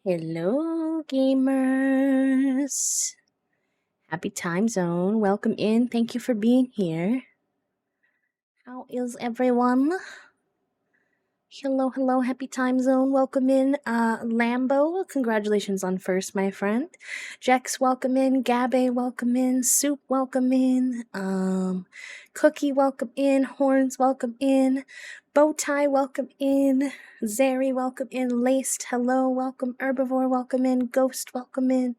Hello, gamers. Happy time zone. Welcome in. Thank you for being here. How is everyone? Hello, happy time zone. Welcome in, Lambo. Congratulations on first, my friend. Jex, welcome in. Gabe, welcome in. Soup, welcome in. Cookie, welcome in. Horns, welcome in. Bowtie, welcome in. Zeri, welcome in. Laced, hello, welcome. Herbivore, welcome in. Ghost, welcome in.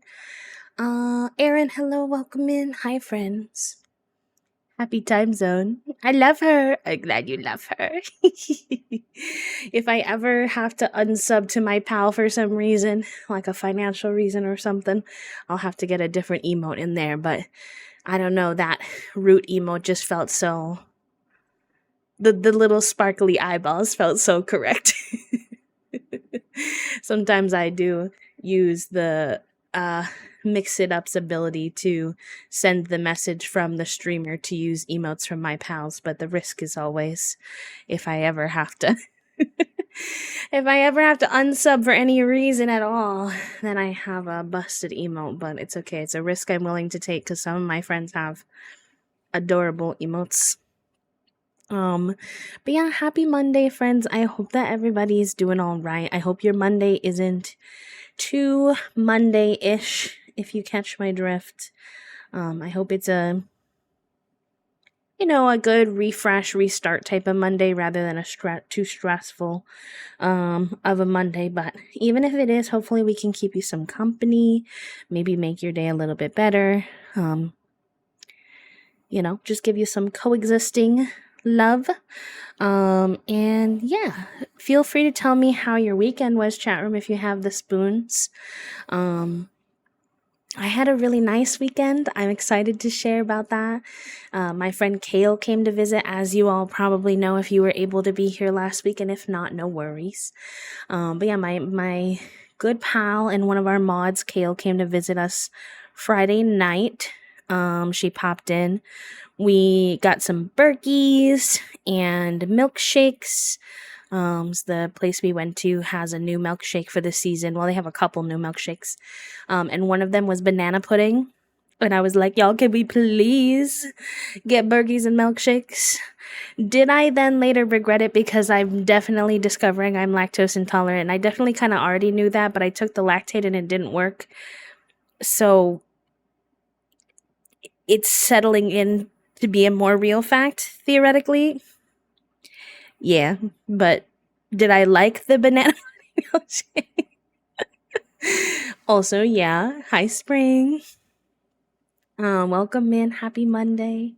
Aaron, hello, welcome in. Hi, friends. Happy time zone. I love her. I'm glad you love her. If I ever have to unsub to my pal for some reason, like a financial reason or something, I'll have to get a different emote in there. But I don't know, that root emote just felt so. The little sparkly eyeballs felt so correct. Sometimes I do use the Mix It Up's ability to send the message from the streamer to use emotes from my pals, but the risk is always if I ever have to unsub for any reason at all, then I have a busted emote, but it's okay. It's a risk I'm willing to take because some of my friends have adorable emotes. But yeah, happy Monday, friends. I hope that everybody's doing all right. I hope your Monday isn't too Monday-ish, if you catch my drift. I hope it's a good refresh, restart type of Monday rather than a too stressful of a Monday. But even if it is, hopefully we can keep you some company, maybe make your day a little bit better. Just give you some coexisting love. And yeah, feel free to tell me how your weekend was, chat room, if you have the spoons. I had a really nice weekend. I'm excited to share about that. My friend Kale came to visit, as you all probably know if you were able to be here last week, and if not, no worries. But yeah, my good pal and one of our mods, Kale, came to visit us Friday night. She popped in. We got some burgies and milkshakes. The place we went to has a new milkshake for the season. Well, they have a couple new milkshakes. And one of them was banana pudding. And I was like, y'all, can we please get burgies and milkshakes? Did I then later regret it because I'm definitely discovering I'm lactose intolerant? And I definitely kind of already knew that, but I took the lactate and it didn't work. So it's settling in to be a more real fact, theoretically. Yeah, but did I like the banana milkshake? Also, yeah. Hi, Spring. Welcome in. Happy Monday.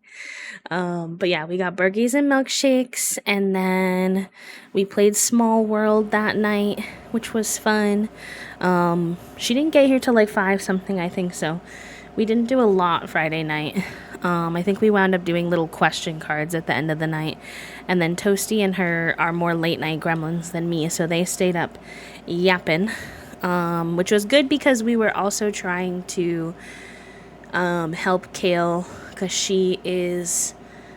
But yeah, we got burgies and milkshakes, and then we played Small World that night, which was fun. She didn't get here till like 5 something, I think, so we didn't do a lot Friday night. I think we wound up doing little question cards at the end of the night. And then Toasty and her are more late night gremlins than me, so they stayed up yapping, which was good because we were also trying to help Kale, because she is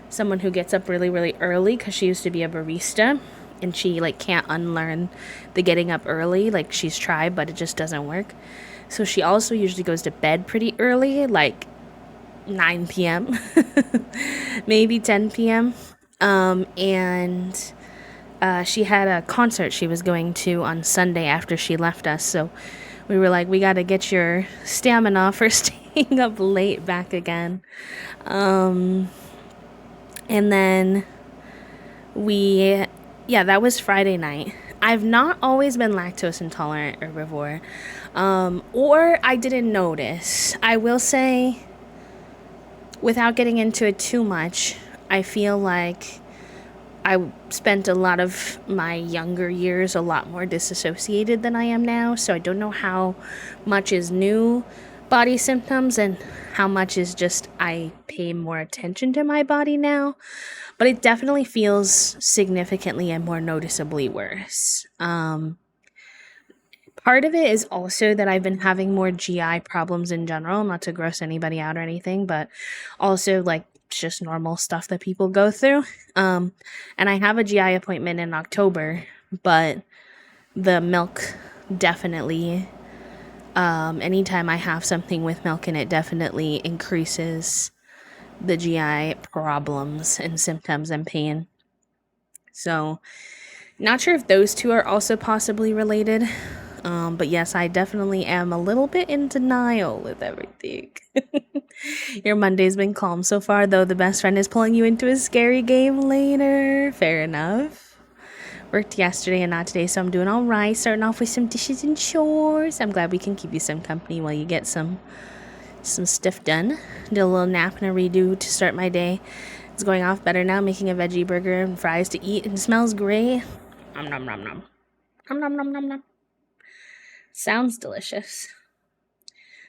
someone who gets up really, really early because she used to be a barista. And she can't unlearn the getting up early. She's tried, but it just doesn't work. So she also usually goes to bed pretty early, 9 p.m. maybe 10 p.m. And she had a concert she was going to on Sunday after she left us. So we were like, we got to get your stamina for staying up late back again. And then that was Friday night. I've not always been lactose intolerant herbivore, or I didn't notice. I will say, without getting into it too much, I feel like I spent a lot of my younger years a lot more disassociated than I am now, so I don't know how much is new body symptoms and how much is just I pay more attention to my body now. But it definitely feels significantly and more noticeably worse. Part of it is also that I've been having more GI problems in general, not to gross anybody out or anything, but also just normal stuff that people go through. And I have a GI appointment in October, but the milk definitely Anytime I have something with milk in it, definitely increases the GI problems and symptoms and pain. So, not sure if those two are also possibly related. But yes, I definitely am a little bit in denial with everything. Your Monday's been calm so far, though the best friend is pulling you into a scary game later. Fair enough. Worked yesterday and not today, so I'm doing all right. Starting off with some dishes and chores. I'm glad we can keep you some company while you get some stuff done. Did a little nap and a redo to start my day. It's going off better now, making a veggie burger and fries to eat, and smells great. Nom nom nom nom. Nom nom nom nom nom. Sounds delicious.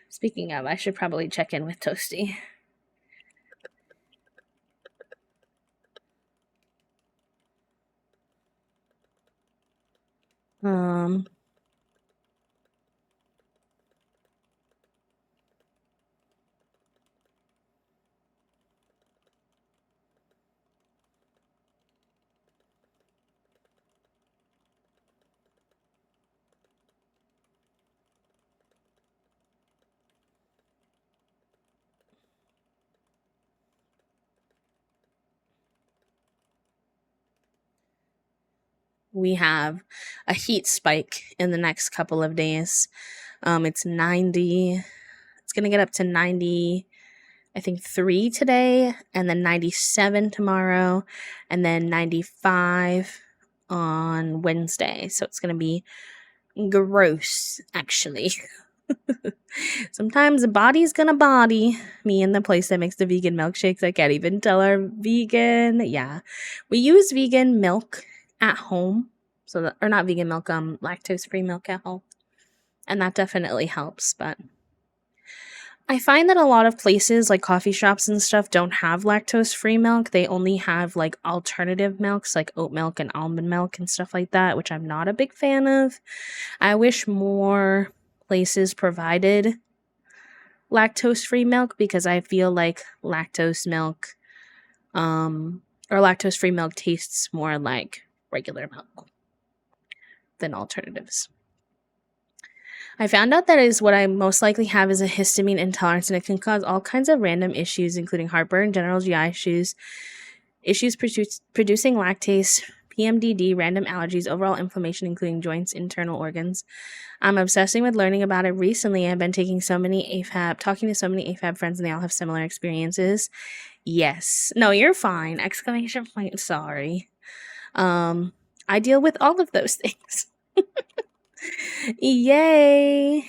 Speaking of, I should probably check in with Toasty. Um, we have a heat spike in the next couple of days. It's 90. It's gonna get up to 90. I think 3 today, and then 97 tomorrow, and then 95 on Wednesday. So it's gonna be gross, actually. Sometimes the body's gonna body me in the place that makes the vegan milkshakes. I can't even tell our vegan. Yeah, we use vegan milk at home, so that, or not vegan milk, lactose free milk at home, and that definitely helps. But I find that a lot of places like coffee shops and stuff don't have lactose free milk. They only have like alternative milks like oat milk and almond milk and stuff like that, which I'm not a big fan of. I wish more places provided lactose free milk because I feel like lactose milk or lactose free milk tastes more like regular milk than alternatives. I found out that is what I most likely have is a histamine intolerance, and it can cause all kinds of random issues, including heartburn, general GI issues producing lactase, PMDD, random allergies, overall inflammation, including joints, internal organs. I'm obsessing with learning about it recently. I've been talking to so many AFAB friends, and they all have similar experiences. Yes. No, you're fine. Exclamation point. Sorry. I deal with all of those things. Yay! I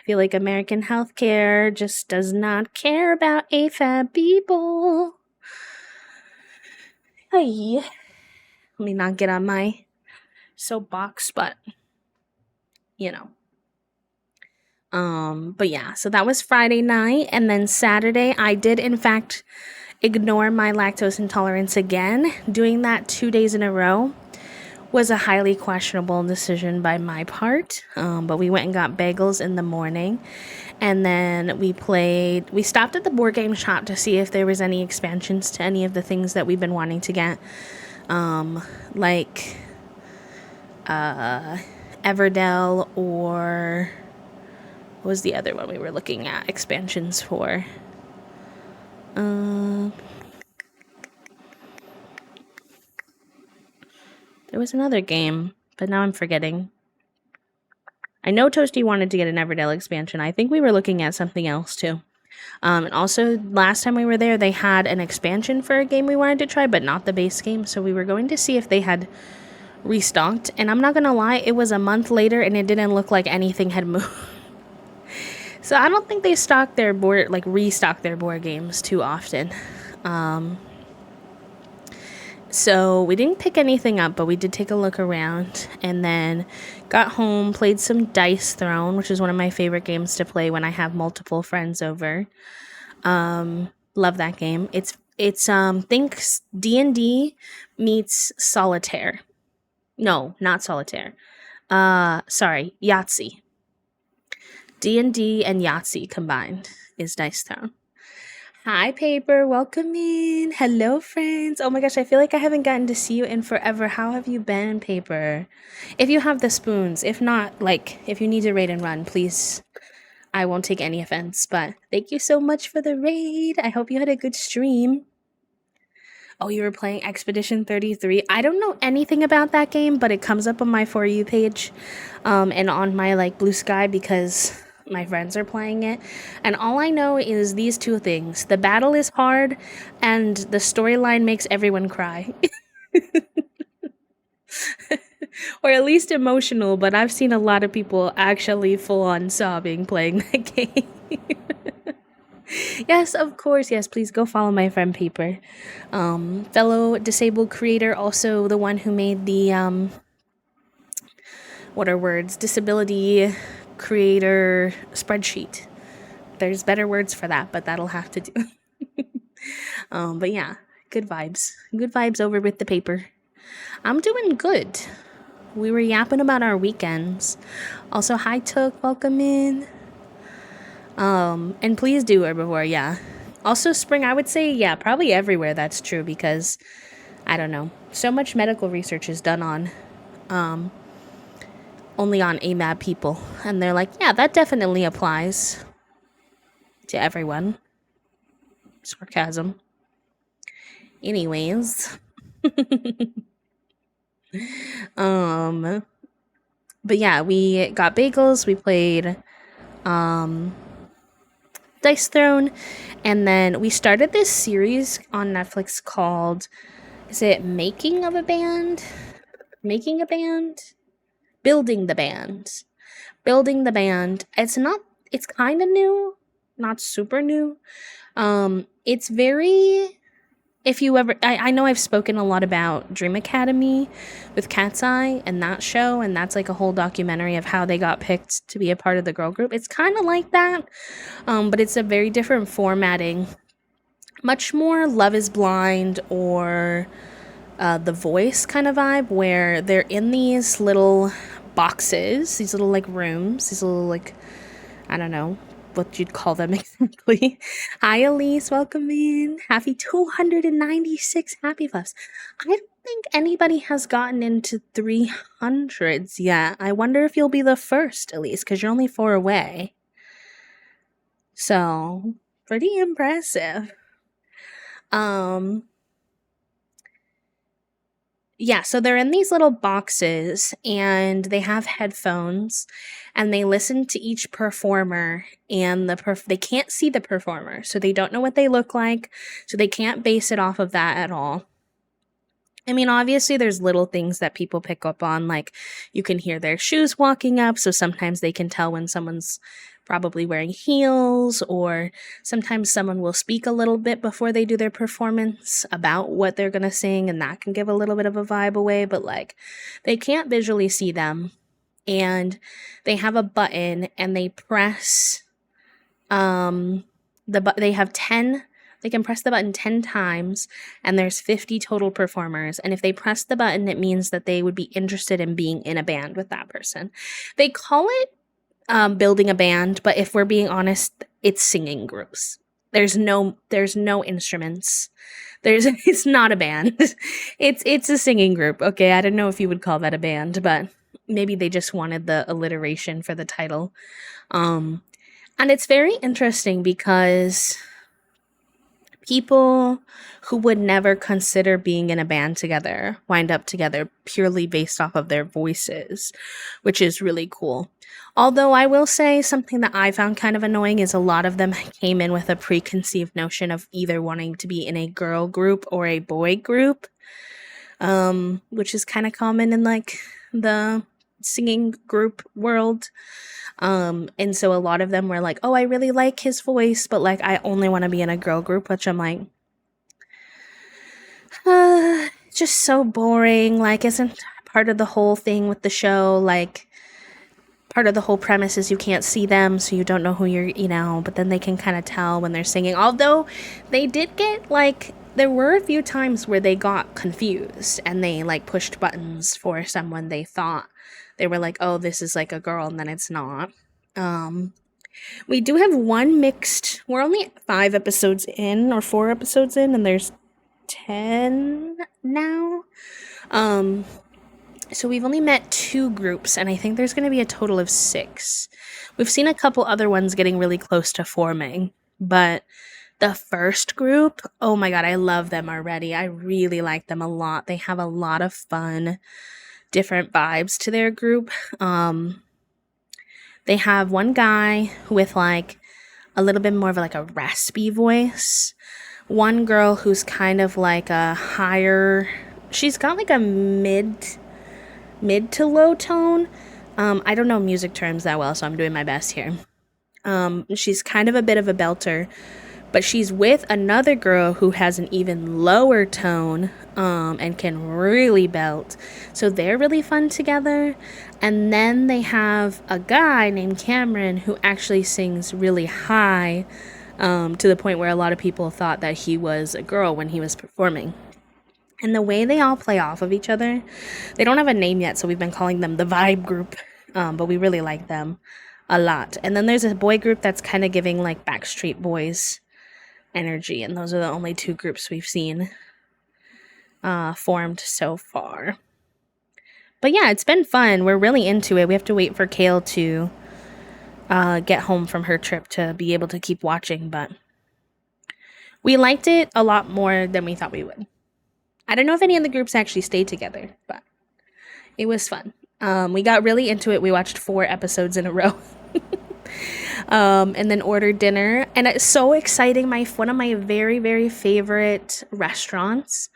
feel like American healthcare just does not care about AFAB people. Hey, let me not get on my soapbox, but you know. But yeah, so that was Friday night, and then Saturday I did in fact ignore my lactose intolerance again. Doing that 2 days in a row was a highly questionable decision by my part. But we went and got bagels in the morning, and then we stopped at the board game shop to see if there was any expansions to any of the things that we've been wanting to get. Like Everdell, or what was the other one we were looking at expansions for? There was another game, but now I'm forgetting. I know Toasty wanted to get an Everdell expansion. I think we were looking at something else too. And also, last time we were there, they had an expansion for a game we wanted to try, but not the base game. So we were going to see if they had restocked. And I'm not going to lie, it was a month later and it didn't look like anything had moved. So I don't think they restock their board games too often. So we didn't pick anything up, but we did take a look around, and then got home, played some Dice Throne, which is one of my favorite games to play when I have multiple friends over. Love that game. It's think D&D meets solitaire. No, not solitaire. Sorry, Yahtzee. D&D and Yahtzee combined is Dice Throne. Hi, Paper. Welcome in. Hello, friends. Oh my gosh, I feel like I haven't gotten to see you in forever. How have you been, Paper? If you have the spoons. If not, if you need to raid and run, please I won't take any offense, but thank you so much for the raid. I hope you had a good stream. Oh, you were playing Expedition 33. I don't know anything about that game, but it comes up on my For You page, and on my like Blue Sky because my friends are playing it. And all I know is these two things: the battle is hard, and the storyline makes everyone cry, or at least emotional. But I've seen a lot of people actually full on sobbing playing that game. Yes, of course. Yes, please go follow my friend Paper. Fellow disabled creator, also the one who made the, what are words? Disability creator spreadsheet. There's better words for that, but that'll have to do. But yeah, good vibes. Good vibes over with the Paper. I'm doing good. We were yapping about our weekends. Also, hi Took, welcome in. And please do herbivore, yeah. Also, spring, I would say, yeah, probably everywhere that's true because, I don't know, so much medical research is done on, only on AMAB people. And they're like, yeah, that definitely applies to everyone. Sarcasm. Anyways. But yeah, we got bagels, we played, Dice Throne, and then we started this series on Netflix called, is it Making of a Band? Making a Band? Building the Band. Building the Band. It's kind of new, not super new. It's very, if you ever, I know I've spoken a lot about Dream Academy with Cat's Eye and that show, and that's like a whole documentary of how they got picked to be a part of the girl group. It's kind of like that, but it's a very different formatting. Much more Love is Blind or The Voice kind of vibe, where they're in these little boxes, these little like rooms, these little like, I don't know what you'd call them exactly. Hi Elise, welcome in. Happy 296 happy fluffs. I don't think anybody has gotten into 300s yet. I wonder if you'll be the first, Elise, because you're only 4 away. So, pretty impressive. Yeah, so they're in these little boxes and they have headphones and they listen to each performer and they can't see the performer, so they don't know what they look like, so they can't base it off of that at all. I mean, obviously there's little things that people pick up on, like you can hear their shoes walking up, so sometimes they can tell when someone's probably wearing heels, or sometimes someone will speak a little bit before they do their performance about what they're going to sing, and that can give a little bit of a vibe away, but like they can't visually see them. And they have a button and they press they have 10, they can press the button 10 times and there's 50 total performers, and if they press the button it means that they would be interested in being in a band with that person. They call it building a band, but if we're being honest, it's singing groups. There's no instruments. It's not a band. It's a singing group. Okay, I don't know if you would call that a band, but maybe they just wanted the alliteration for the title. And it's very interesting because people who would never consider being in a band together wind up together purely based off of their voices, which is really cool. Although I will say something that I found kind of annoying is a lot of them came in with a preconceived notion of either wanting to be in a girl group or a boy group, which is kind of common in like the singing group world. And so a lot of them were like, oh, I really like his voice, but like I only want to be in a girl group, which I'm like, just so boring. Like, isn't part of the whole thing with the show, like part of the whole premise is you can't see them, so you don't know who but then they can kind of tell when they're singing. Although they did get like, there were a few times where they got confused and they like pushed buttons for someone they thought they were like, oh, this is like a girl, and then it's not. We do have one mixed, we're only 5 episodes in or 4 episodes in, and there's 10 now. So we've only met 2 groups, and I think there's going to be a total of 6. We've seen a couple other ones getting really close to forming, but the first group, oh my god, I love them already. I really like them a lot. They have a lot of fun, different vibes to their group. They have one guy with like a little bit more of like a raspy voice. One girl who's kind of like a higher, she's got like a mid to low tone. I don't know music terms that well, so I'm doing my best here. She's kind of a bit of a belter, but she's with another girl who has an even lower tone, and can really belt. So they're really fun together. And then they have a guy named Cameron who actually sings really high, to the point where a lot of people thought that he was a girl when he was performing. And the way they all play off of each other, they don't have a name yet, so we've been calling them the Vibe Group, but we really like them a lot. And then there's a boy group that's kind of giving like Backstreet Boys energy, and those are the only 2 groups we've seen formed so far. But yeah, it's been fun. We're really into it. We have to wait for Kale to get home from her trip to be able to keep watching, but we liked it a lot more than we thought we would. I don't know if any of the groups actually stayed together, but it was fun. We got really into it. We watched 4 episodes in a row. And then ordered dinner. And it's so exciting. One of my very, very favorite restaurants.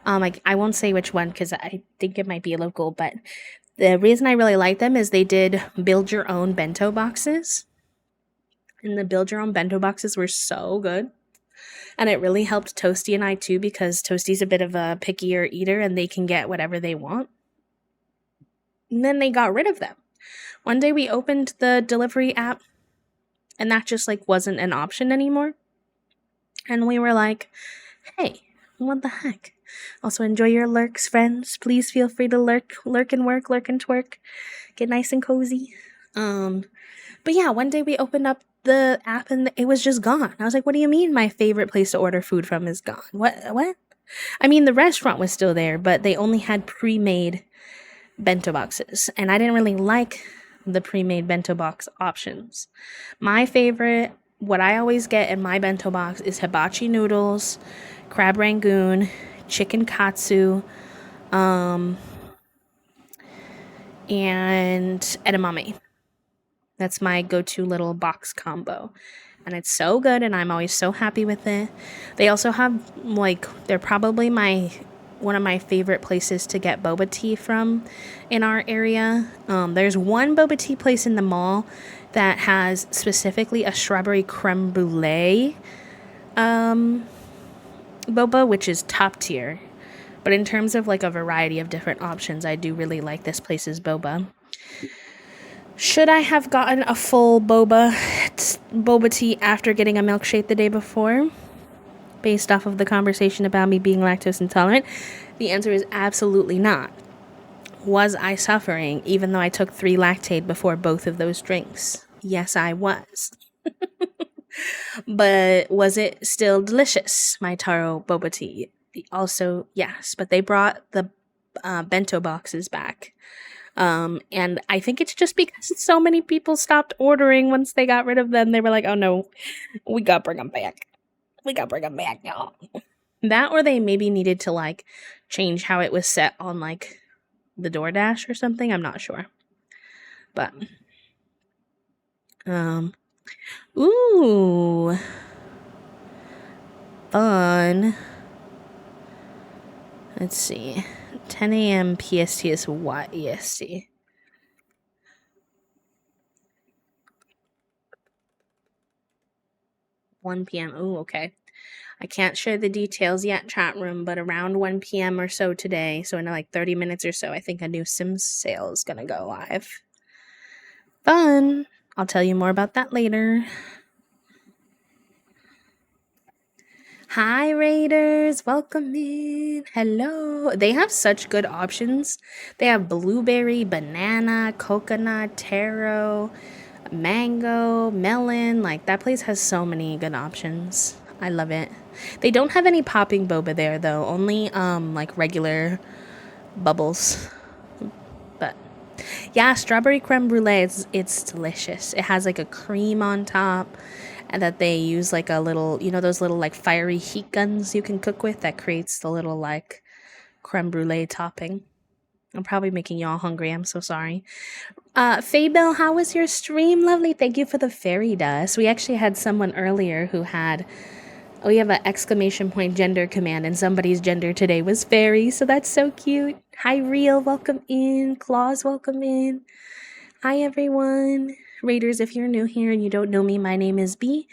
I won't say which one because I think it might be local, but the reason I really like them is they did build your own bento boxes. And the build your own bento boxes were so good. And it really helped Toasty and I too, because Toasty's a bit of a pickier eater and they can get whatever they want. And then they got rid of them. One day we opened the delivery app and that just like wasn't an option anymore. And we were like, hey, what the heck? Also enjoy your lurks, friends. Please feel free to lurk and work, lurk and twerk. Get nice and cozy. But yeah, one day we opened up the app and it was just gone. I was like, what do you mean my favorite place to order food from is gone? What? I mean, the restaurant was still there, but they only had pre-made bento boxes. And I didn't really like the pre-made bento box options. My favorite, what I always get in my bento box is hibachi noodles, crab rangoon, chicken katsu, and edamame. That's my go-to little box combo. And it's so good and I'm always so happy with it. They also have they're probably one of my favorite places to get boba tea from in our area. There's one boba tea place in the mall that has specifically a strawberry creme brulee boba, which is top tier. But in terms of like a variety of different options, I do really like this place's boba. Should I have gotten a full boba tea after getting a milkshake the day before? Based off of the conversation about me being lactose intolerant? The answer is absolutely not. Was I suffering even though I took 3 Lactaid before both of those drinks? Yes, I was. But was it still delicious, my taro boba tea? Also, yes, but they brought the bento boxes back. And I think it's just because so many people stopped ordering once they got rid of them. They were like, oh no, we gotta bring them back. We gotta bring them back, y'all. That or they maybe needed to like change how it was set on like the DoorDash or something. I'm not sure. But, ooh, fun. Let's see. 10 a.m. PST is what EST? $1 p.m. Oh, okay. I can't share the details yet, chat room, but around 1 p.m. or so today, so in like 30 minutes or so, I think a new Sims sale is gonna go live. Fun! I'll tell you more about that later. Hi, Raiders! Welcome in! Hello! They have such good options. They have blueberry, banana, coconut, taro, mango, melon. Like, that place has so many good options. I love it. They don't have any popping boba there, though. Only, like, regular bubbles. Yeah, strawberry creme brulee. It's delicious. It has like a cream on top, and that they use like a little, those little like fiery heat guns you can cook with that creates the little like creme brulee topping. I'm probably making y'all hungry. I'm so sorry. Faybell, how was your stream? Lovely. Thank you for the fairy dust. We actually had someone earlier who had, oh, we have an exclamation point gender command, and somebody's gender today was fairy, so that's so cute. Hi, Real, welcome in. Claus, welcome in. Hi, everyone. Raiders, if you're new here and you don't know me, my name is B.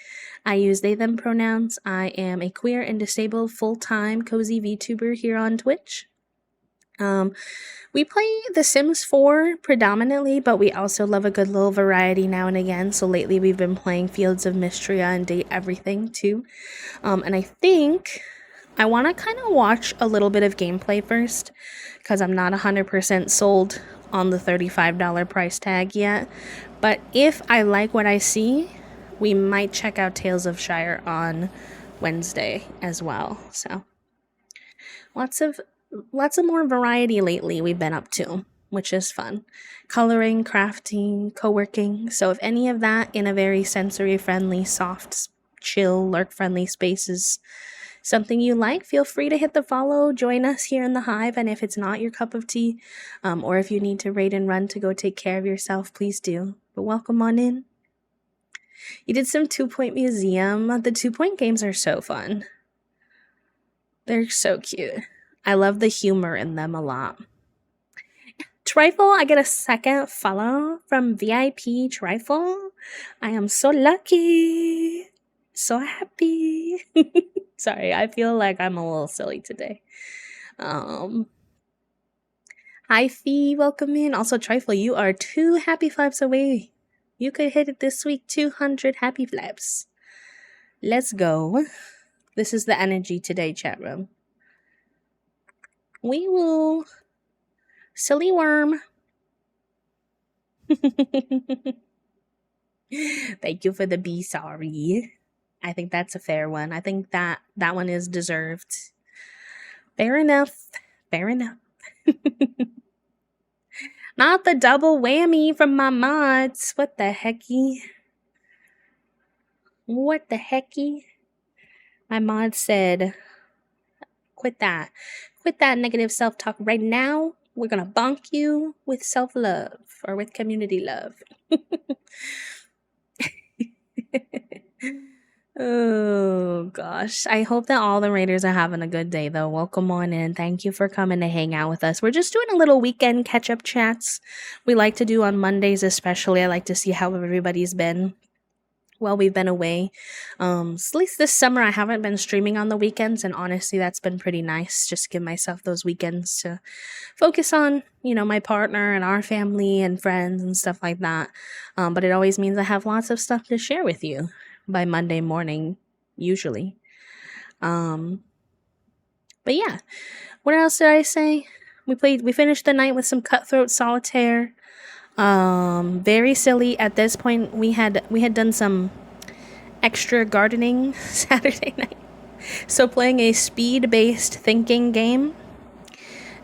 I use they, them pronouns. I am a queer and disabled full-time cozy VTuber here on Twitch. We play The Sims 4 predominantly, but we also love a good little variety now and again. So lately we've been playing Fields of Mystria and Date Everything too. And I think I want to kind of watch a little bit of gameplay first, because I'm not 100% sold on the $35 price tag yet. But if I like what I see, we might check out Tales of Shire on Wednesday as well. So lots of more variety lately we've been up to, which is fun. Coloring, crafting, co-working. So if any of that in a very sensory friendly, soft, chill, lurk friendly space is something you like, feel free to hit the follow, join us here in the hive. And if it's not your cup of tea, or if you need to raid and run to go take care of yourself, please do. But welcome on in. You did some 2-Point Museum. The 2-Point games are so fun. They're so cute. I love the humor in them a lot. Trifle, I get a second follow from VIP Trifle. I am so lucky. So happy. Sorry, I feel like I'm a little silly today. Hi Fee, welcome in. Also, Trifle, you are 2 happy flaps away. You could hit it this week, 200 happy flaps. Let's go. This is the energy today, chat room. Wee woo. Silly worm. Thank you for the be sorry. I think that's a fair one. I think that one is deserved. Fair enough. Fair enough. Not the double whammy from my mods. What the hecky? What the hecky? My mod said, quit that. Quit that negative self-talk right now. We're gonna bonk you with self-love or with community love. Oh gosh. I hope that all the raiders are having a good day though. Welcome on in. Thank you for coming to hang out with us. We're just doing a little weekend catch-up chats. We like to do on Mondays especially. I like to see how everybody's been while we've been away. At least this summer I haven't been streaming on the weekends, and honestly that's been pretty nice. Just give myself those weekends to focus on, my partner and our family and friends and stuff like that. But it always means I have lots of stuff to share with you by Monday morning, usually. But yeah, what else did I say? We finished the night with some Cutthroat Solitaire. Very silly. At this point, we had done some extra gardening Saturday night. So playing a speed-based thinking game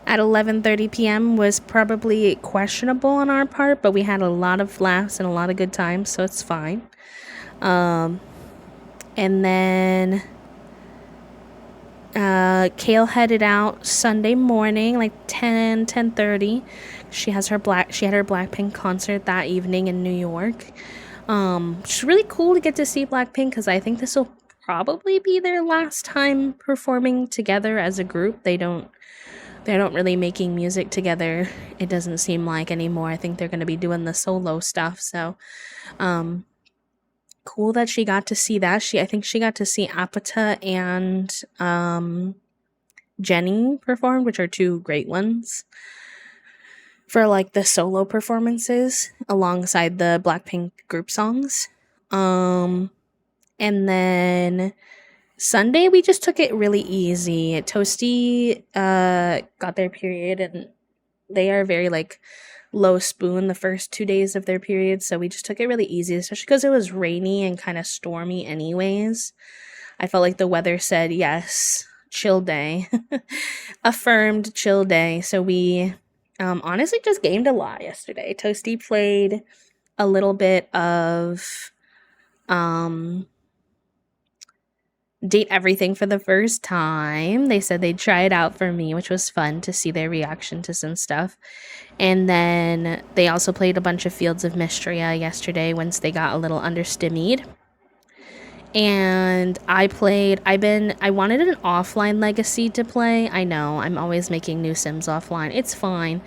at 11:30 p.m. was probably questionable on our part, but we had a lot of laughs and a lot of good times, so it's fine. And then Kale headed out Sunday morning, like 10:30. She had her Blackpink concert that evening in New York. It's really cool to get to see Blackpink because I think this will probably be their last time performing together as a group. They're not really making music together, it doesn't seem like anymore. I think they're going to be doing the solo stuff. So cool that she got to see that. I think she got to see Apata and Jenny perform, which are 2 great ones for like the solo performances alongside the Blackpink group songs. And then Sunday we just took it really easy. Toasty got their period, and they are very like low spoon the first 2 days of their period, so we just took it really easy, especially because it was rainy and kind of stormy anyways. I felt like the weather said yes, chill day. Affirmed chill day. So we Honestly, just gamed a lot yesterday. Toasty played a little bit of um Date Everything for the first time. They said they'd try it out for me, which was fun to see their reaction to some stuff. And then they also played a bunch of Fields of Mystria yesterday once they got a little understimmied. And I wanted an offline legacy to play. I know, I'm always making new Sims offline. It's fine.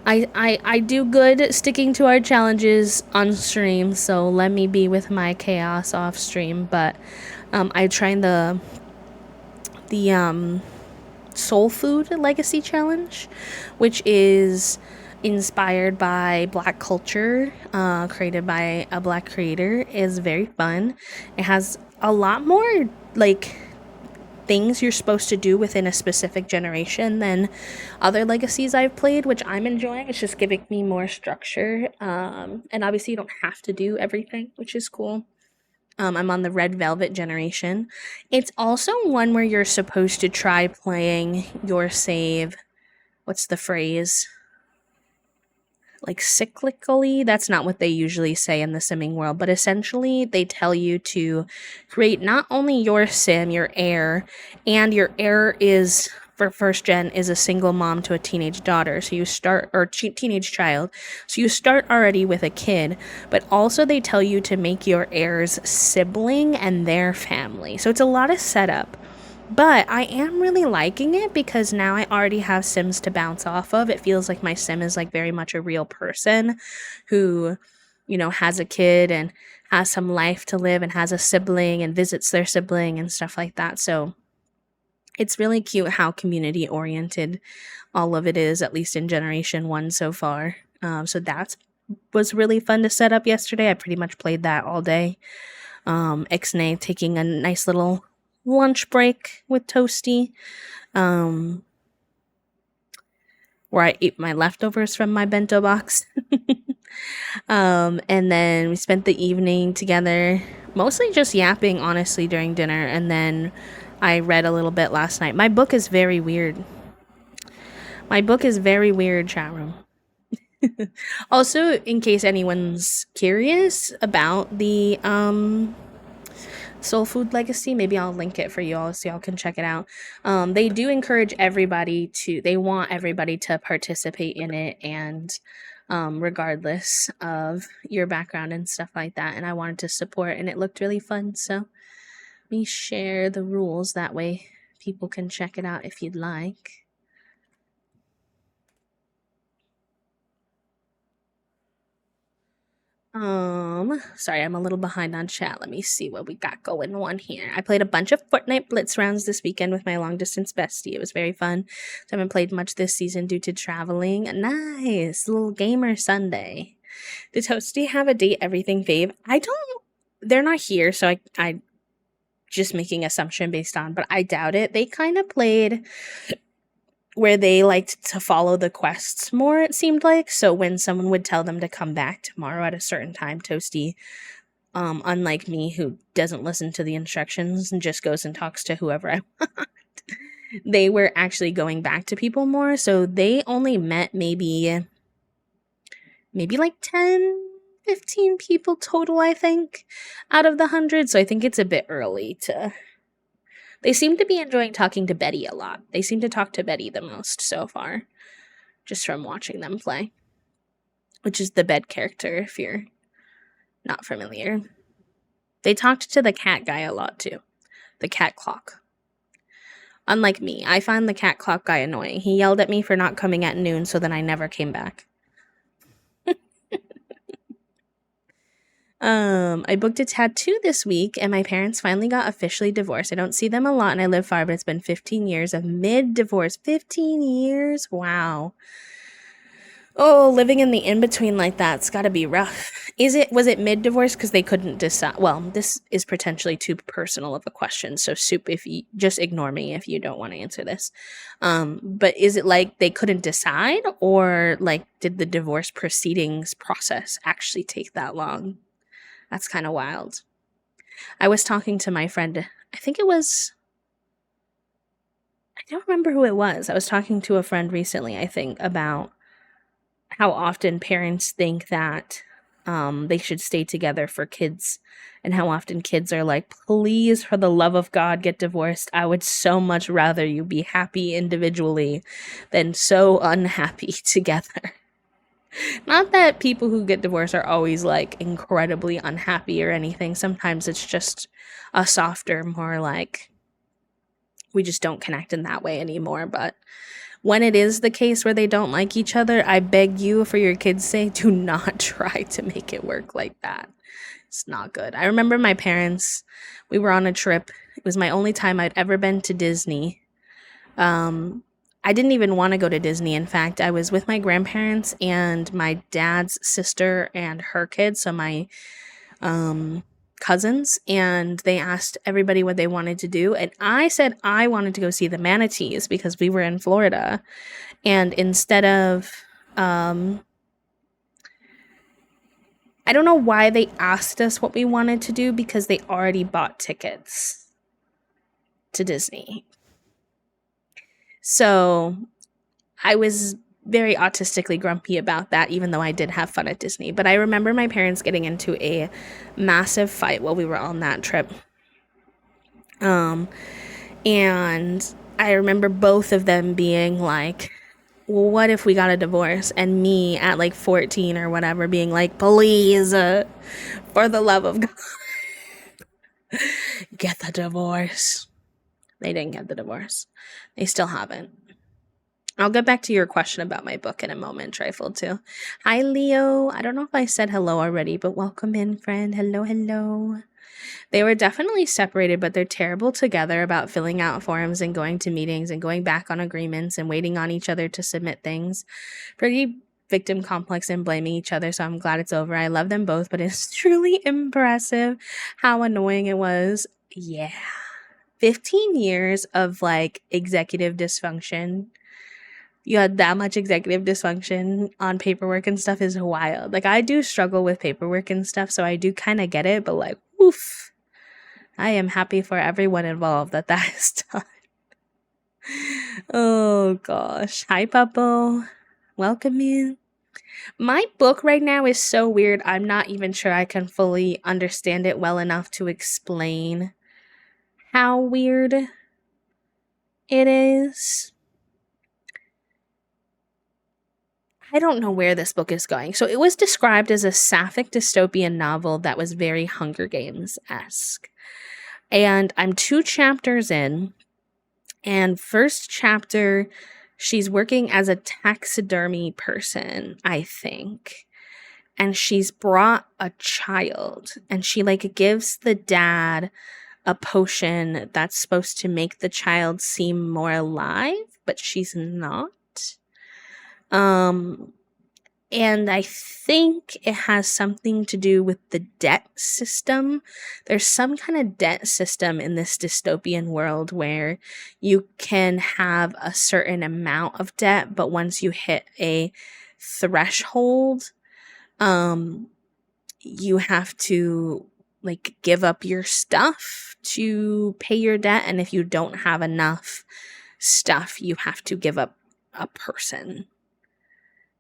I do good sticking to our challenges on stream, so let me be with my chaos off stream. But I tried the Soul Food Legacy Challenge, which is inspired by Black culture, created by a Black creator. Is very fun. It has a lot more like things you're supposed to do within a specific generation than other legacies I've played, which I'm enjoying. It's just giving me more structure. And obviously you don't have to do everything, which is cool. I'm on the Red Velvet generation. It's also one where you're supposed to try playing your save. What's the phrase? Like cyclically. That's not what they usually say in the simming world, but essentially they tell you to create not only your sim, your heir, and your heir is for first gen is a single mom to a teenage daughter. So you start, or teenage child. So you start already with a kid, but also they tell you to make your heir's sibling and their family. So it's a lot of setup. But I am really liking it because now I already have Sims to bounce off of. It feels like my Sim is like very much a real person who, has a kid and has some life to live and has a sibling and visits their sibling and stuff like that. So it's really cute how community oriented all of it is, at least in Generation 1 so far. So that was really fun to set up yesterday. I pretty much played that all day. Ixnay taking a nice little lunch break with Toasty, where I ate my leftovers from my bento box. And then we spent the evening together, mostly just yapping, honestly, during dinner. And then I read a little bit last night. My book is very weird. Chat room. Also, in case anyone's curious about the Soul Food Legacy, maybe I'll link it for you all so y'all can check it out. They do encourage they want everybody to participate in it, and regardless of your background and stuff like that. And I wanted to support, and it looked really fun. So let me share the rules, that way people can check it out if you'd like. Sorry, I'm a little behind on chat. Let me see what we got going on here. I played a bunch of Fortnite Blitz rounds this weekend with my long distance bestie. It was very fun. So I haven't played much this season due to traveling. Nice little gamer Sunday. Did Toasty have a Date Everything fave? They're not here, so I just making assumption based on, but I doubt it. They kind of played where they liked to follow the quests more, it seemed like. So when someone would tell them to come back tomorrow at a certain time, Toasty, unlike me, who doesn't listen to the instructions and just goes and talks to whoever I want, they were actually going back to people more. So they only met maybe like 10, 15 people total, I think, out of the 100. So I think it's a bit early to... They seem to be enjoying talking to Betty a lot. They seem to talk to Betty the most so far, just from watching them play, which is the bed character, if you're not familiar. They talked to the cat guy a lot, too. The cat clock. Unlike me, I find the cat clock guy annoying. He yelled at me for not coming at noon, so then I never came back. I booked a tattoo this week, and my parents finally got officially divorced. I don't see them a lot, and I live far, but it's been 15 years of mid-divorce. 15 years? Wow. Oh, living in the in-between like that's gotta be rough. Was it mid-divorce because they couldn't decide? Well, this is potentially too personal of a question, so Soup, if you just ignore me if you don't want to answer this. But is it like they couldn't decide, or like did the divorce proceedings process actually take that long? That's kind of wild. I was talking to my friend, I don't remember who it was. I was talking to a friend recently, I think, about how often parents think that they should stay together for kids, and how often kids are like, please, for the love of God, get divorced. I would so much rather you be happy individually than so unhappy together. Not that people who get divorced are always like incredibly unhappy or anything. Sometimes it's just a softer, more like we just don't connect in that way anymore. But when it is the case where they don't like each other, I beg you, for your kids' sake, do not try to make it work like that. It's not good. I remember my parents, we were on a trip. It was my only time I'd ever been to Disney. I didn't even want to go to Disney. In fact, I was with my grandparents and my dad's sister and her kids, so my cousins, and they asked everybody what they wanted to do. And I said I wanted to go see the manatees because we were in Florida. And instead of, I don't know why they asked us what we wanted to do because they already bought tickets to Disney. So I was very autistically grumpy about that, even though I did have fun at Disney. But I remember my parents getting into a massive fight while we were on that trip. And I remember both of them being like, well, what if we got a divorce? And me at like 14 or whatever being like, please, for the love of God, get the divorce. They didn't get the divorce. They still haven't. I'll get back to your question about my book in a moment, Trifle, too. Hi, Leo. I don't know if I said hello already, but welcome in, friend. Hello, hello. They were definitely separated, but they're terrible together about filling out forms and going to meetings and going back on agreements and waiting on each other to submit things. Pretty victim complex and blaming each other, so I'm glad it's over. I love them both, but it's truly impressive how annoying it was. Yeah. 15 years of like executive dysfunction. You had that much executive dysfunction on paperwork and stuff is wild. Like, I do struggle with paperwork and stuff, so I do kind of get it, but like, oof. I am happy for everyone involved that is done. Oh gosh. Hi, Puppo. Welcome in. My book right now is so weird. I'm not even sure I can fully understand it well enough to explain how weird it is. I don't know where this book is going. So it was described as a sapphic dystopian novel that was very Hunger Games-esque. And I'm 2 chapters in. And first chapter, she's working as a taxidermy person, I think. And she's brought a child. And she like gives the dad a potion that's supposed to make the child seem more alive, but she's not. And I think it has something to do with the debt system. There's some kind of debt system in this dystopian world where you can have a certain amount of debt, but once you hit a threshold, you have to like give up your stuff to pay your debt. And if you don't have enough stuff, you have to give up a person.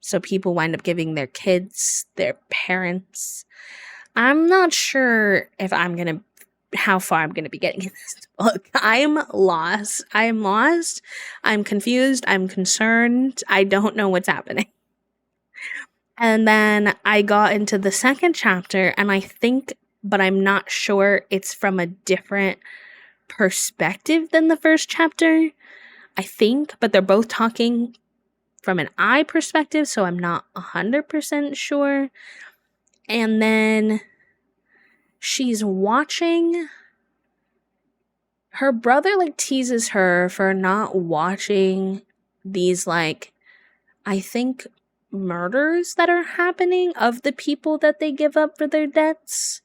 So people wind up giving their kids, their parents. I'm not sure if how far I'm going to be getting in this book. I'm lost. I'm confused. I'm concerned. I don't know what's happening. And then I got into the second chapter, and I think, but I'm not sure, it's from a different perspective than the first chapter. I think, but they're both talking from an I perspective, so I'm not 100% sure. And then she's watching. Her brother like teases her for not watching these like, I think, murders that are happening of the people that they give up for their debts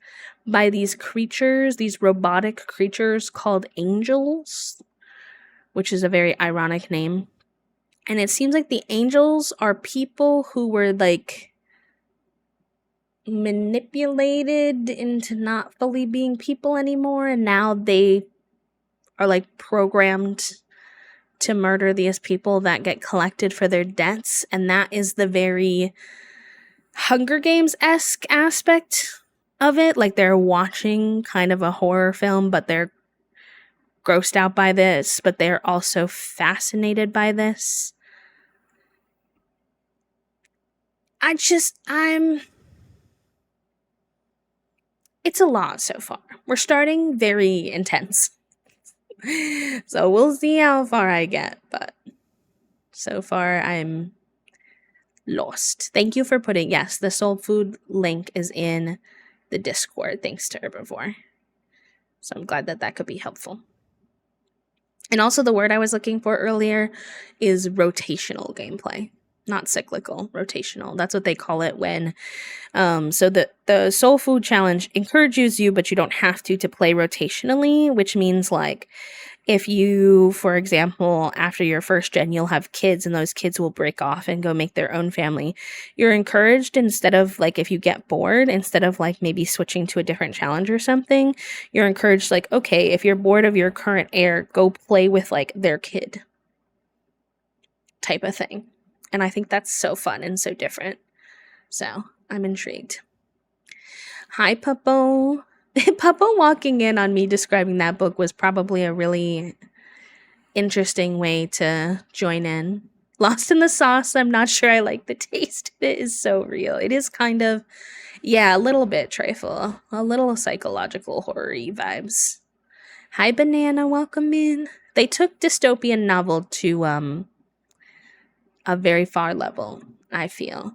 by these creatures, these robotic creatures called angels, which is a very ironic name. And it seems like the angels are people who were like manipulated into not fully being people anymore, and now they are like programmed to murder these people that get collected for their debts, and that is the very Hunger Games-esque aspect of it. Like, they're watching kind of a horror film, but they're grossed out by this, but they're also fascinated by this. It's a lot so far. We're starting very intense. So we'll see how far I get, but so far I'm lost. Thank you for putting, yes, the soul food link is in the Discord, thanks to Herbivore. So I'm glad that could be helpful. And also the word I was looking for earlier is rotational gameplay, not cyclical, rotational. That's what they call it when so the soul food challenge encourages you, but you don't have to play rotationally, which means like if you, for example, after your first gen, you'll have kids and those kids will break off and go make their own family. You're encouraged, instead of like, if you get bored, instead of like maybe switching to a different challenge or something, you're encouraged like, okay, if you're bored of your current heir, go play with like their kid type of thing. And I think that's so fun and so different. So I'm intrigued. Hi, Puppo. Puppo walking in on me describing that book was probably a really interesting way to join in. Lost in the Sauce, I'm not sure I like the taste. It is so real. It is kind of, yeah, a little bit trifle. A little psychological horror-y vibes. Hi, Banana, welcome in. They took dystopian novel to a very far level, I feel,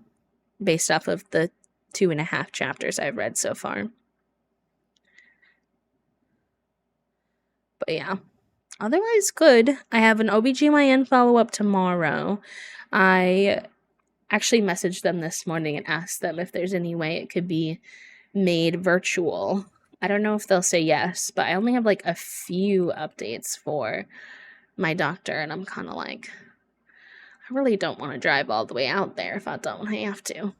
based off of the 2.5 chapters I've read so far. But yeah, otherwise good. I have an OBGYN follow-up tomorrow. I actually messaged them this morning and asked them if there's any way it could be made virtual. I don't know if they'll say yes, but I only have like a few updates for my doctor, and I'm kind of like, I really don't want to drive all the way out there if I don't have to.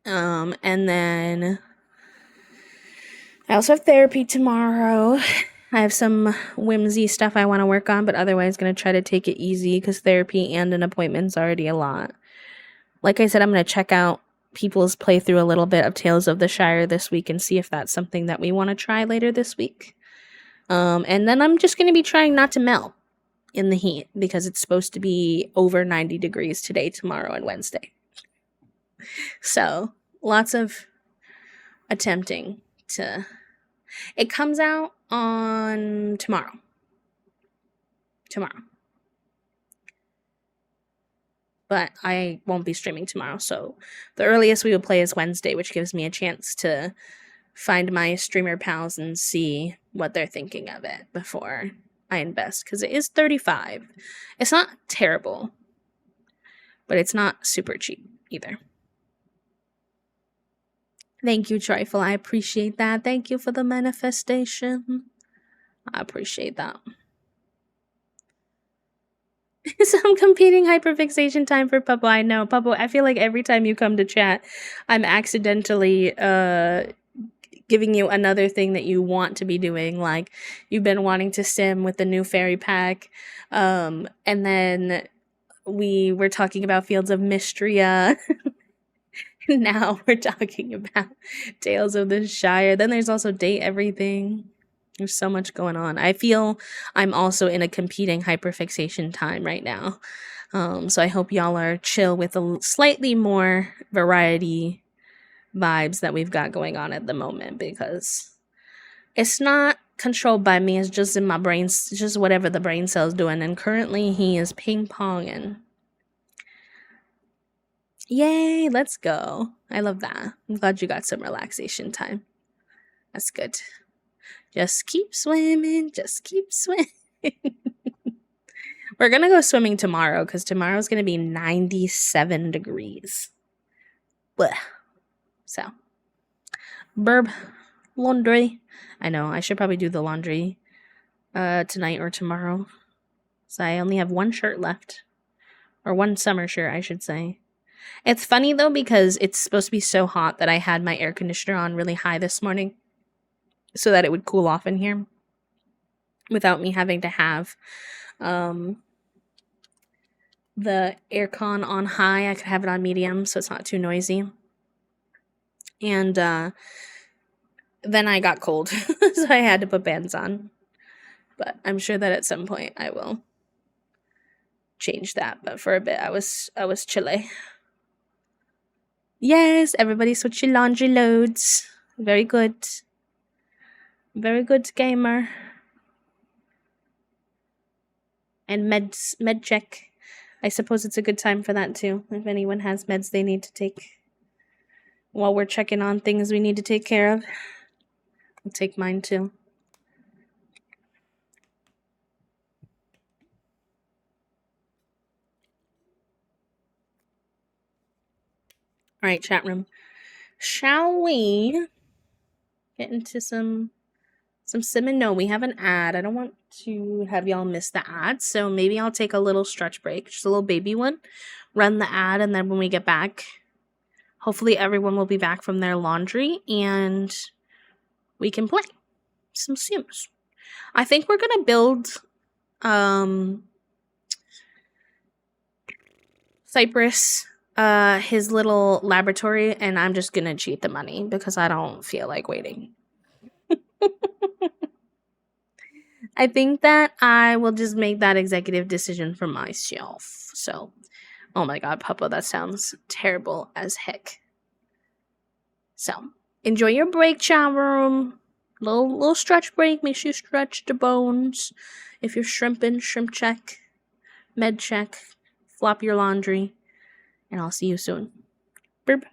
And then I also have therapy tomorrow. I have some whimsy stuff I want to work on, but otherwise going to try to take it easy because therapy and an appointment's already a lot. Like I said, I'm going to check out people's playthrough a little bit of Tales of the Shire this week and see if that's something that we want to try later this week. And then I'm just going to be trying not to melt in the heat because it's supposed to be over 90 degrees today, tomorrow, and Wednesday. So lots of attempting to... It comes out on tomorrow. But I won't be streaming tomorrow, so the earliest we would play is Wednesday, which gives me a chance to find my streamer pals and see what they're thinking of it before I invest, because it is $35. It's not terrible, but it's not super cheap either. Thank you, Trifle. I appreciate that. Thank you for the manifestation. I appreciate that. Some competing hyperfixation time for Puppo. I know, Puppo, I feel like every time you come to chat, I'm accidentally giving you another thing that you want to be doing. Like, you've been wanting to sim with the new fairy pack. And then we were talking about Fields of Mystria. Now we're talking about Tales of the Shire. Then there's also Date Everything. There's so much going on. I feel I'm also in a competing hyperfixation time right now. So I hope y'all are chill with a slightly more variety vibes that we've got going on at the moment, because it's not controlled by me. It's just in my brain. It's just whatever the brain cell's doing. And currently he is ping-ponging. Yay, let's go. I love that. I'm glad you got some relaxation time. That's good. Just keep swimming. Just keep swimming. We're going to go swimming tomorrow because tomorrow's going to be 97 degrees. Blech. So, burb, laundry. I know, I should probably do the laundry tonight or tomorrow. So I only have one shirt left. Or one summer shirt, I should say. It's funny, though, because it's supposed to be so hot that I had my air conditioner on really high this morning so that it would cool off in here. without me having to have um, the aircon on high. I could have it on medium so it's not too noisy. And then I got cold, so I had to put bands on. But I'm sure that at some point I will change that. But for a bit, I was chilly. Yes, everybody switch your laundry loads. Very good. Very good, gamer. And med check. I suppose it's a good time for that too. If anyone has meds they need to take while we're checking on things we need to take care of, I'll take mine too. All right, chat room. Shall we get into some sim? No, we have an ad. I don't want to have y'all miss the ad, so maybe I'll take a little stretch break, just a little baby one. Run the ad, and then when we get back, hopefully everyone will be back from their laundry, and we can play some Sims. I think we're gonna build Cypress his little laboratory, and I'm just gonna cheat the money because I don't feel like waiting. I think that I will just make that executive decision for myself. So, oh my god, Papa, that sounds terrible as heck. So, enjoy your break, chat room. Little stretch break makes you stretch the bones. If you're shrimping, shrimp check, med check, flop your laundry, and I'll see you soon. Burp.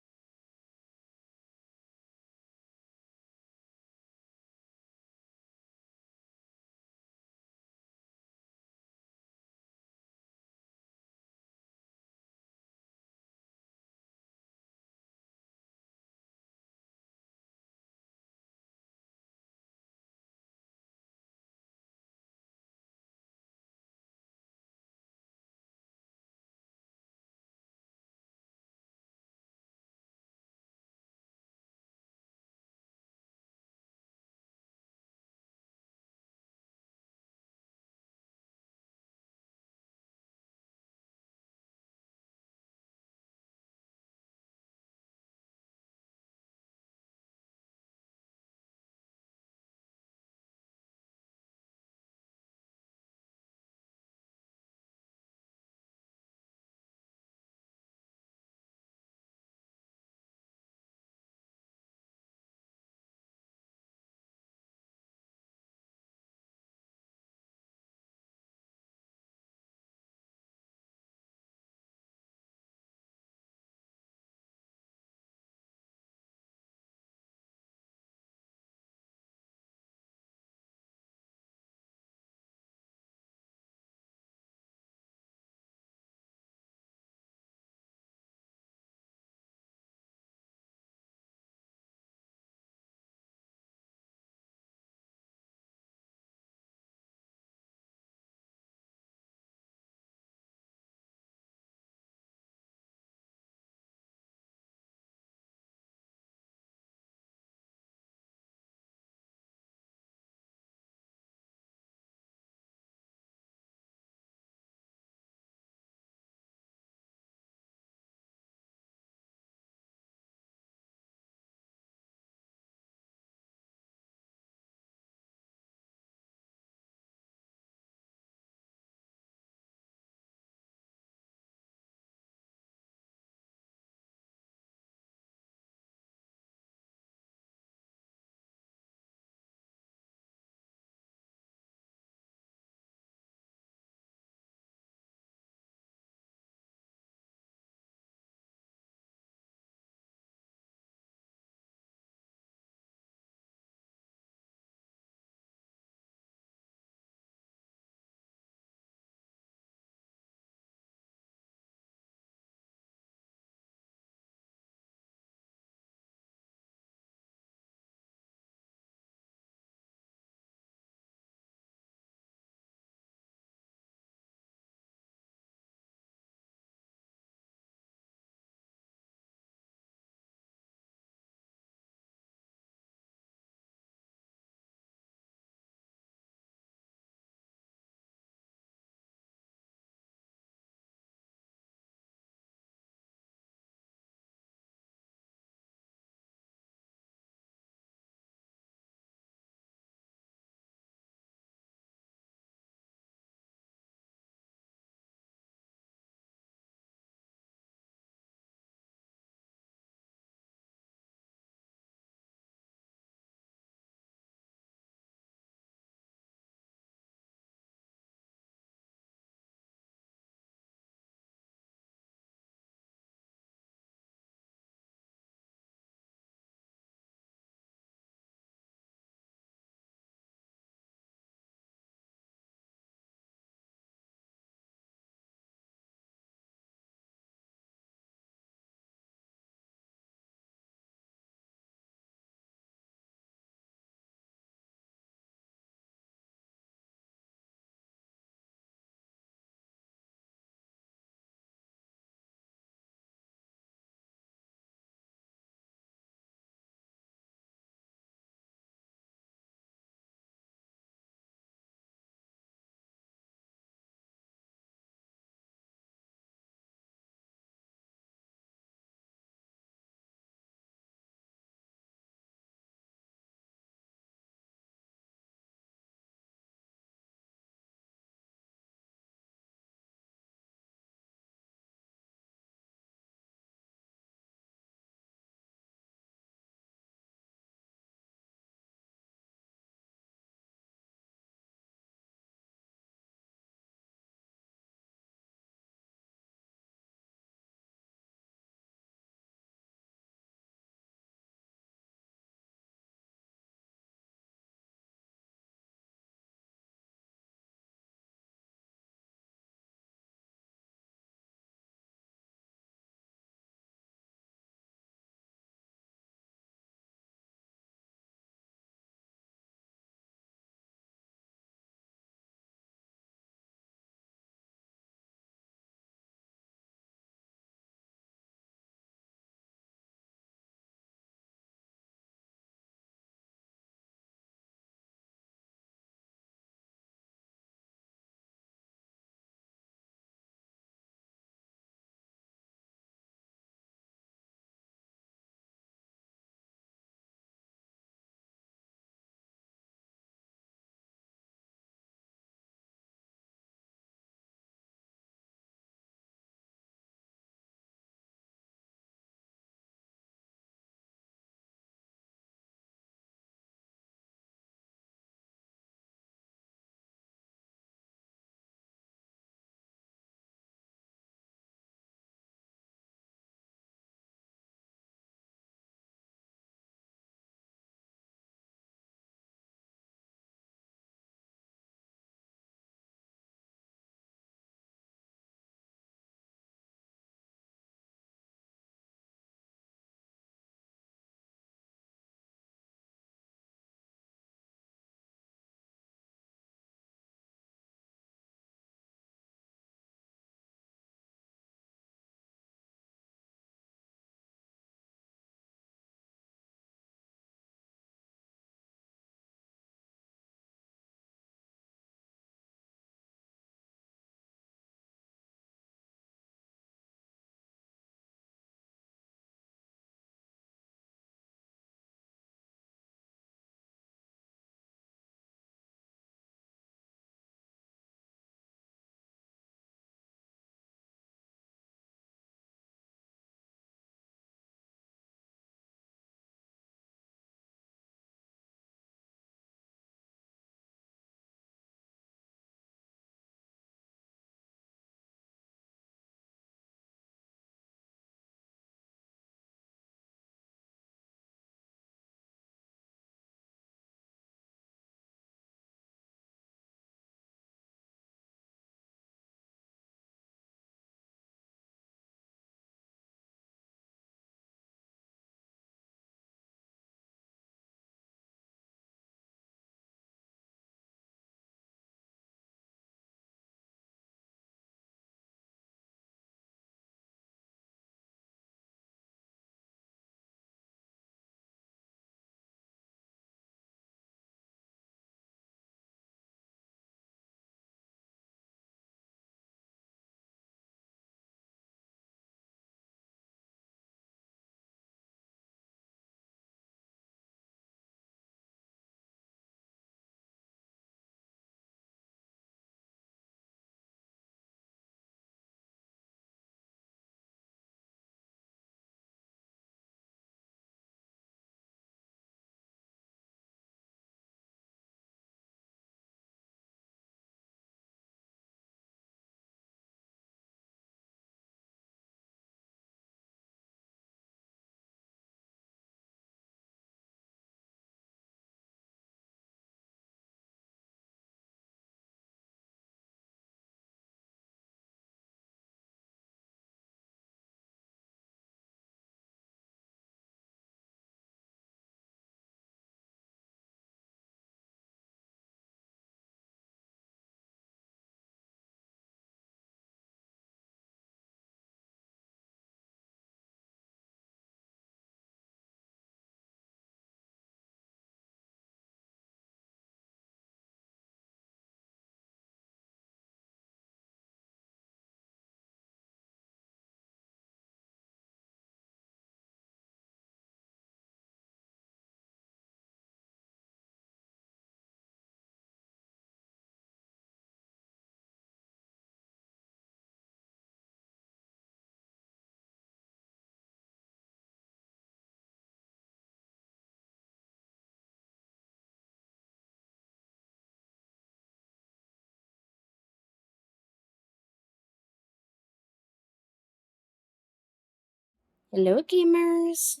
Hello, gamers.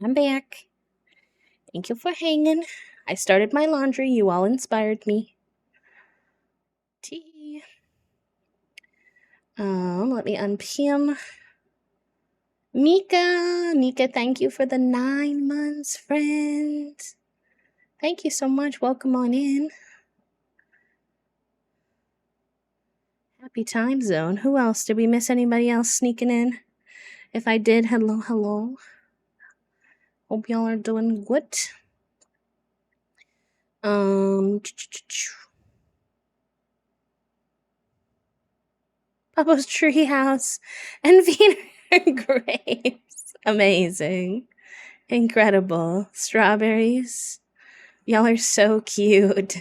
I'm back. Thank you for hanging. I started my laundry. You all inspired me. Tea. Let me unpin. Mika, thank you for the 9 months, friend. Thank you so much. Welcome on in. Happy time zone. Who else? Did we miss anybody else sneaking in? If I did, hello. Hope y'all are doing good. Papa's treehouse and Wiener grapes. Amazing. Incredible. Strawberries. Y'all are so cute.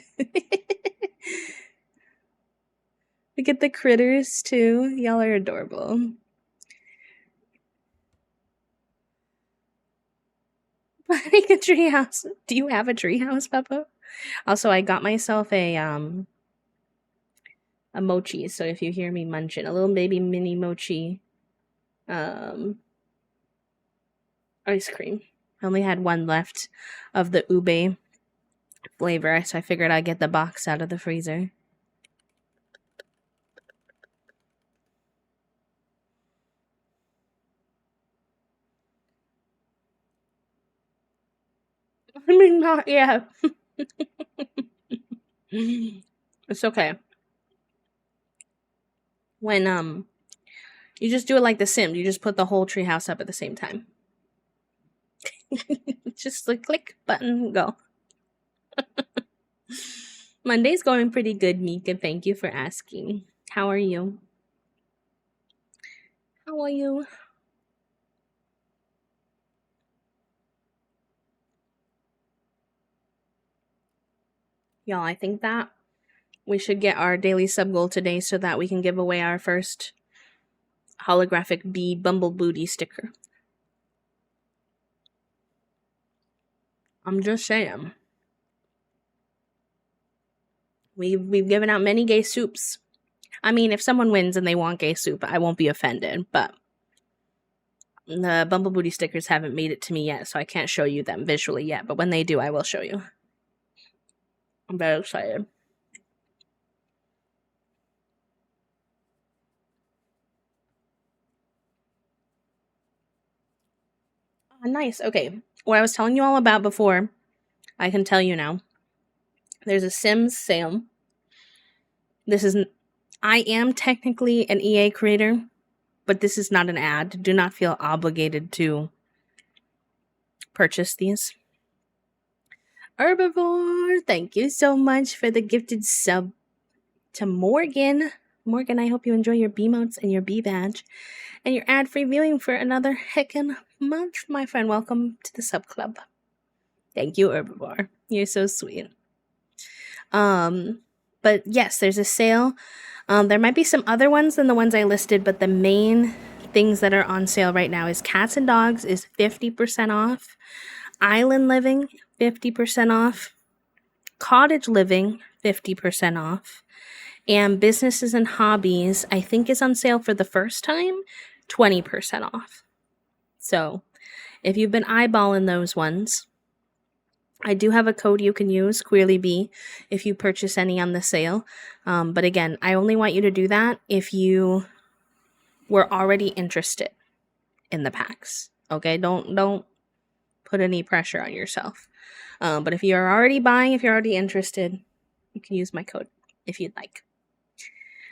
We get the critters too. Y'all are adorable. Like a treehouse. Do you have a treehouse, Papa? Also, I got myself a mochi. So if you hear me munching, a little baby mini mochi ice cream. I only had one left of the ube flavor, so I figured I'd get the box out of the freezer. I mean, not yet. It's okay. When you just do it like The Sims, you just put the whole treehouse up at the same time. Just like click button, go. Monday's going pretty good, Mika. Thank you for asking. How are you? How are you? Y'all, I think that we should get our daily sub goal today so that we can give away our first holographic bee bumble booty sticker. I'm just saying. We've given out many gay soups. I mean, if someone wins and they want gay soup, I won't be offended, but the bumble booty stickers haven't made it to me yet, so I can't show you them visually yet, but when they do, I will show you. I'm very excited. Oh, nice. Okay. What I was telling you all about before, I can tell you now. There's a Sims sale. I am technically an EA creator, but this is not an ad. Do not feel obligated to purchase these. Herbivore, thank you so much for the gifted sub to Morgan. Morgan, I hope you enjoy your B-motes and your B-badge and your ad-free viewing for another heckin' month, my friend. Welcome to the sub club. Thank you, Herbivore. You're so sweet. But yes, there's a sale. There might be some other ones than the ones I listed, but the main things that are on sale right now is cats and dogs is 50% off. Island living, 50% off. Cottage living, 50% off. And businesses and hobbies, I think, is on sale for the first time, 20% off. So if you've been eyeballing those ones, I do have a code you can use, QueerlyB, if you purchase any on the sale. But again, I only want you to do that if you were already interested in the packs. Okay, don't put any pressure on yourself. But if you're already buying, if you're already interested, you can use my code if you'd like.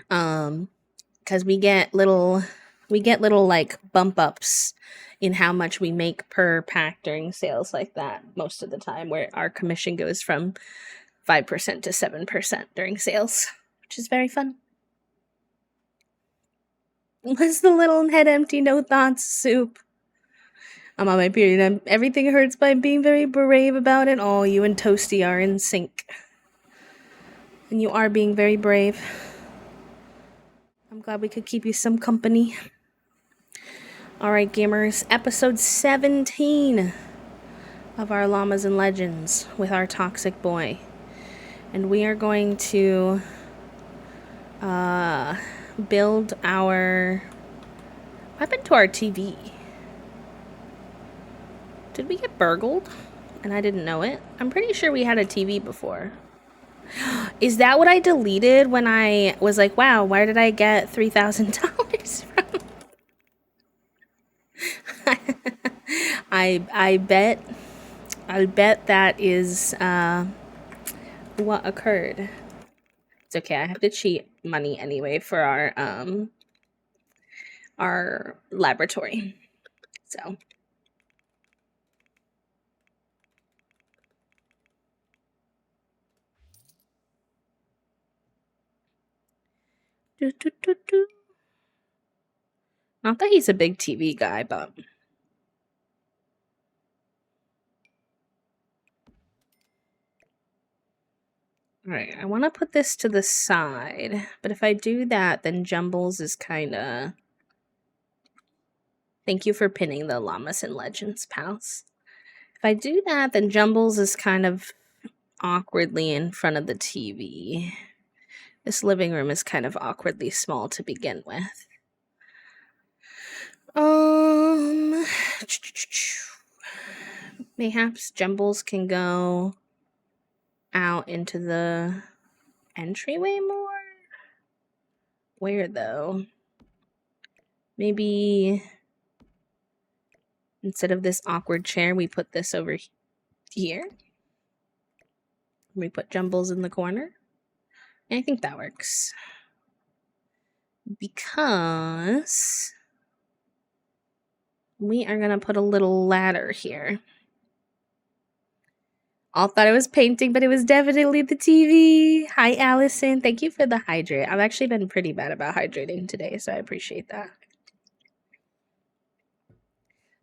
Because we get little like bump ups in how much we make per pack during sales like that most of the time, where our commission goes from 5% to 7% during sales, which is very fun. What's the little head empty, no thoughts soup? I'm on my period. Everything hurts by being very brave about it. Oh, you and Toasty are in sync. And you are being very brave. I'm glad we could keep you some company. Alright, gamers. Episode 17 of our Llamas and Legends with our toxic boy. And we are going to build our... What happened to our TV? Did we get burgled? And I didn't know it? I'm pretty sure we had a TV before. Is that what I deleted when I was like, wow, where did I get $3,000 from? I bet that is what occurred. It's okay. I have to cheat money anyway for our laboratory. So do, do, do, do. Not that he's a big TV guy, but all right, I want to put this to the side, but if I do that, then Jumbles is kind of... Thank you for pinning the Llamas and Legends, pals. If I do that, then Jumbles is kind of awkwardly in front of the TV. This living room is kind of awkwardly small to begin with. Mayhaps Jumbles can go out into the entryway more? Where though? Maybe instead of this awkward chair, we put this over here. We put Jumbles in the corner. I think that works. Because we are going to put a little ladder here. All thought I was painting, but it was definitely the TV. Hi, Allison. Thank you for the hydrate. I've actually been pretty bad about hydrating today, so I appreciate that.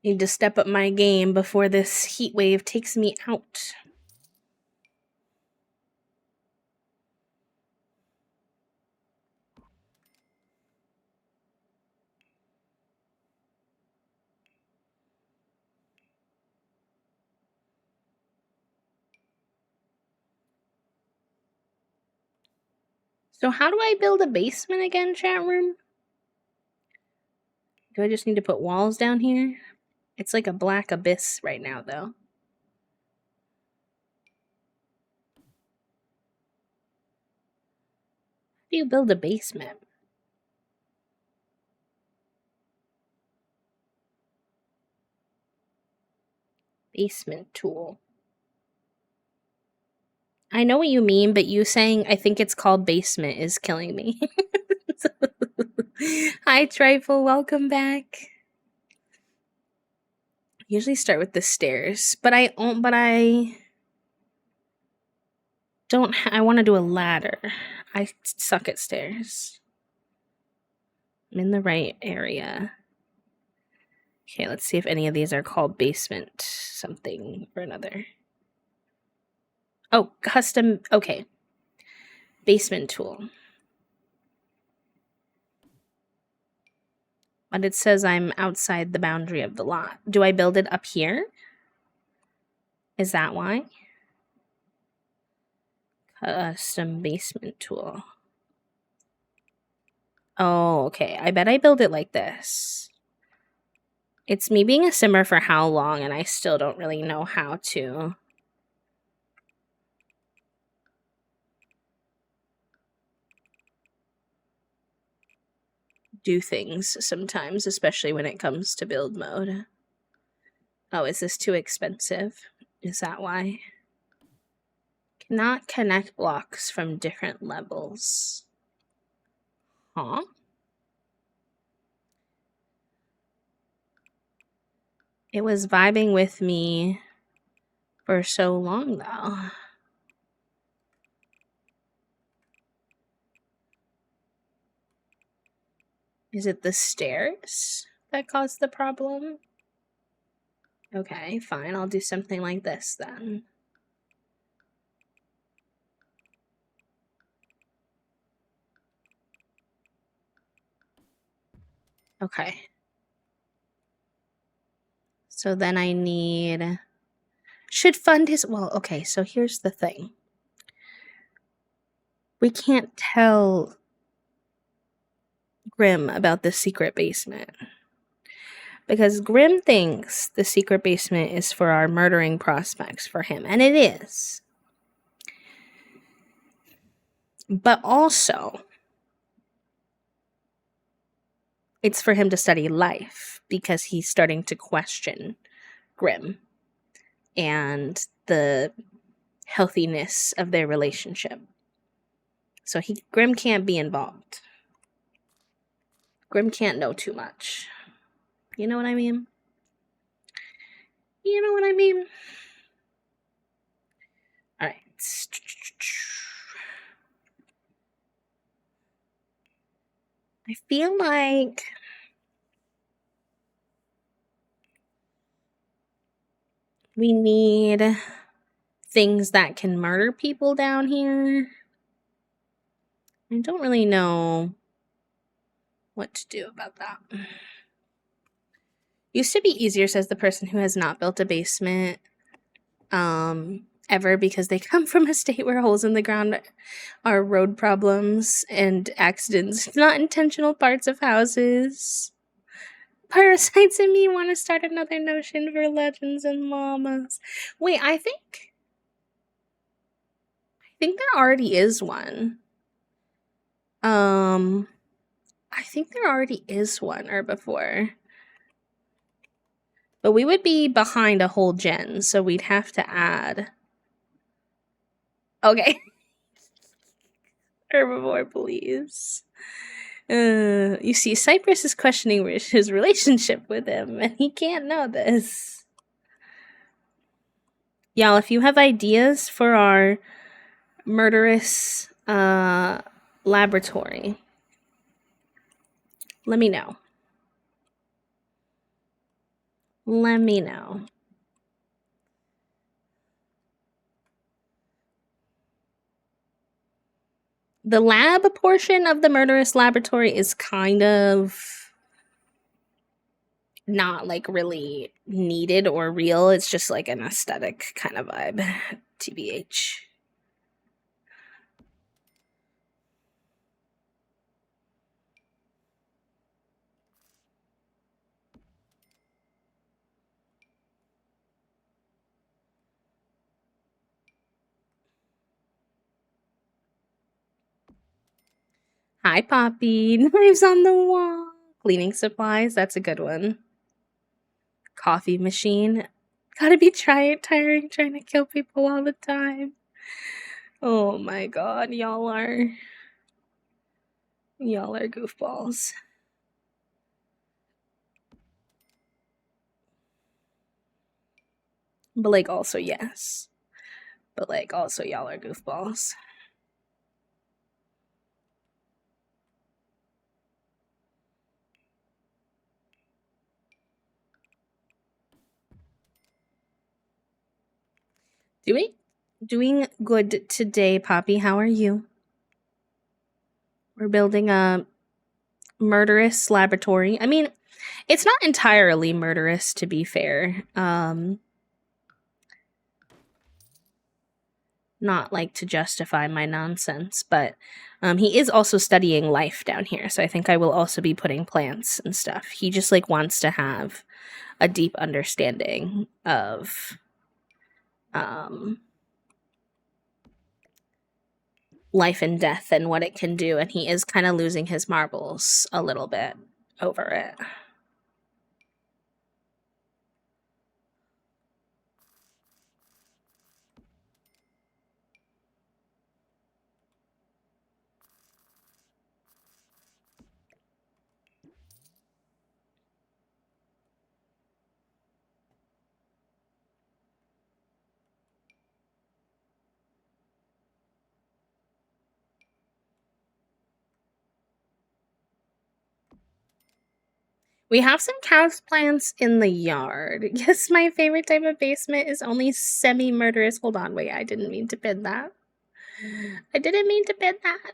Need to step up my game before this heat wave takes me out. So how do I build a basement again, chat room? Do I just need to put walls down here? It's like a black abyss right now, though. How do you build a basement? Basement tool. I know what you mean, but you saying I think it's called basement is killing me. Hi, Trifle. Welcome back. Usually start with the stairs, but I don't. I want to do a ladder. I suck at stairs. I'm in the right area. Okay, let's see if any of these are called basement something or another. Oh, custom. Okay. Basement tool. But it says I'm outside the boundary of the lot. Do I build it up here? Is that why? Custom basement tool. Oh, okay. I bet I build it like this. It's me being a simmer for how long, and I still don't really know how to do things sometimes, especially when it comes to build mode. Oh, is this too expensive? Is that why? Cannot connect blocks from different levels. Huh? It was vibing with me for so long, though. Is it the stairs that caused the problem? Okay, fine. I'll do something like this then. Okay. So then I need... Should fund his... Well, okay, so here's the thing. We can't tell Grim about the secret basement. Because Grim thinks the secret basement is for our murdering prospects for him, and it is. But also, it's for him to study life because he's starting to question Grim and the healthiness of their relationship. So Grim can't be involved. Grim can't know too much. You know what I mean? You know what I mean? All right. I feel like we need things that can murder people down here. I don't really know what to do about that. Used to be easier, says the person who has not built a basement ever, because they come from a state where holes in the ground are road problems and accidents, not intentional parts of houses. Parasites in me want to start another notion for legends and llamas. Wait, I think there already is one. I think there already is one or before. But we would be behind a whole gen, so we'd have to add. Okay. Herbivore, please. You see, Cypress is questioning his relationship with him, and he can't know this. Y'all, if you have ideas for our murderous laboratory, let me know. Let me know. The lab portion of the murderous laboratory is kind of not like really needed or real. It's just like an aesthetic kind of vibe. TBH. Hi, Poppy. Knives on the wall. Cleaning supplies. That's a good one. Coffee machine. Gotta be tiring trying to kill people all the time. Oh my god, y'all are goofballs. But like also yes. But like also y'all are goofballs. Doing good today, Poppy. How are you? We're building a murderous laboratory. I mean, it's not entirely murderous, to be fair. Not like to justify my nonsense, but he is also studying life down here. So I think I will also be putting plants and stuff. He just like wants to have a deep understanding of life and death and what it can do, and he is kind of losing his marbles a little bit over it. We have some house plants in the yard. Yes, my favorite type of basement is only semi-murderous. Hold on, wait, I didn't mean to pin that. I didn't mean to pin that.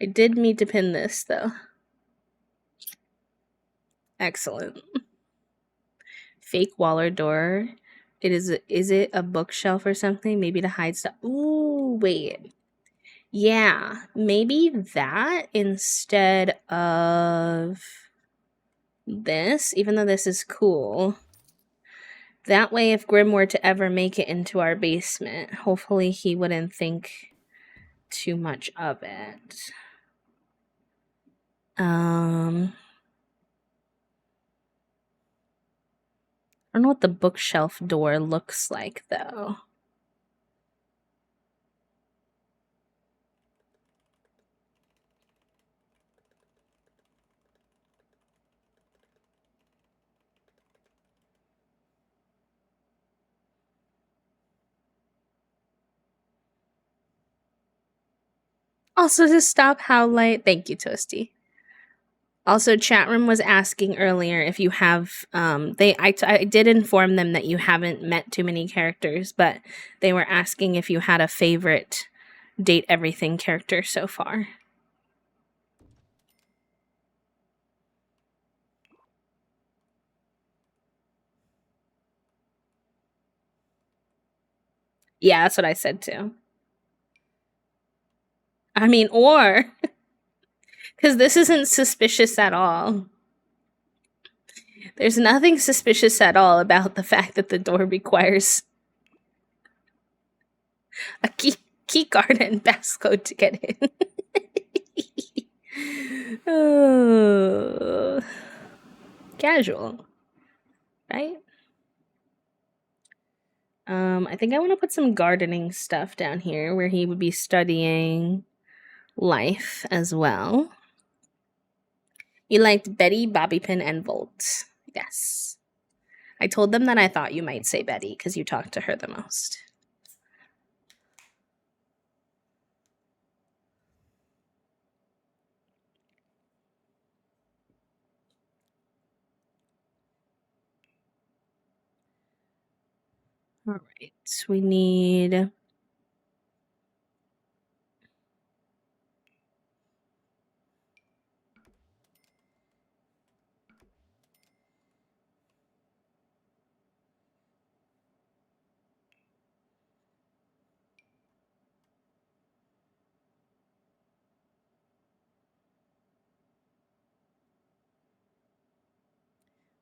I did mean to pin this, though. Excellent. Fake wall or door. Is it a bookshelf or something? Maybe to hide stuff. Ooh, wait. Yeah, maybe that instead of this, even though this is cool. That way, if Grim were to ever make it into our basement, hopefully he wouldn't think too much of it. I don't know what the bookshelf door looks like, though. Also, to stop Howlite, thank you, Toasty. Also, chat room was asking earlier if you have I did inform them that you haven't met too many characters, but they were asking if you had a favorite date everything character so far. Yeah, that's what I said too. I mean, or because this isn't suspicious at all. There's nothing suspicious at all about the fact that the door requires a key card and passcode to get in. Oh, casual, right? I think I want to put some gardening stuff down here where he would be studying life as well. You liked Betty, Bobby Pin, and Volt. Yes. I told them that I thought you might say Betty because you talked to her the most. All right, we need...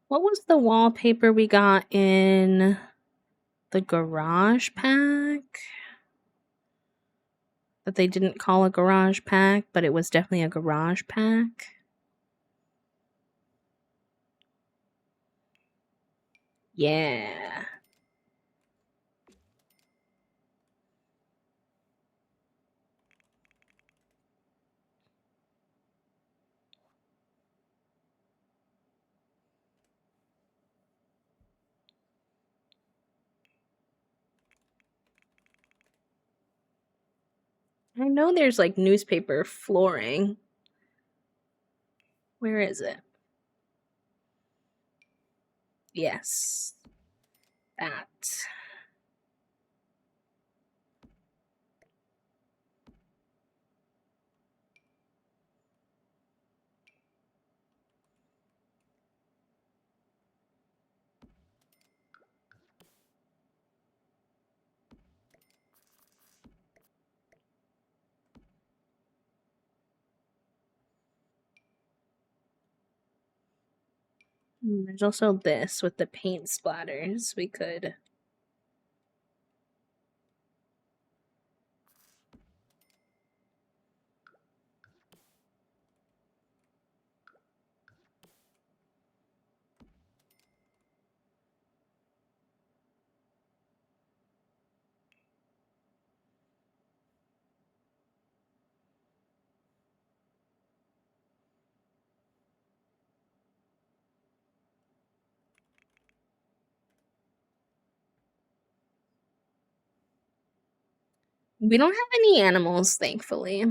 What was the wallpaper we got in the garage pack? That they didn't call a garage pack, but it was definitely a garage pack. Yeah. I know there's like newspaper flooring. Where is it? Yes. That. There's also this with the paint splatters. We could... We don't have any animals, thankfully.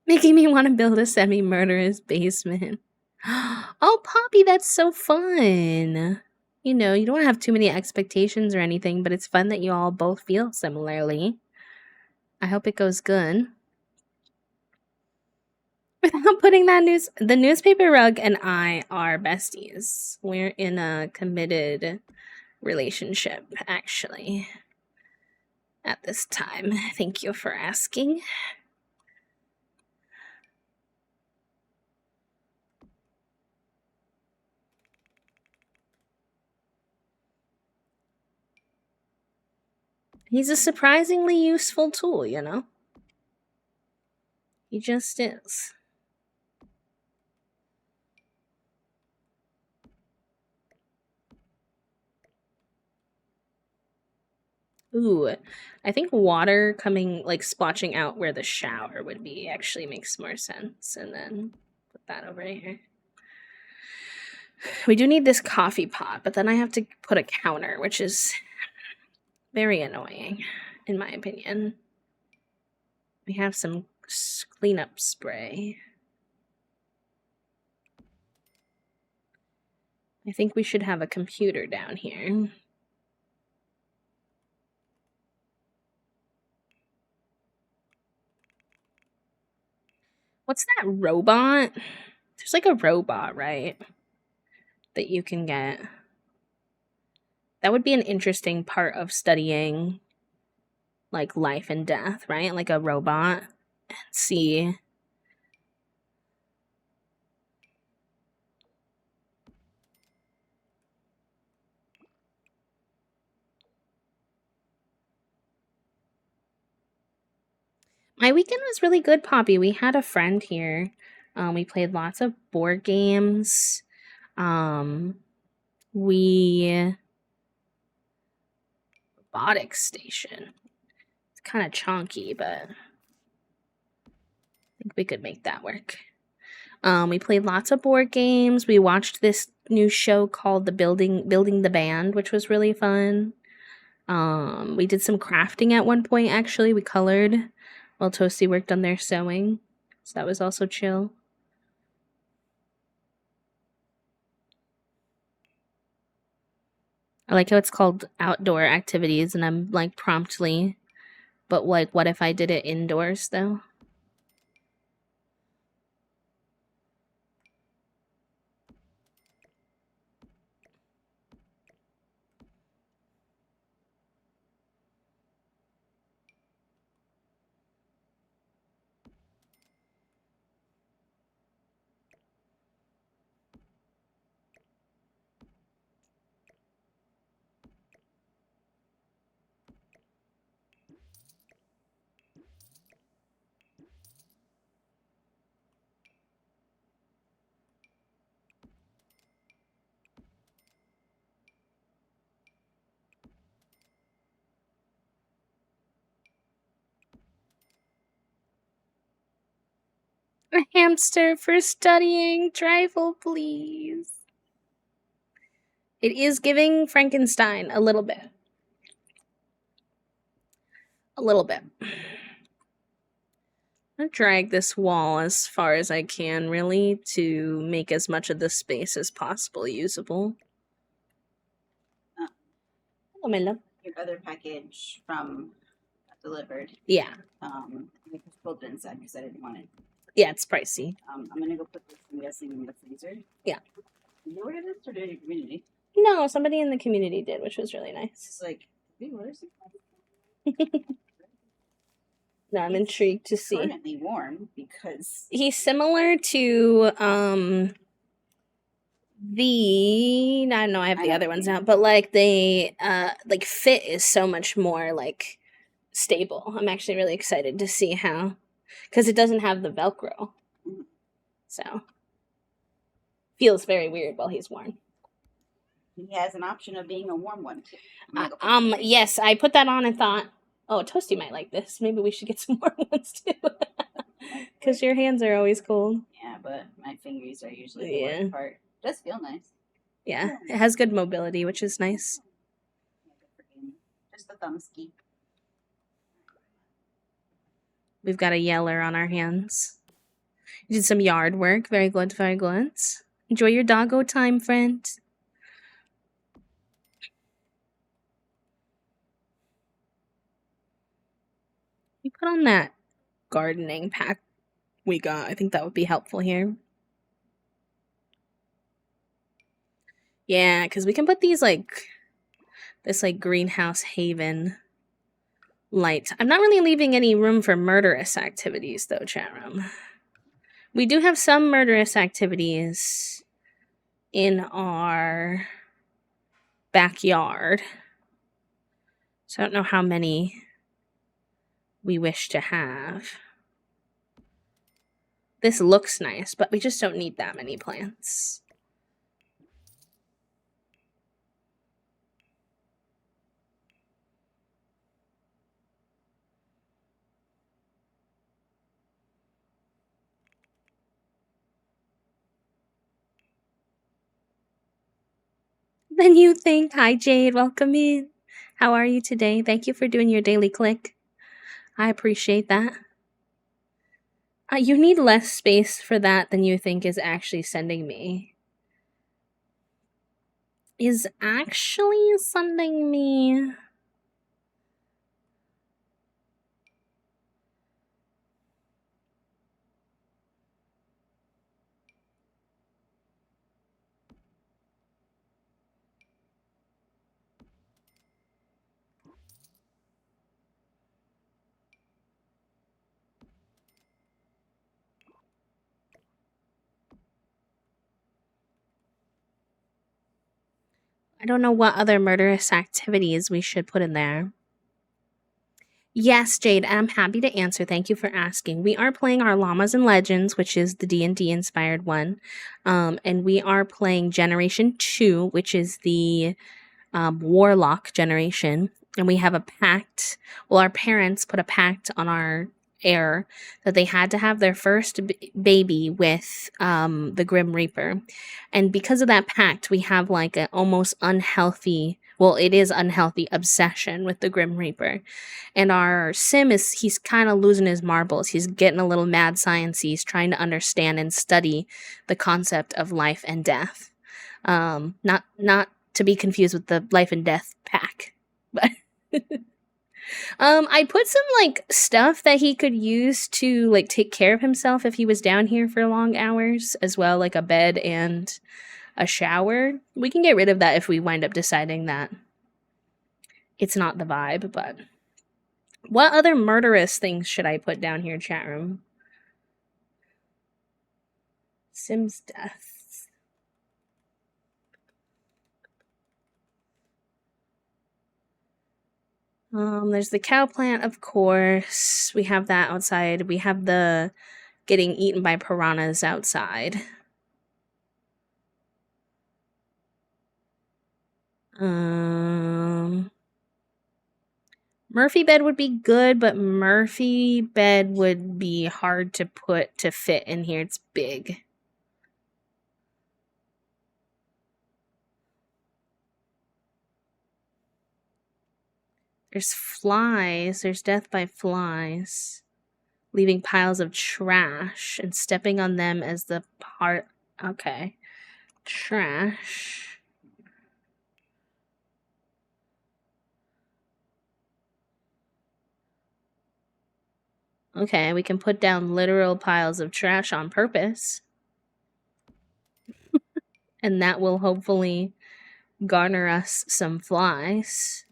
Making me want to build a semi-murderous basement. Oh, Poppy, that's so fun. You know, you don't have too many expectations or anything, but it's fun that you all both feel similarly. I hope it goes good. Without putting that the newspaper rug and I are besties. We're in a committed relationship, actually, at this time. Thank you for asking. He's a surprisingly useful tool, you know? He just is. Ooh, I think water coming, like, splotching out where the shower would be actually makes more sense. And then put that over here. We do need this coffee pot, but then I have to put a counter, which is very annoying, in my opinion. We have some cleanup spray. I think we should have a computer down here. What's that robot? There's like a robot, right? That you can get. That would be an interesting part of studying like life and death, right? Like a robot. And see. My weekend was really good, Poppy. We had a friend here. We played lots of board games. We robotics station. It's kind of chunky, but I think we could make that work. We played lots of board games. We watched this new show called The Building the Band, which was really fun. We did some crafting at one point. Actually, we colored while Toasty worked on their sewing, so that was also chill. I like how it's called outdoor activities, and I'm like promptly, but like, what if I did it indoors though? A hamster for studying. Trifle, please. It is giving Frankenstein a little bit. A little bit. I'm gonna drag this wall as far as I can, really, to make as much of the space as possible usable. Hello, my love. Your other package from delivered. Yeah. I just pulled it inside because I didn't want it. Yeah, it's pricey. I'm gonna go put this, I'm guessing, in the freezer. Yeah. Did you order this or did your community? No, somebody in the community did, which was really nice. It's like, did we order something? No, I'm intrigued to see. Currently warm because he's similar to the I don't know, I have the other ones out, but like the like fit is so much more like stable. I'm actually really excited to see how, because it doesn't have the Velcro, so feels very weird while he's worn. He has an option of being a warm one too. Yes, I put that on and thought, oh, Toasty might like this. Maybe we should get some warm ones too, because your hands are always cold. Yeah, but my fingers are usually the worst part. It does feel nice. Yeah, it has good mobility, which is nice. Just the thumb ski. We've got a yeller on our hands. You did some yard work. Very good, very good. Enjoy your doggo time, friend. You put on that gardening pack we got. I think that would be helpful here. Yeah, because we can put these like this like greenhouse haven light. I'm not really leaving any room for murderous activities though, chat room. We do have some murderous activities in our backyard. So I don't know how many we wish to have. This looks nice, but we just don't need that many plants. Then you think, hi Jade, welcome in. How are you today? Thank you for doing your daily click. I appreciate that. You need less space for that than you think is actually sending me. Is actually sending me. I don't know what other murderous activities we should put in there. Yes, Jade, I'm happy to answer. Thank you for asking. We are playing our Llamas and Legends, which is the D&D inspired one. And we are playing Generation 2, which is the Warlock generation. And we have a pact. Well, our parents put a pact on our heir that they had to have their first baby with the Grim Reaper. And because of that pact, we have like an almost unhealthy, well, it is unhealthy obsession with the Grim Reaper. And our sim he's kind of losing his marbles. He's getting a little mad science. He's trying to understand and study the concept of life and death. Not to be confused with the life and death pack. But I put some like stuff that he could use to like take care of himself if he was down here for long hours, as well, like a bed and a shower. We can get rid of that if we wind up deciding that it's not the vibe, but what other murderous things should I put down here, chat room? Sim's deaths. There's the cow plant, of course. We have that outside. We have the getting eaten by piranhas outside. Murphy bed would be good, but Murphy bed would be hard to fit in here. It's big. There's flies. There's death by flies. Leaving piles of trash and stepping on them as the part. Okay. Trash. Okay, we can put down literal piles of trash on purpose. And that will hopefully garner us some flies.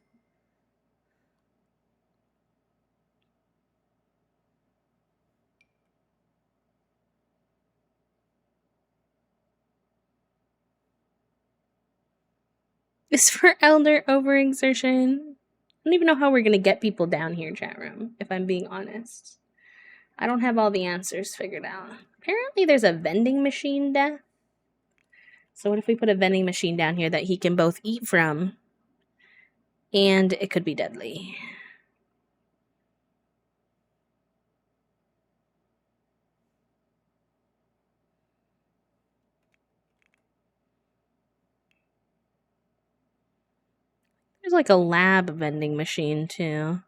It's for elder overexertion. I don't even know how we're gonna get people down here, chat room, if I'm being honest. I don't have all the answers figured out. Apparently there's a vending machine death. So what if we put a vending machine down here that he can both eat from, and it could be deadly? There's like a lab vending machine too.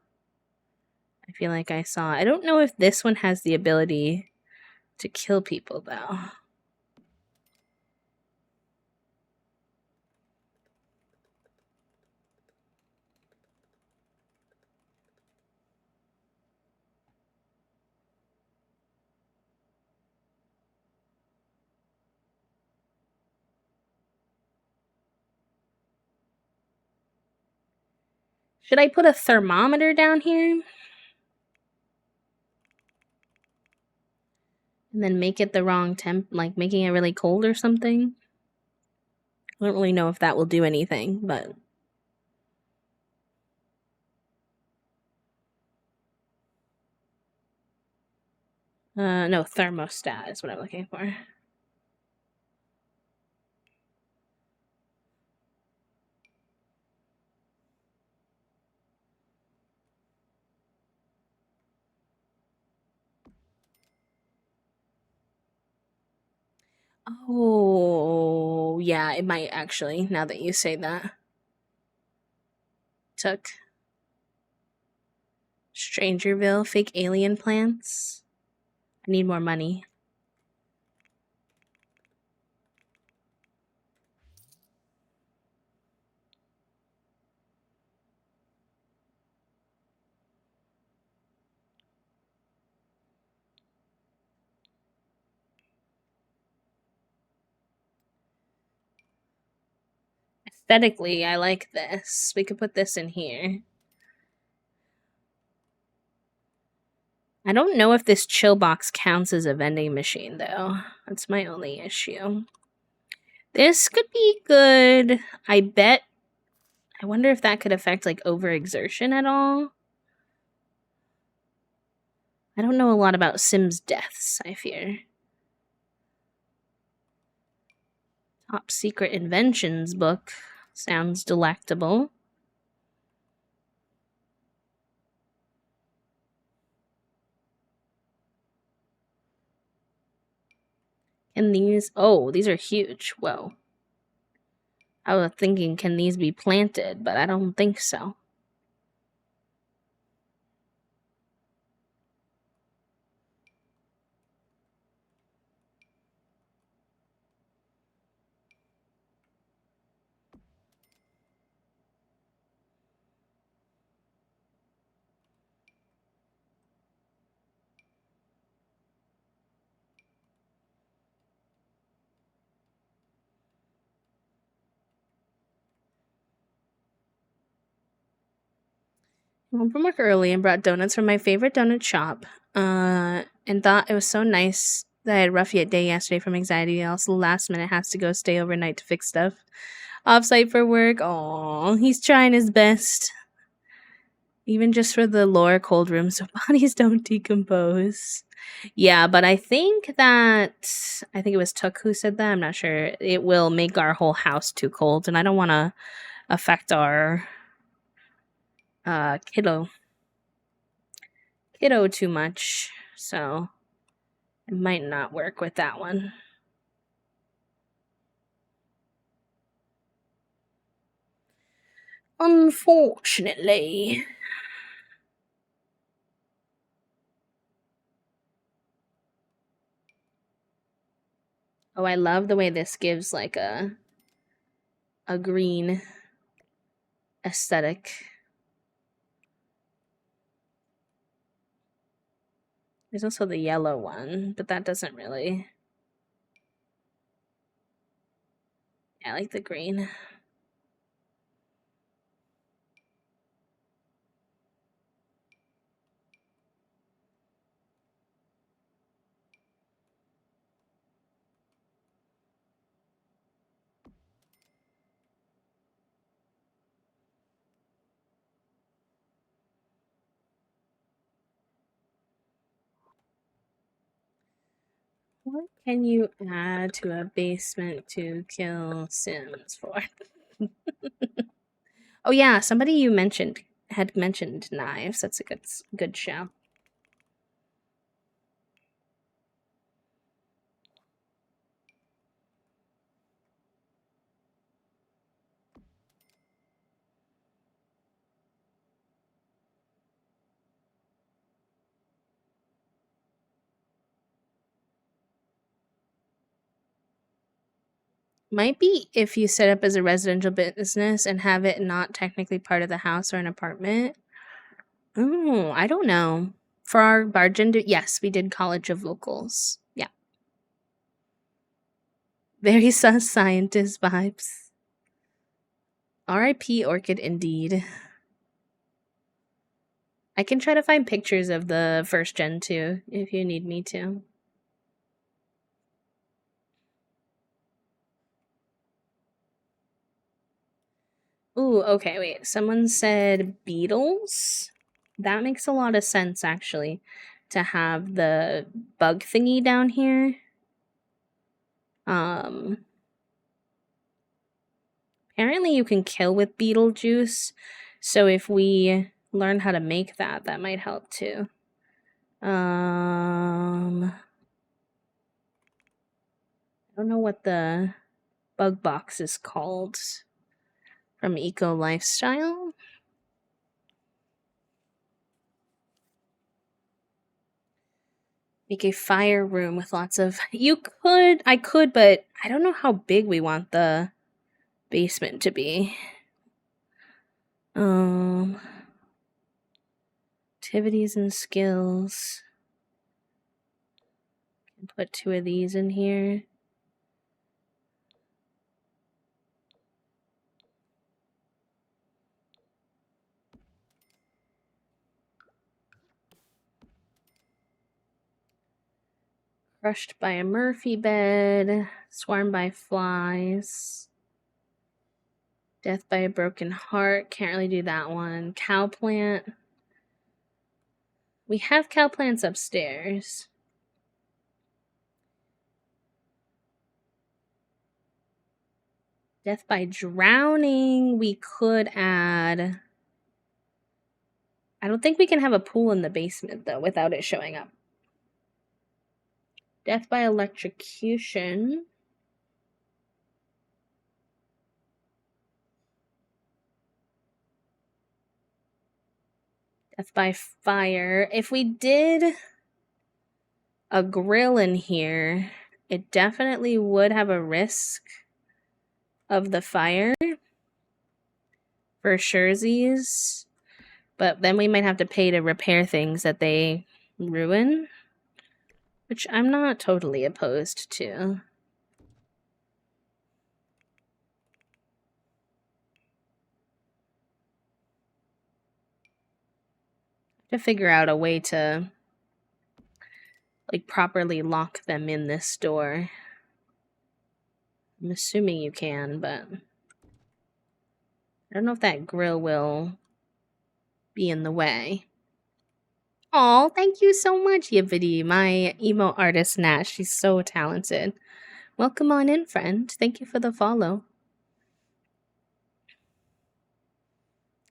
I feel like I saw. I don't know if this one has the ability to kill people though. Should I put a thermometer down here? And then make it the wrong temp, like making it really cold or something? I don't really know if that will do anything, but No, thermostat is what I'm looking for. Oh, yeah, it might actually, now that you say that. Took Strangerville, fake alien plants. I need more money. Aesthetically, I like this. We could put this in here. I don't know if this chill box counts as a vending machine, though. That's my only issue. This could be good. I bet. I wonder if that could affect, like, overexertion at all. I don't know a lot about Sims deaths, I fear. Top secret inventions book. Sounds delectable. And these, oh, these are huge. Whoa. I was thinking, can these be planted? But I don't think so. I went from work early and brought donuts from my favorite donut shop. And thought it was so nice that I had a rough day yesterday from anxiety. Also, last minute has to go stay overnight to fix stuff. Offsite for work. Oh, he's trying his best. Even just for the lower cold room so bodies don't decompose. Yeah, but I think it was Took who said that. I'm not sure. It will make our whole house too cold, and I don't want to affect our kiddo too much. So it might not work with that one. Unfortunately. Oh, I love the way this gives like a green aesthetic. There's also the yellow one, but that doesn't really. I like the green. What can you add to a basement to kill Sims for? Oh yeah, somebody you mentioned had mentioned knives. That's a good show. Might be if you set up as a residential business and have it not technically part of the house or an apartment. Oh, I don't know. For our bargender, yes, we did College of Locals. Yeah. Very sus scientist vibes. RIP Orchid indeed. I can try to find pictures of the first gen too, if you need me to. Ooh, okay, wait. Someone said beetles? That makes a lot of sense, actually. to have the bug thingy down here. Apparently you can kill with beetle juice, so if we learn how to make that, that might help too. I don't know what the bug box is called from Eco Lifestyle. Make a fire room with lots of... I could, but I don't know how big we want the basement to be. Activities and skills. Put 2 of these in here. Crushed by a Murphy bed. Swarmed by flies. Death by a broken heart. Can't really do that one. Cow plant. We have cow plants upstairs. Death by drowning. We could add... I don't think we can have a pool in the basement, though, without it showing up. Death by electrocution. Death by fire. If we did a grill in here, it definitely would have a risk of the fire for surezies. But then we might have to pay to repair things that they ruin, which I'm not totally opposed to. To figure out a way to like properly lock them in this door. I'm assuming you can, but I don't know if that grill will be in the way. Oh, thank you so much, Yibbity, my emo artist Nat. She's so talented. Welcome on in, friend. Thank you for the follow.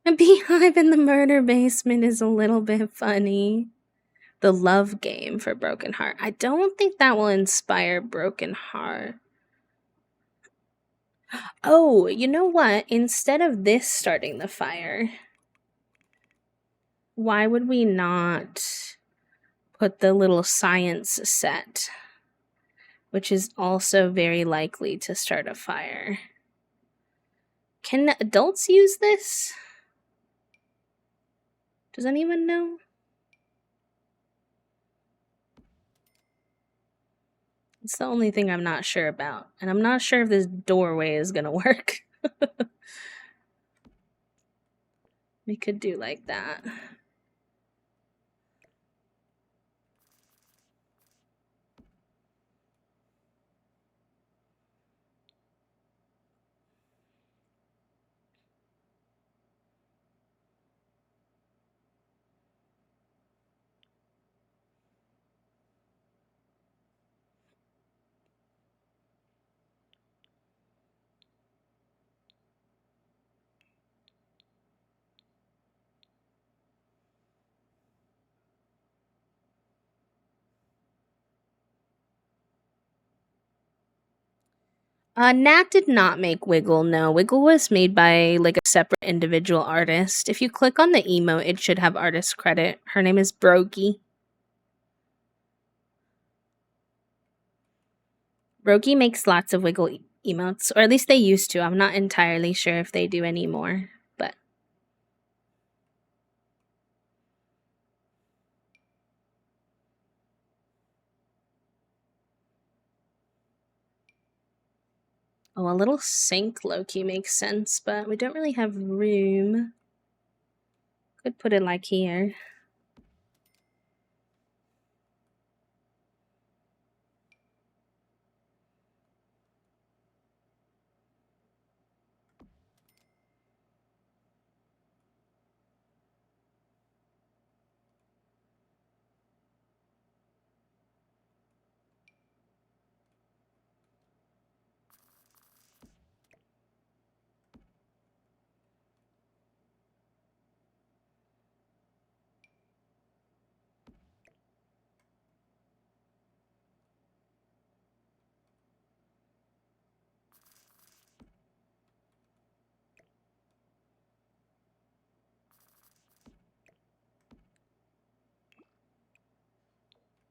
A beehive in the murder basement is a little bit funny. The love game for Broken Heart. I don't think that will inspire Broken Heart. Oh, you know what? Instead of this starting the fire, why would we not put the little science set, which is also very likely to start a fire? Can adults use this? Does anyone know? It's the only thing I'm not sure about. And I'm not sure if this doorway is gonna work. We could do like that. Nat did not make Wiggle, no. Wiggle was made by like a separate individual artist. If you click on the emote, it should have artist credit. Her name is Brogy. Brogy makes lots of Wiggle emotes, or at least they used to. I'm not entirely sure if they do anymore, but... Oh, a little sink low-key makes sense, but we don't really have room. Could put it like here.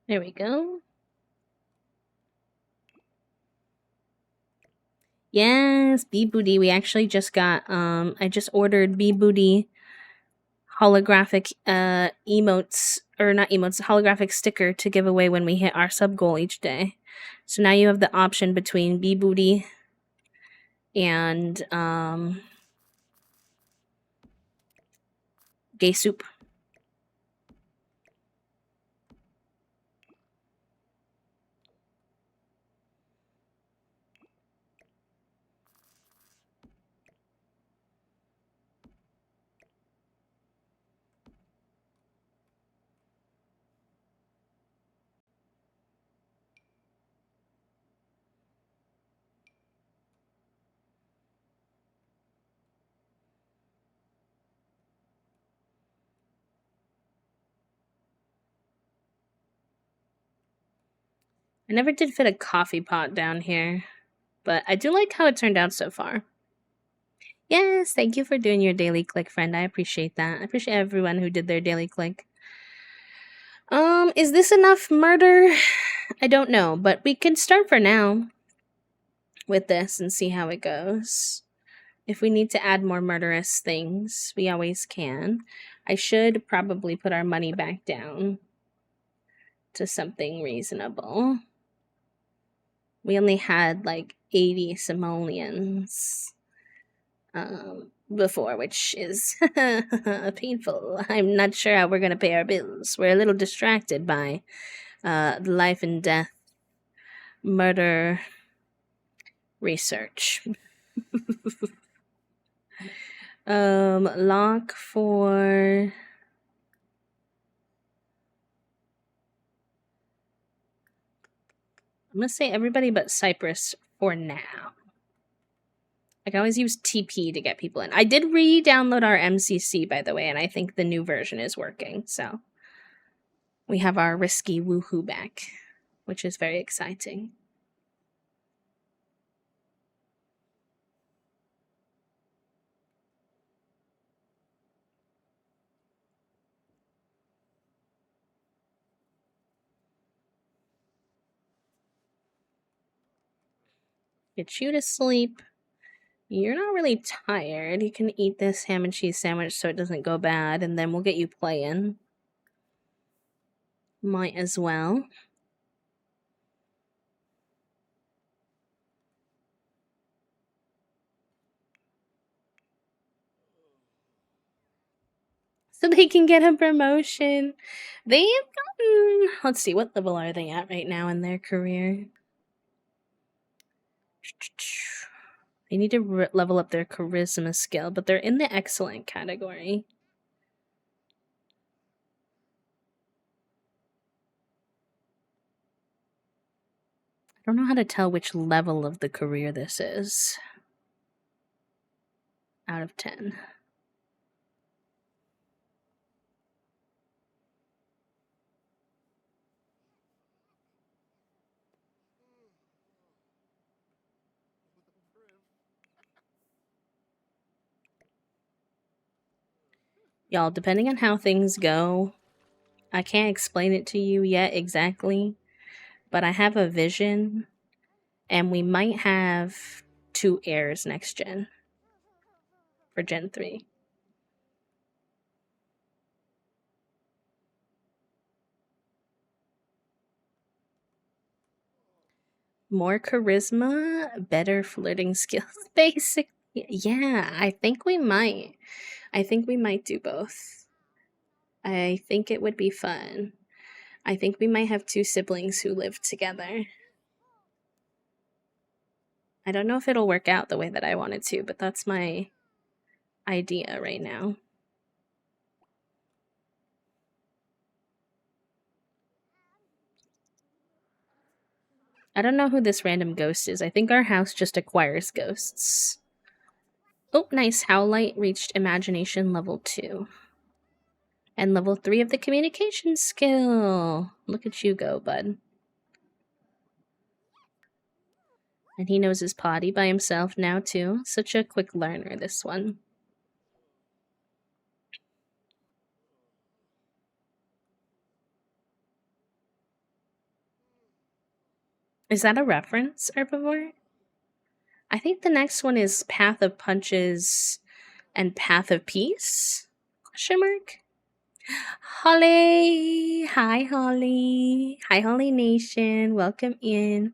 There we go. Yes, Bee Booty. We actually just got I just ordered Bee Booty holographic emotes, or not emotes, holographic sticker to give away when we hit our sub goal each day. So now you have the option between Bee Booty and Gay Soup. I never did fit a coffee pot down here, but I do like how it turned out so far. Yes, thank you for doing your daily click, friend. I appreciate that. I appreciate everyone who did their daily click. Is this enough murder? I don't know, but we can start for now with this and see how it goes. If we need to add more murderous things, we always can. I should probably put our money back down to something reasonable. We only had like 80 simoleons before, which is painful. I'm not sure how we're going to pay our bills. We're a little distracted by life and death murder research. Lock for... I'm going to say everybody but Cypress for now. I can always use TP to get people in. I did re-download our MCC, by the way, and I think the new version is working. So we have our risky woohoo back, which is very exciting. Get you to sleep. You're not really tired. You can eat this ham and cheese sandwich so it doesn't go bad, and then we'll get you playing. Might as well. So they can get a promotion. They've gotten... Let's see, what level are they at right now in their career? They need to level up their charisma skill, but they're in the excellent category. I don't know how to tell which level of the career this is. Out of 10. Y'all, depending on how things go, I can't explain it to you yet exactly, but I have a vision, and we might have 2 heirs next gen for Gen 3. More charisma, better flirting skills, basically. Yeah, I think we might. I think we might do both. I think it would be fun. I think we might have 2 siblings who live together. I don't know if it'll work out the way that I want it to, but that's my idea right now. I don't know who this random ghost is. I think our house just acquires ghosts. Oh, nice. Howlite reached imagination level 2. And level 3 of the communication skill. Look at you go, bud. And he knows his potty by himself now, too. Such a quick learner, this one. Is that a reference, Herbivore? I think the next one is Path of Punches and Path of Peace? Question mark? Holly! Hi, Holly. Hi, Holly Nation. Welcome in.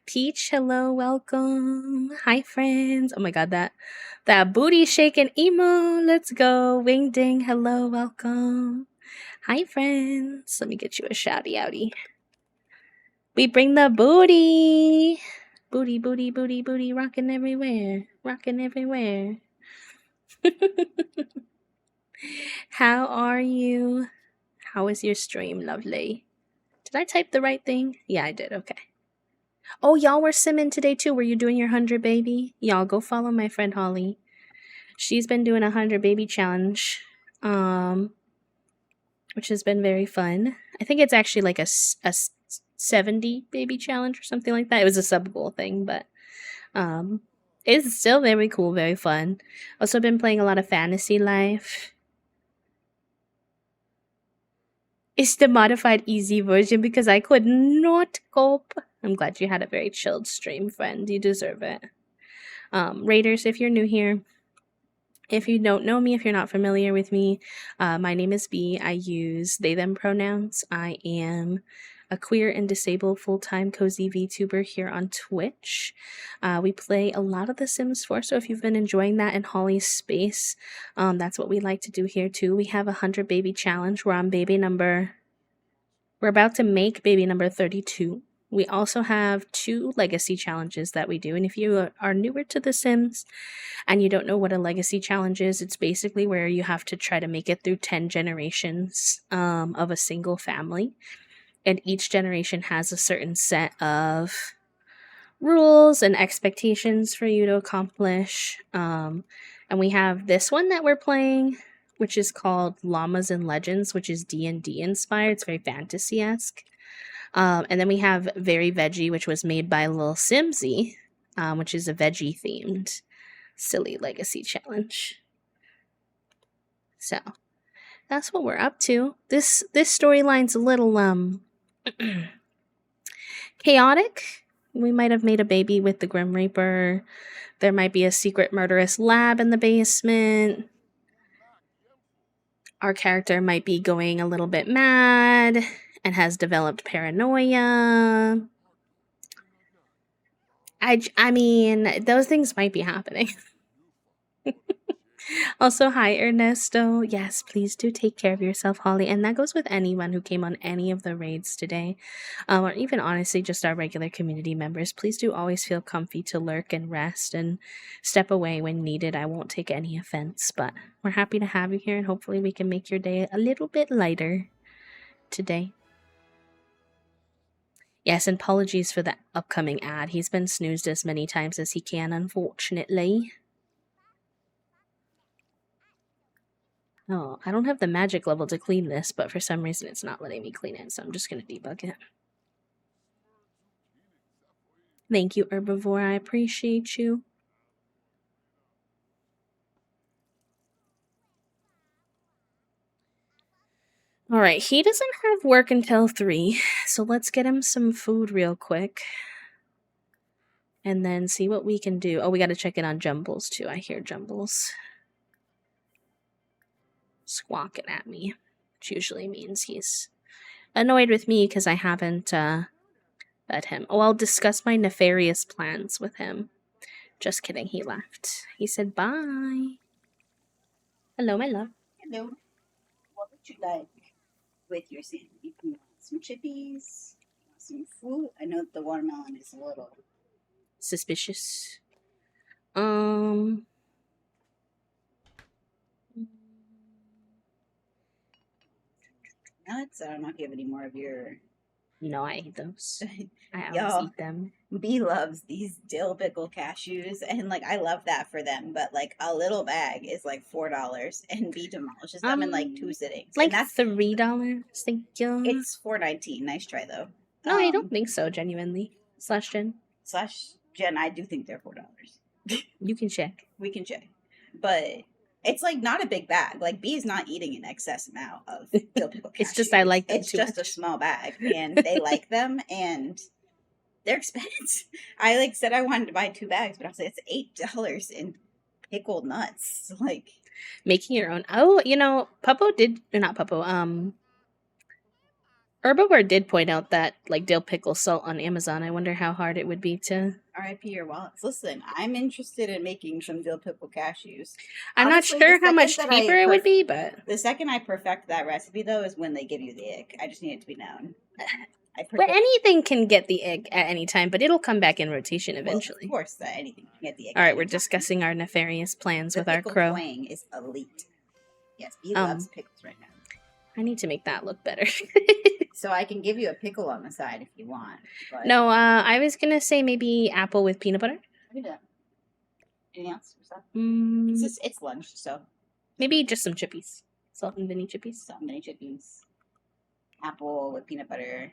Peach, hello, welcome. Hi, friends. Oh my god, that booty shaking emo. Let's go. Wing ding, hello, welcome. Hi, friends. Let me get you a shouty outy. We bring the booty. Booty, booty, booty, booty, rocking everywhere. Rocking everywhere. How are you? How is your stream, lovely? Did I type the right thing? Yeah, I did. Okay. Oh, y'all were simming today too. Were you doing your 100 baby? Y'all go follow my friend Holly. She's been doing a 100 baby challenge, which has been very fun. I think it's actually like a 70 baby challenge or something like that. It was a sub goal thing, but it's still very cool, very fun. Also been playing a lot of Fantasy Life. It's the modified easy version because I could not cope. I'm glad you had a very chilled stream, friend. You deserve it. Raiders, if you're new here, if you don't know me, if you're not familiar with me, my name is B. I use they, them pronouns. I am a queer and disabled full-time cozy VTuber here on Twitch. We play a lot of The Sims 4, so if you've been enjoying that in Holly's space, that's what we like to do here too. We have a 100 baby challenge. We're about to make baby number 32. We also have 2 legacy challenges that we do, and if you are newer to The Sims and you don't know what a legacy challenge is, it's basically where you have to try to make it through 10 generations of a single family. And each generation has a certain set of rules and expectations for you to accomplish. And we have this one that we're playing, which is called Llamas and Legends, which is D&D inspired. It's very fantasy-esque. And then we have Very Veggie, which was made by Lil Simsy, which is a veggie-themed silly legacy challenge. So that's what we're up to. This storyline's a little chaotic. We might have made a baby with the Grim Reaper. There might be a secret murderous lab in the basement. Our character might be going a little bit mad and has developed paranoia. I mean, those things might be happening. Also, hi, Ernesto. Yes, please do take care of yourself, Holly. And that goes with anyone who came on any of the raids today, or even honestly, just our regular community members. Please do always feel comfy to lurk and rest and step away when needed. I won't take any offense, but we're happy to have you here, and hopefully, we can make your day a little bit lighter today. Yes, and apologies for the upcoming ad. He's been snoozed as many times as he can, unfortunately. Oh, I don't have the magic level to clean this, but for some reason it's not letting me clean it, so I'm just going to debug it. Thank you, Herbivore. I appreciate you. Alright, he doesn't have work until 3, so let's get him some food real quick. And then see what we can do. Oh, we gotta check in on Jumbles, too. I hear Jumbles squawking at me, which usually means he's annoyed with me because I haven't fed him. Oh, I'll discuss my nefarious plans with him. Just kidding, he left. He said bye. Hello, my love. Hello. What would you like with your sandwich? You want some chippies? You want some fruit? I know the watermelon is a little suspicious. Nuts? I don't know if you have any more of your. No, I hate those. I always eat them. B loves these dill pickle cashews, and like I love that for them, but like a little bag is like $4, and B demolishes them in like 2 sittings. Like and that's $3. Thank you. It's $4.19. Nice try though. No, I don't think so. Genuinely, /Jen. /Jen, I do think they're $4. You can check. We can check, but it's like not a big bag. Like B is not eating an excess amount of dill pickle cashews. It's just I like them it's just much. A small bag, and they like them, and They're expensive. I like said I wanted to buy 2 bags, but I was like, it's $8 in pickled nuts. Like Making your own. Oh, Puppo did, or not Puppo, Herbivore did point out that like dill pickle salt on Amazon. I wonder how hard it would be to. RIP your wallets. Listen, I'm interested in making some dill pickle cashews. I'm not Honestly, the sure how second much that cheaper it would be, but the second I perfect that recipe though is when they give you the ick. I just need it to be known. I but predict, anything can get the egg at any time, but it'll come back in rotation well, eventually. of course, that anything can get the ick. All at right, any we're time. discussing our nefarious plans The with our pickle crow. twang is elite. Yes, he loves pickles right now. I need to make that look better. So I can give you a pickle on the side if you want. But No, I was gonna say maybe apple with peanut butter. do that. Anything else? Mm, It's lunch, so maybe just some chippies, salt and vinny chippies. some mini chickens, apple with peanut butter,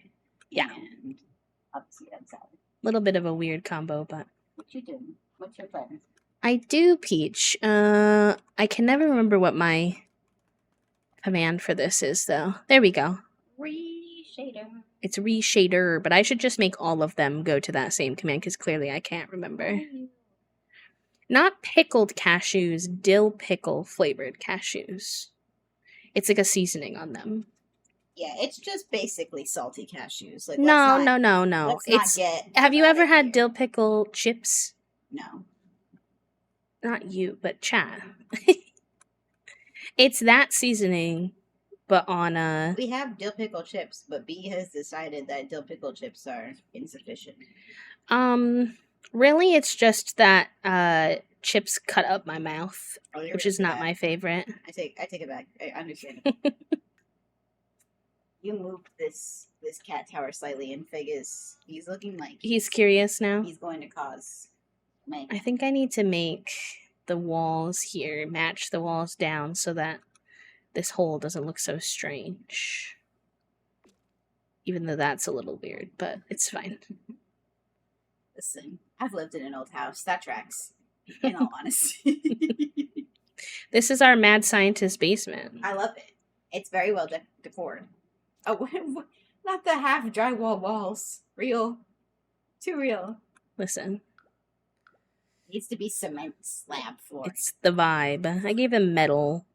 Yeah. and obviously egg salad. A little bit of a weird combo, but What you doing? What's your plan? I do, Peach. I can never remember what my command for this is, though. There we go. Reshader. It's reshader, but I should just make all of them go to that same command because clearly I can't remember. Not pickled cashews, dill pickle flavored cashews. It's like a seasoning on them. Yeah, it's just basically salty cashews. Like No. Let's It's. not get. Have you ever had here. dill pickle chips? No. Not you, but chat. It's that seasoning, but on a. We have dill pickle chips, but B has decided that dill pickle chips are insufficient. Really, it's just that chips cut up my mouth, which is not bad. my favorite. I take it back. I understand. You moved this cat tower slightly, and Fig he's looking like He's curious now. he's going to cause mayhem. I think I need to make the walls here match the walls down so that this hole doesn't look so strange. Even though that's a little weird, but it's fine. Listen, I've lived in an old house. That tracks. In all honesty, This is our mad scientist basement. I love it. It's very well decorated. Oh, not the half drywall walls. Real, too real. Listen, Needs to be cement slab floor. it's the vibe. I gave him metal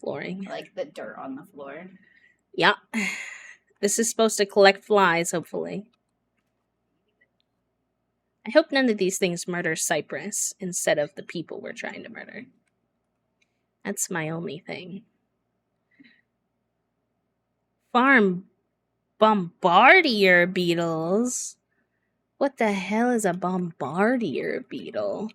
flooring. Like the dirt on the floor. Yeah. This is supposed to collect flies, hopefully. I hope none of these things murder Cypress instead of the people we're trying to murder. That's my only thing. Farm bombardier beetles? What the hell is a bombardier beetle?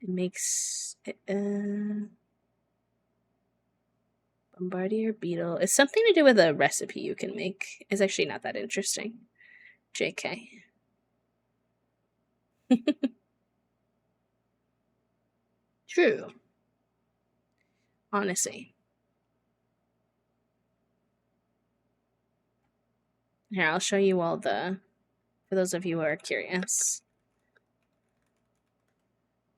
It makes bombardier beetle. It's something to do with a recipe you can make. It's actually not that interesting. JK. True. Honestly. Here, I'll show you all for those of you who are curious.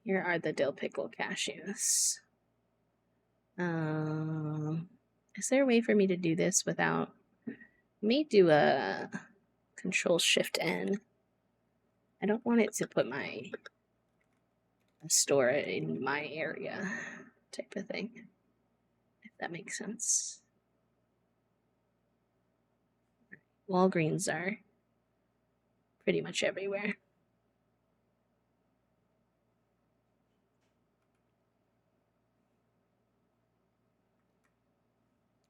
Here are the dill pickle cashews. Is there a way for me to do this without... Let me do a Control-Shift-N. I don't want it to put store it in my area type of thing, if that makes sense. Walgreens are pretty much everywhere.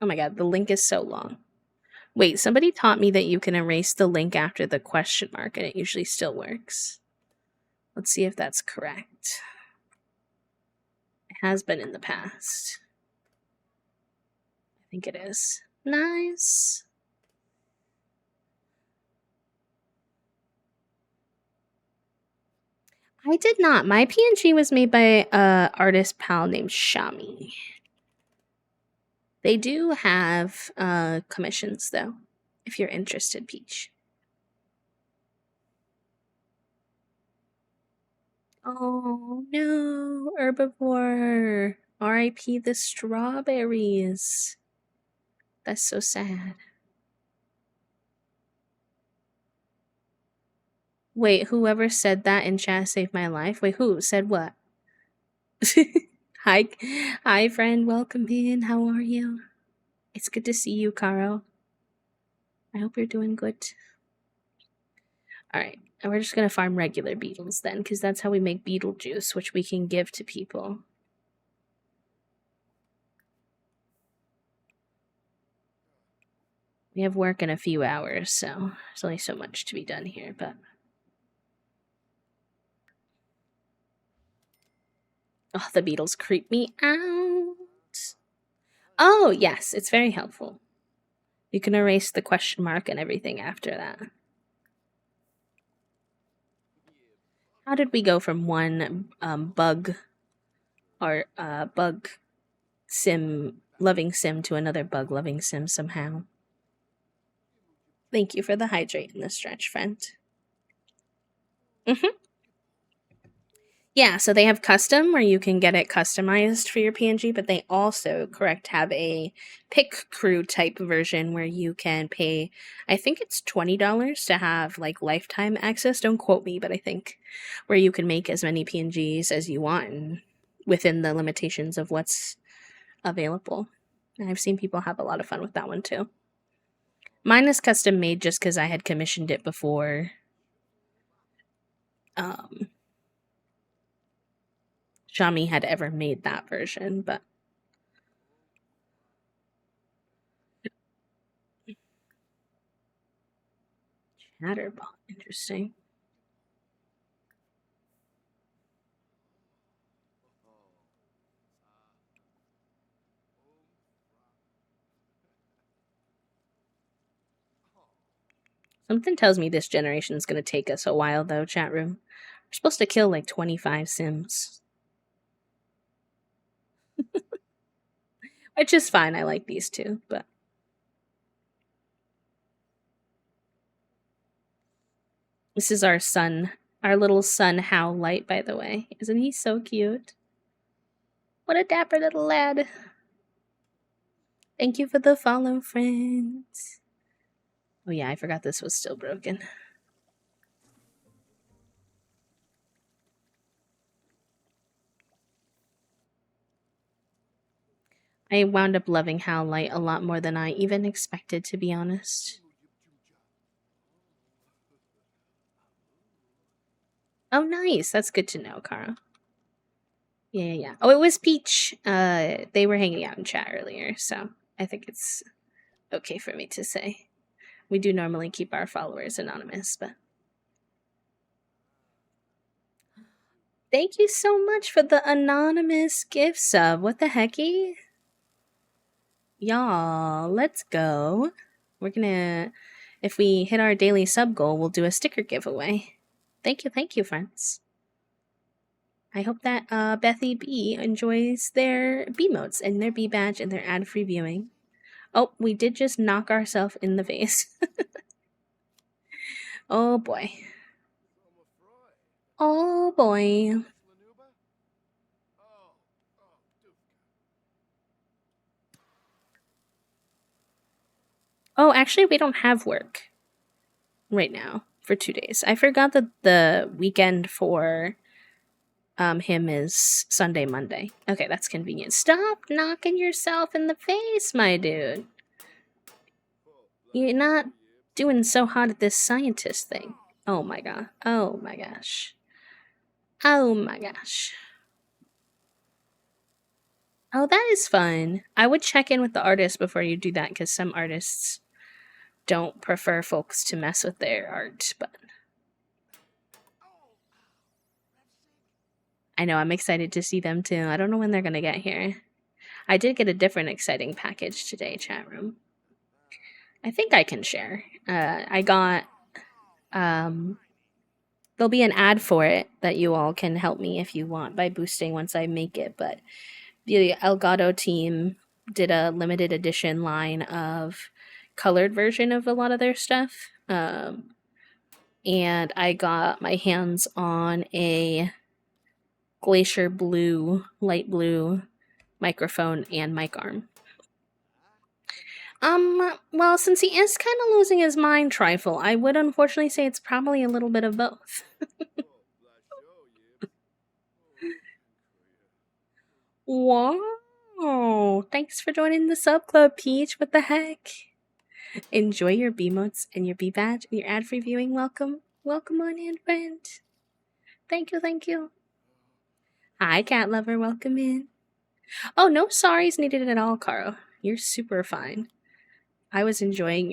Oh my god, the link is so long. Wait, somebody taught me that you can erase the link after the question mark and it usually still works. Let's see if that's correct. It has been in the past. I think it is. Nice. I did not. My PNG was made by an artist pal named Shami. They do have commissions, though, if you're interested, Peach. Oh no, herbivore. R.I.P. the strawberries. That's so sad. Wait, whoever said that in chat saved my life? Wait, who said what? Hi, hi, friend. Welcome in. How are you? It's good to see you, Caro. I hope you're doing good. All right, and we're just gonna farm regular beetles then, because that's how we make beetle juice, which we can give to people. We have work in a few hours, so there's only so much to be done here, but. Oh, the beetles creep me out. Oh, yes, it's very helpful. You can erase the question mark and everything after that. How did we go from one bug or bug sim loving sim to another bug loving sim somehow? Thank you for the hydrate and the stretch, friend. Mm-hmm. Yeah, so they have custom where you can get it customized for your PNG, but they also, correct, have a pick crew type version where you can pay, I think it's $20 to have like lifetime access. Don't quote me, but I think where you can make as many PNGs as you want and within the limitations of what's available. And I've seen people have a lot of fun with that one too. Mine is custom made just because I had commissioned it before. Shami had ever made that version, but Chatterbot, interesting. Something tells me this generation is going to take us a while, though, chat room. We're supposed to kill like 25 Sims. Which is fine, I like these two, but. This is our son, our little son, Howlight, by the way. Isn't he so cute? What a dapper little lad. Thank you for the follow, friends. Oh, yeah, I forgot this was still broken. I wound up loving Howlight a lot more than I even expected, to be honest. Oh, nice. That's good to know, Cara. Yeah. Oh, it was Peach. They were hanging out in chat earlier, so I think it's okay for me to say. We do normally keep our followers anonymous, but. Thank you so much for the anonymous gift sub. What the hecky? Y'all, let's go. We're gonna, if we hit our daily sub goal, we'll do a sticker giveaway. Thank you, friends. I hope that Bethy B enjoys their B modes and their B badge and their ad-free viewing. Oh, we did just knock ourselves in the face. Oh boy. Oh boy. Oh, actually, we don't have work right now for 2 days. I forgot that the weekend for him is Sunday, Monday. Okay, that's convenient. Stop knocking yourself in the face, my dude. You're not doing so hot at this scientist thing. Oh my god. Oh my gosh. Oh my gosh. Oh, that is fun. I would check in with the artist before you do that because some artists don't prefer folks to mess with their art, but I know I'm excited to see them too. I don't know when they're gonna get here. I did get a different exciting package today, chat room. I think I can share. I got there'll be an ad for it that you all can help me if you want by boosting once I make it, but the Elgato team did a limited edition line of colored version of a lot of their stuff. And I got my hands on a glacier blue, light blue microphone and mic arm. Well, since he is kind of losing his mind trifle, I would unfortunately say it's probably a little bit of both. Wow. Thanks for joining the sub club, Peach. What the heck? Enjoy your B-motes and your B-badge and your ad-free viewing. Welcome. Welcome on in, friend. Thank you, thank you. Hi, cat lover. Welcome in. Oh, no sorries needed at all, Caro. You're super fine. I was enjoying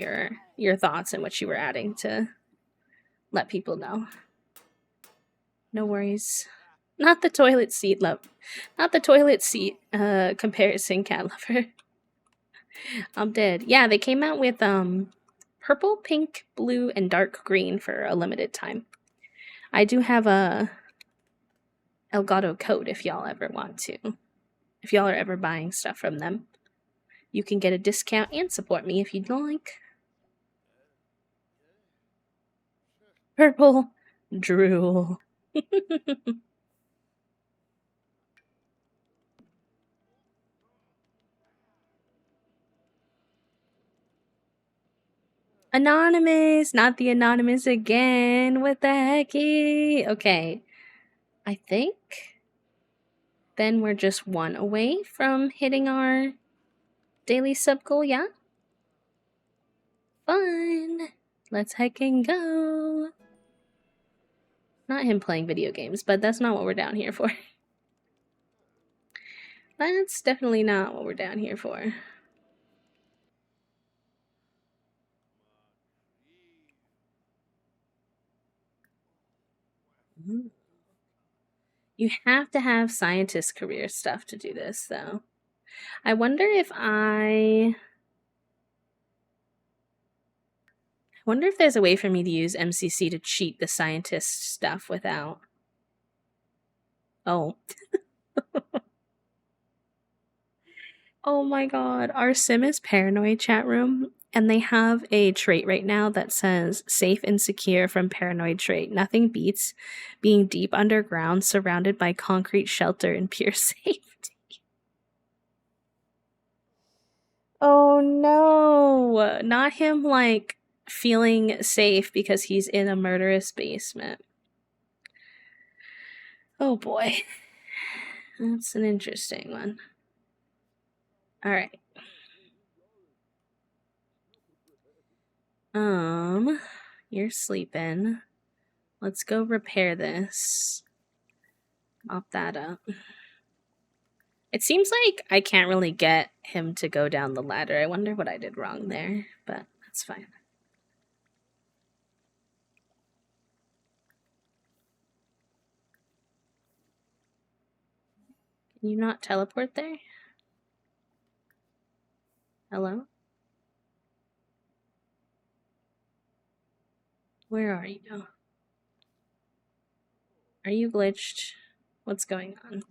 your thoughts and what you were adding to let people know. No worries. Not the toilet seat, love. Not the toilet seat comparison, cat lover. I'm dead. Yeah, they came out with purple, pink, blue, and dark green for a limited time. I do have a Elgato code if y'all ever want to. If y'all are ever buying stuff from them, you can get a discount and support me if you'd like. Purple drool. Anonymous, not the anonymous again. What the hecky? Okay. I think then we're just one away from hitting our daily sub goal, yeah? Fun. Let's heckin' go. Not him playing video games, but that's not what we're down here for. That's definitely not what we're down here for. You have to have scientist career stuff to do this, though. I wonder if there's a way for me to use MCC to cheat the scientist stuff without... Oh. Oh my god. Our sim is paranoid chat room, and they have a trait right now that says safe and secure from paranoid trait. Nothing beats being deep underground, surrounded by concrete shelter and pure safety. Oh no. Not him like feeling safe because he's in a murderous basement. Oh boy. That's an interesting one. Alright. You're sleeping. Let's go repair this. Mop that up. It seems like I can't really get him to go down the ladder. I wonder what I did wrong there, but that's fine. Can you not teleport there? Hello? Where are you? Are you glitched? What's going on?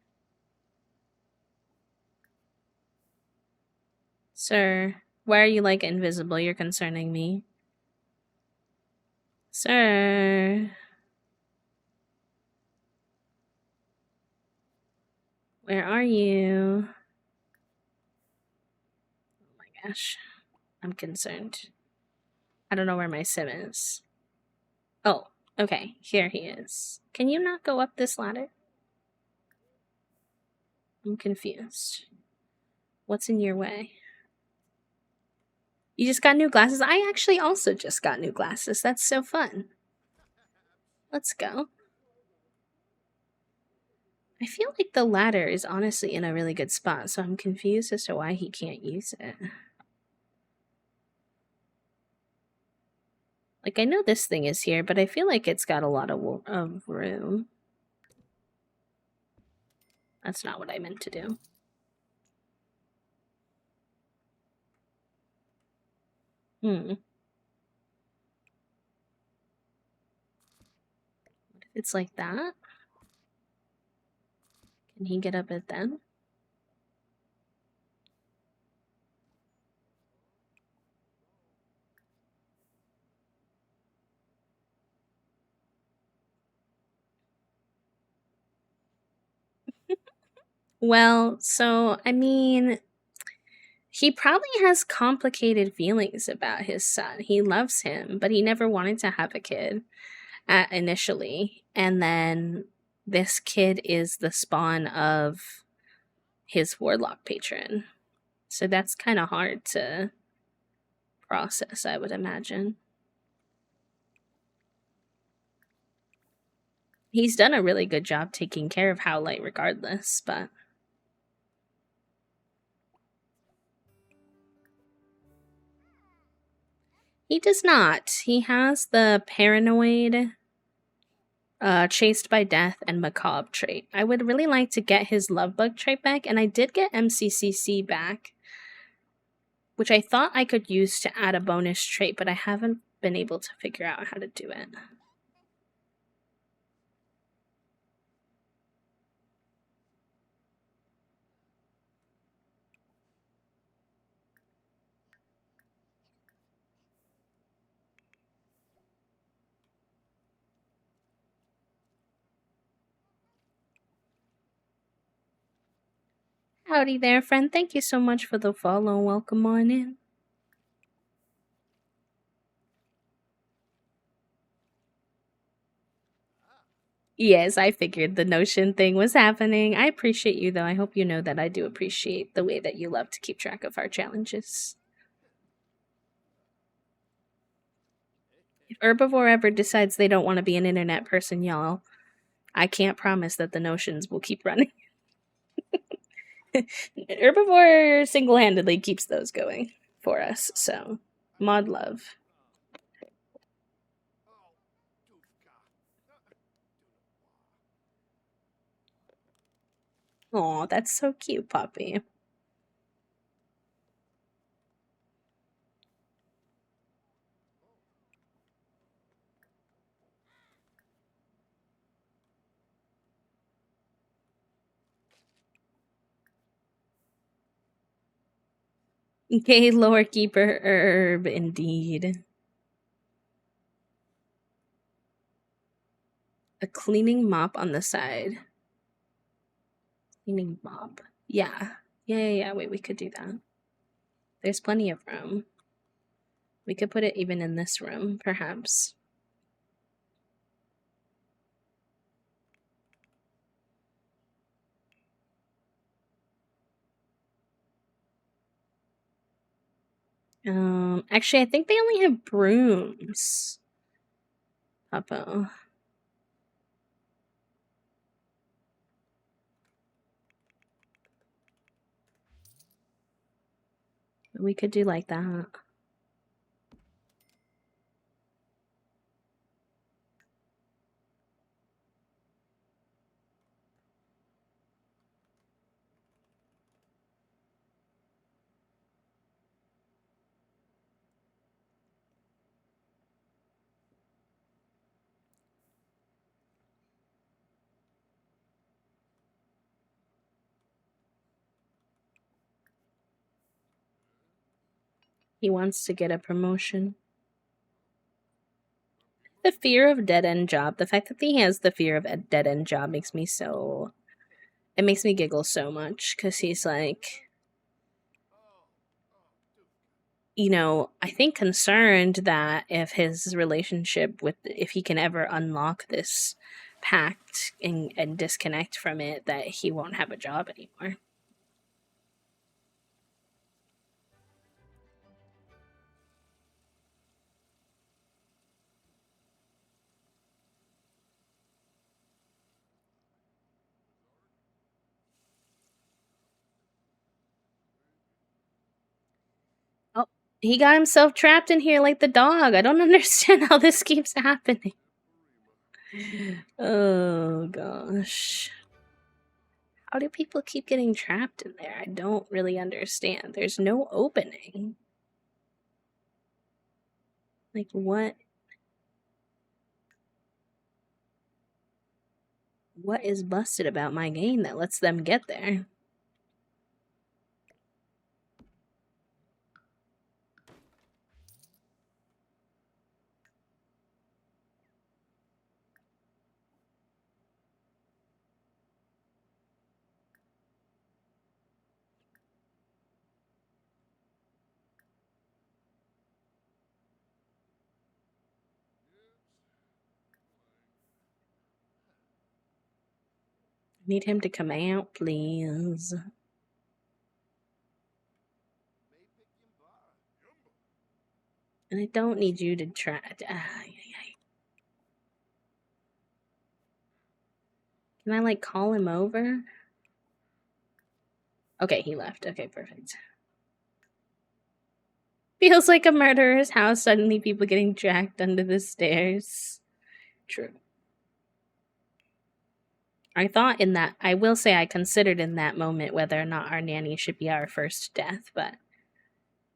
Sir, why are you like invisible? You're concerning me. Sir. Where are you? Oh my gosh. I'm concerned. I don't know where my sim is. Oh, okay. Here he is. Can you not go up this ladder? I'm confused. What's in your way? You just got new glasses? I actually also just got new glasses. That's so fun. Let's go. I feel like the ladder is honestly in a really good spot, so I'm confused as to why he can't use it. Like, I know this thing is here, but I feel like it's got a lot of room. That's not what I meant to do. What if it's like that? Can he get up it then? Well, so I mean, he probably has complicated feelings about his son. He loves him, but he never wanted to have a kid initially. And then this kid is the spawn of his warlock patron. So that's kind of hard to process, I would imagine. He's done a really good job taking care of Howlite regardless, but he does not. He has the paranoid, chased by death, and macabre trait. I would really like to get his love bug trait back, and I did get MCCC back, which I thought I could use to add a bonus trait, but I haven't been able to figure out how to do it. Howdy there, friend. Thank you so much for the follow. Welcome on in. Yes, I figured the notion thing was happening. I appreciate you, though. I hope you know that I do appreciate the way that you love to keep track of our challenges. If Herbivore ever decides they don't want to be an internet person, y'all, I can't promise that the notions will keep running. Herbivore single handedly keeps those going for us, so mod love. Aw, that's so cute, Poppy. Okay, lore keeper herb, indeed. A cleaning mop on the side. Cleaning mop. Yeah. Yeah. Wait, we could do that. There's plenty of room. We could put it even in this room, perhaps. Actually, I think they only have brooms. Papa. We could do like that. He wants to get a promotion. The fear of dead end job. The fact that he has the fear of a dead end job makes me so. It makes me giggle so much because he's like, you know, I think concerned that if his relationship with, if he can ever unlock this pact and disconnect from it, that he won't have a job anymore. Oh, he got himself trapped in here like the dog. I don't understand how this keeps happening. Oh gosh. How do people keep getting trapped in there? I don't really understand. There's no opening. Like, what? What is busted about my game that lets them get there? Need him to come out, please. And I don't need you to try. Can I like call him over? Okay, he left. Okay, perfect. Feels like a murderer's house. Suddenly, people getting dragged under the stairs. True. I thought in that, I will say I considered in that moment whether or not our nanny should be our first death, but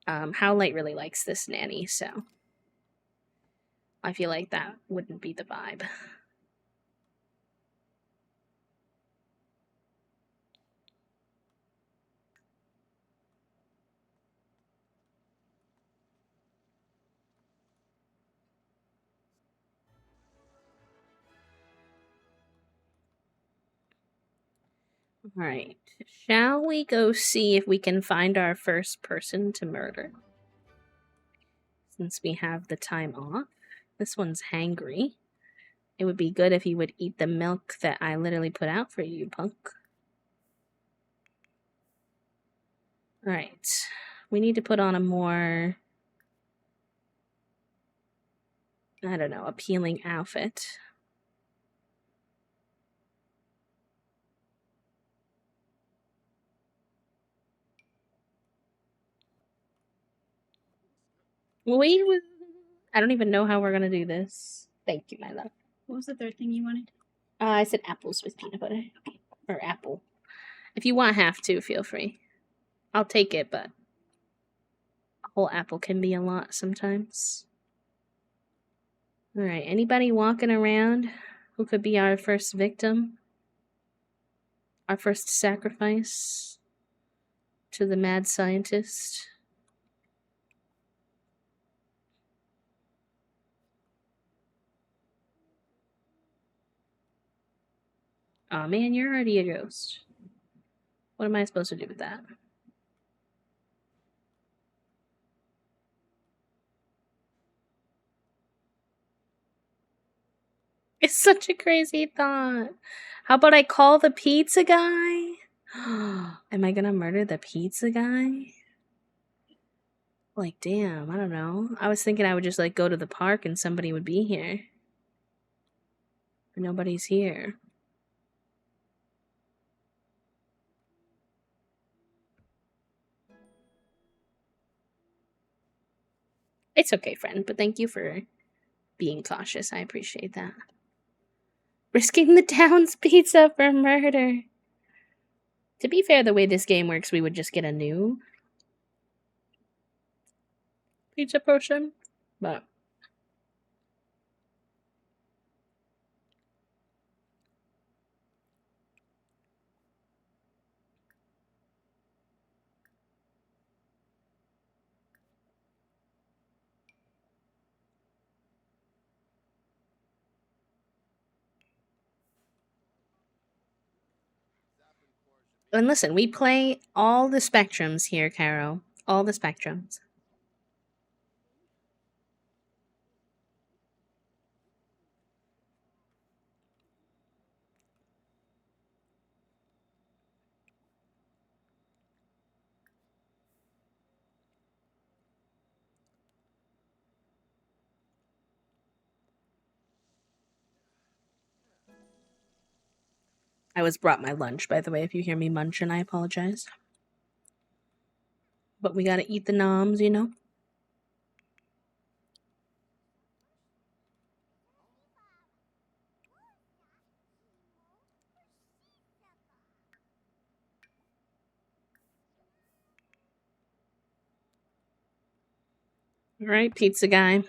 Howlight really likes this nanny, so I feel like that wouldn't be the vibe. Alright, shall we go see if we can find our first person to murder? Since we have the time off. This one's hangry. It would be good if he would eat the milk that I literally put out for you, punk. Alright, we need to put on a more, I don't know, appealing outfit. I don't even know how we're gonna do this. Thank you, my love. What was the third thing you wanted? I said apples with peanut butter. Or apple. If you want half to, feel free. I'll take it, but a whole apple can be a lot sometimes. Alright, anybody walking around who could be our first victim? Our first sacrifice to the mad scientist? Aw, man, you're already a ghost. What am I supposed to do with that? It's such a crazy thought. How about I call the pizza guy? Am I gonna murder the pizza guy? Like, damn, I don't know. I was thinking I would just like go to the park and somebody would be here. But nobody's here. It's okay, friend, but thank you for being cautious. I appreciate that. Risking the town's pizza for murder. To be fair, the way this game works, we would just get a new pizza potion. But and listen, we play all the spectrums here, Caro. All the spectrums. I was brought my lunch, by the way. If you hear me munching, I apologize. But we gotta eat the noms, you know? Alright, pizza guy.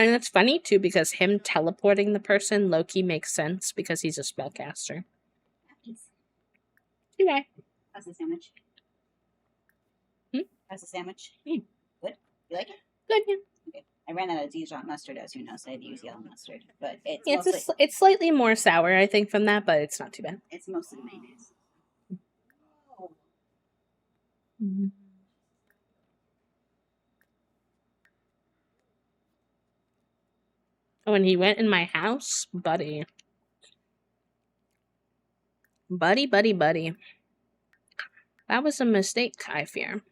And it's funny too because him teleporting the person Loki makes sense because he's a spellcaster. Anyway. How's the sandwich? How's the sandwich? Mm. Good? You like it? Good, yeah. Okay. I ran out of Dijon mustard, as you know, so I had to use yellow mustard. But it's Yeah, mostly, it's slightly more sour, I think, from that, but it's not too bad. it's mostly mayonnaise. Mm-hmm. When he went in my house, buddy. Buddy, buddy, buddy. That was a mistake, I fear.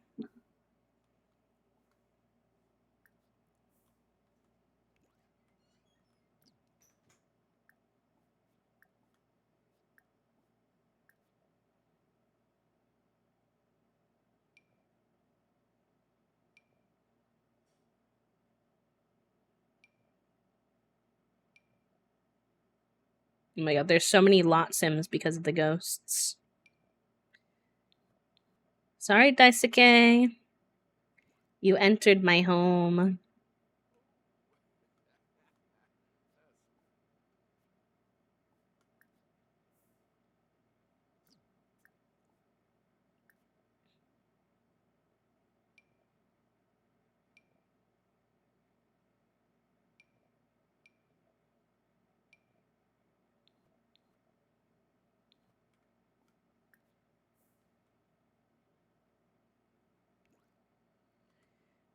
Oh my god, there's so many lot sims because of the ghosts. Sorry, Daisuke. You entered my home.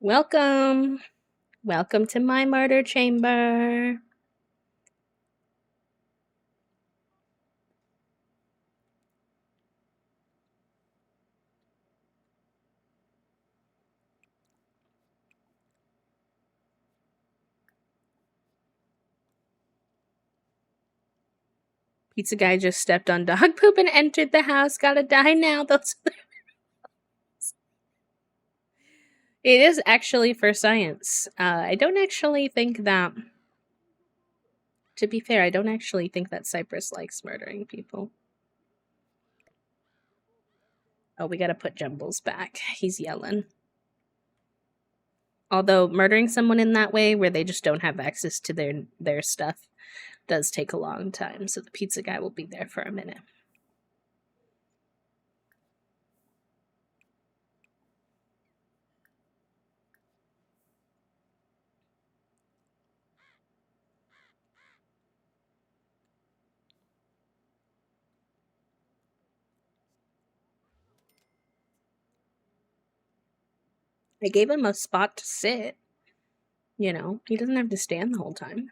Welcome. Welcome to my murder chamber. Pizza guy just stepped on dog poop and entered the house. Gotta die now. That's it is actually for science. I don't actually think that. To be fair, I don't actually think that Cypress likes murdering people. Oh, we gotta put Jumbles back. He's yelling. Although murdering someone in that way, where they just don't have access to their stuff, does take a long time. So the pizza guy will be there for a minute. I gave him a spot to sit. You know, he doesn't have to stand the whole time.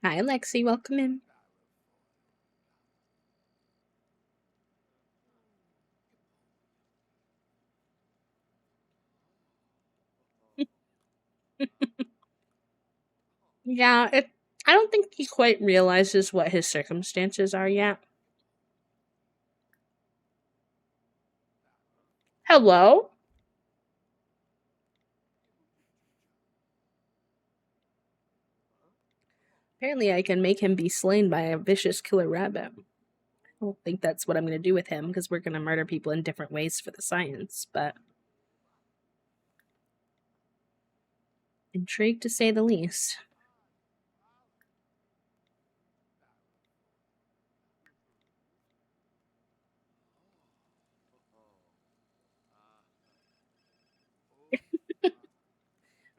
Hi, Lexi. Welcome in. Yeah, I don't think he quite realizes what his circumstances are yet. Hello? Apparently, I can make him be slain by a vicious killer rabbit. I don't think that's what I'm going to do with him because we're going to murder people in different ways for the science, but intrigued to say the least.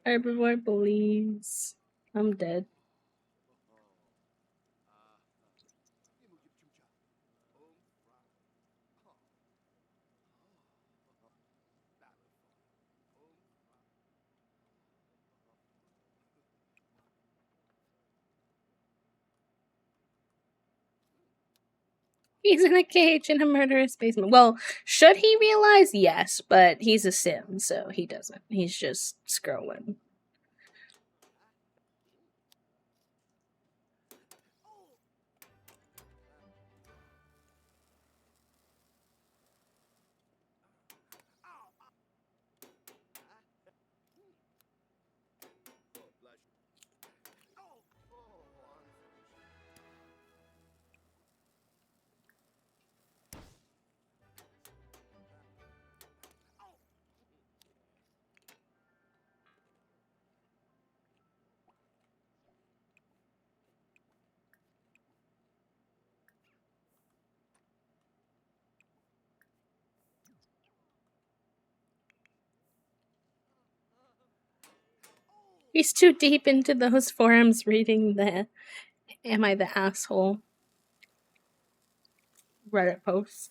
Herbivore believes I'm dead. He's in a cage in a murderous basement. Well, should he realize? Yes, but he's a sim, so he doesn't. He's just scrolling. He's too deep into those forums reading the "Am I the asshole?" Reddit posts.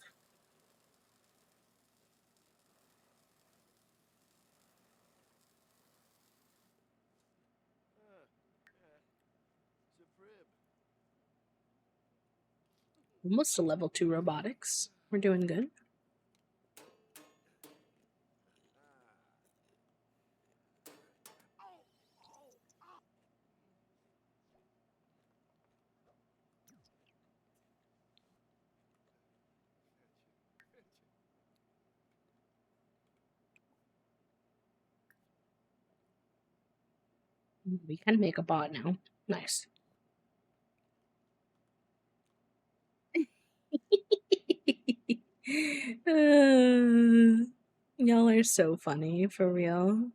Almost a level 2 robotics. We're doing good. We can make a bot now. Nice. Uh, y'all are so funny, for real.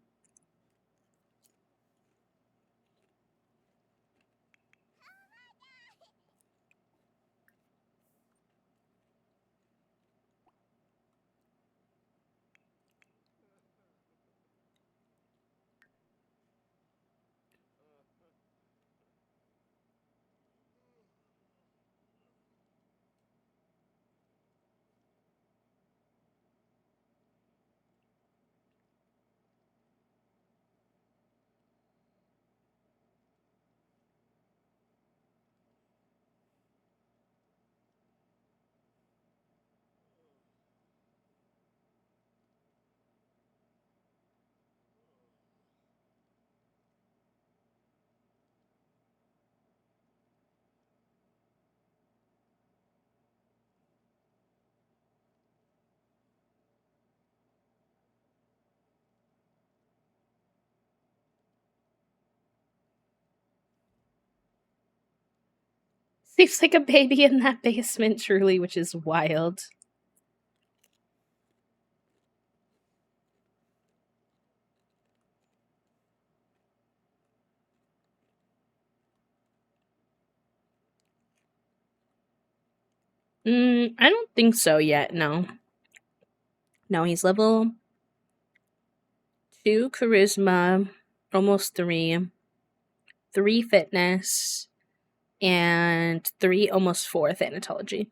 Seems like a baby in that basement, truly, which is wild. I don't think so yet. No, no, he's level 2 charisma, almost 3, 3 fitness, and 3, almost 4 thanatology.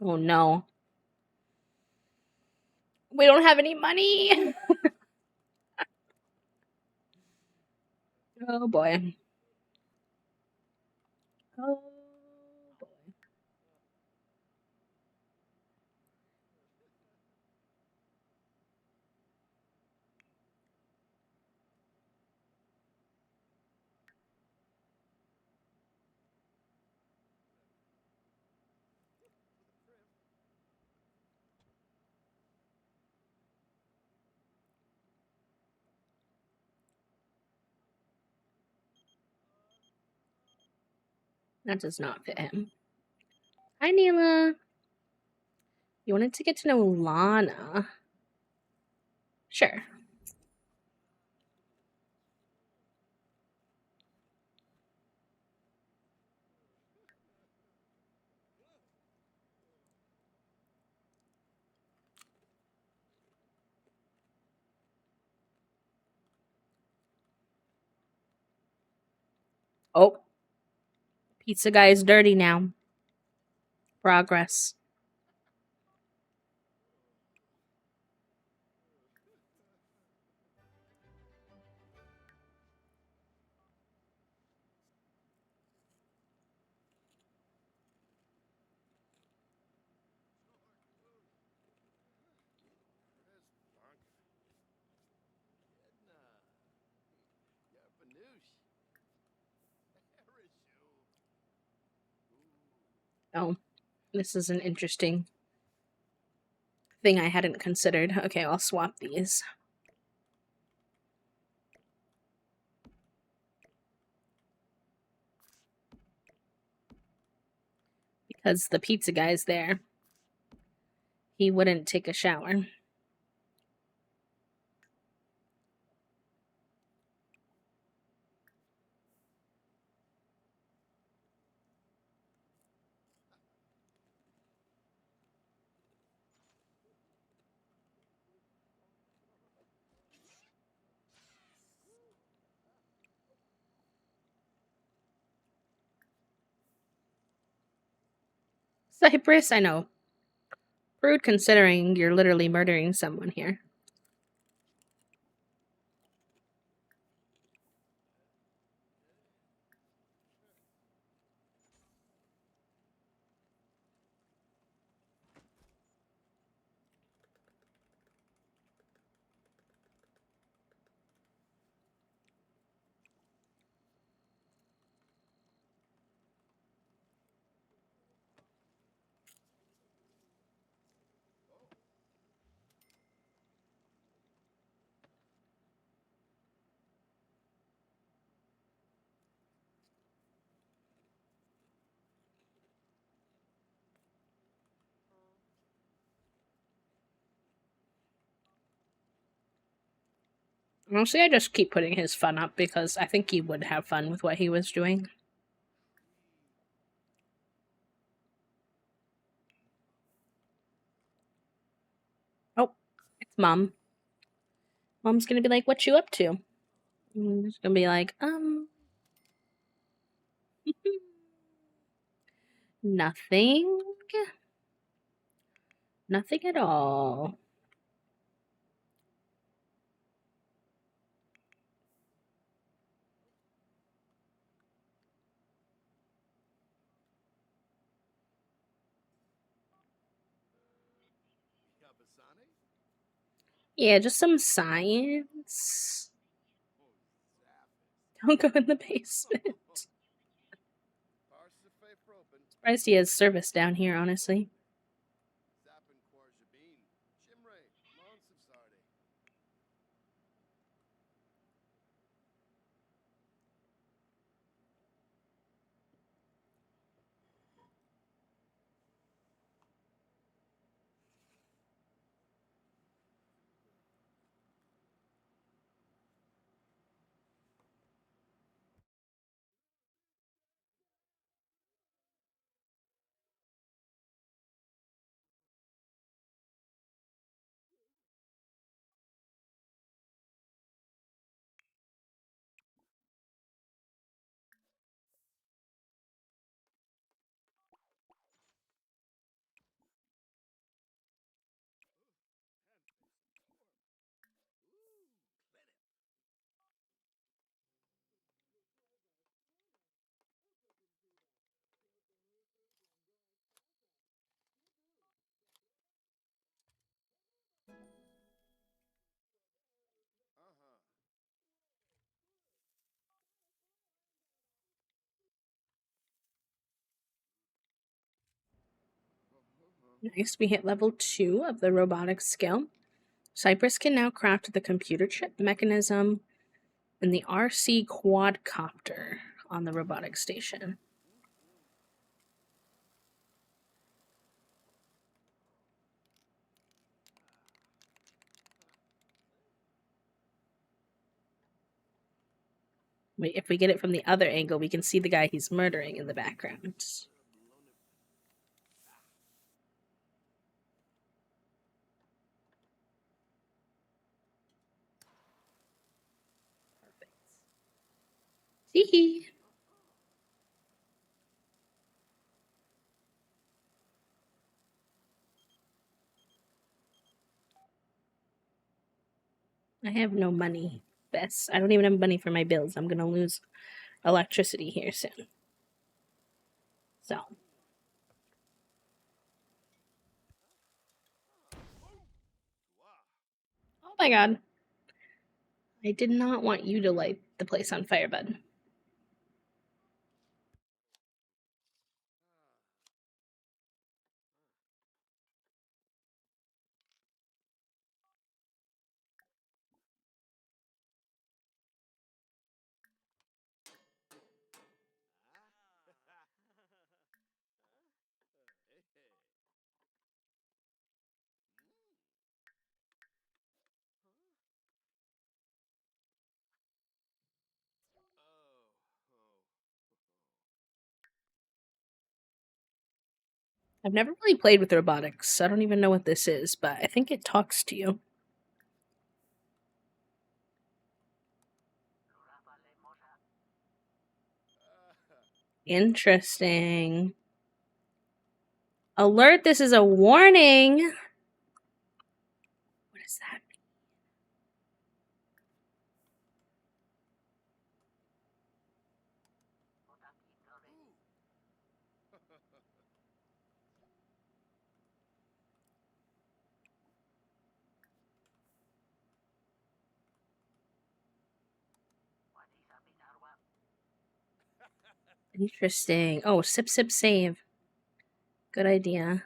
Oh no. We don't have any money. Oh boy. Oh boy. That does not fit him. Hi, Neela. You wanted to get to know Lana. Sure. Oh, pizza guy is dirty now. Progress. Oh, this is an interesting thing I hadn't considered. Okay, I'll swap these. Because the pizza guy's there. He wouldn't take a shower. Cypress, I know. Rude considering you're literally murdering someone here. Honestly, I just keep putting his fun up because I think he would have fun with what he was doing. Oh, it's Mom. Mom's gonna be like, "What you up to?" And he's gonna be like, nothing. Nothing at all." Yeah, just some science. Don't go in the basement. Surprised he has service down here, honestly. Nice, we hit level 2 of the robotics skill. Cypress can now craft the computer chip mechanism and the RC quadcopter on the robotic station. If we get it from the other angle, we can see the guy he's murdering in the background. Perfect. Hee. I have no money. Bess, I don't even have money for my bills. I'm gonna lose electricity here soon. So. Oh my god. I did not want you to light the place on fire, bud. I've never really played with robotics. I don't even know what this is, but I think it talks to you. Interesting. Alert, this is a warning. What does that mean? Interesting. Oh, sip, sip, save. Good idea.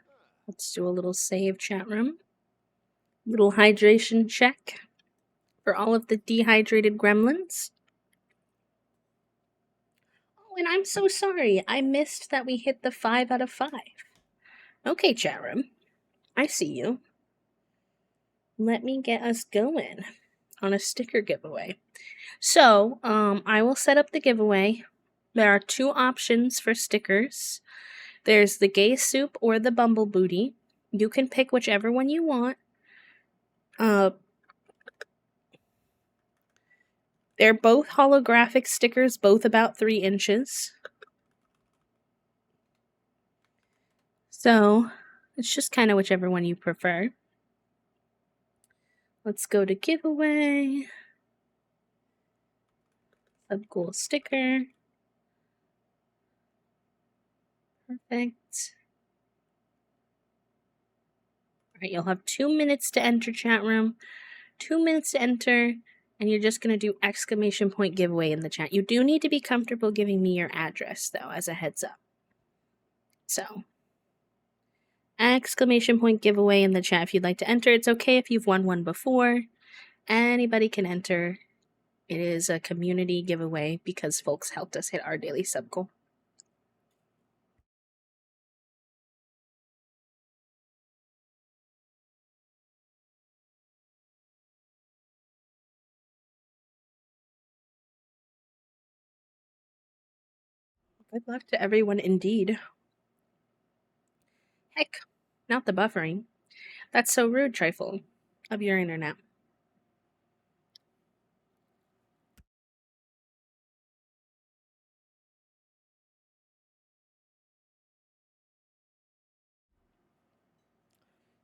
Let's do a little save, chat room. Little hydration check for all of the dehydrated gremlins. Oh, and I'm so sorry. I missed that we hit the 5 out of 5. Okay, chat room. I see you. Let me get us going on a sticker giveaway. So, I will set up the giveaway. There are 2 options for stickers. There's the gay soup or the bumble booty. You can pick whichever one you want. They're both holographic stickers, both about 3 inches. So, it's just kind of whichever one you prefer. Let's go to giveaway. Cool sticker. Perfect. Alright, you'll have 2 minutes to enter, chat room. 2 minutes to enter, and you're just going to do exclamation point giveaway in the chat. You do need to be comfortable giving me your address, though, as a heads up. So, exclamation point giveaway in the chat if you'd like to enter. It's okay if you've won one before. Anybody can enter. It is a community giveaway because folks helped us hit our daily sub goal. Good luck to everyone indeed. Heck, not the buffering. That's so rude, Trifle, of your internet.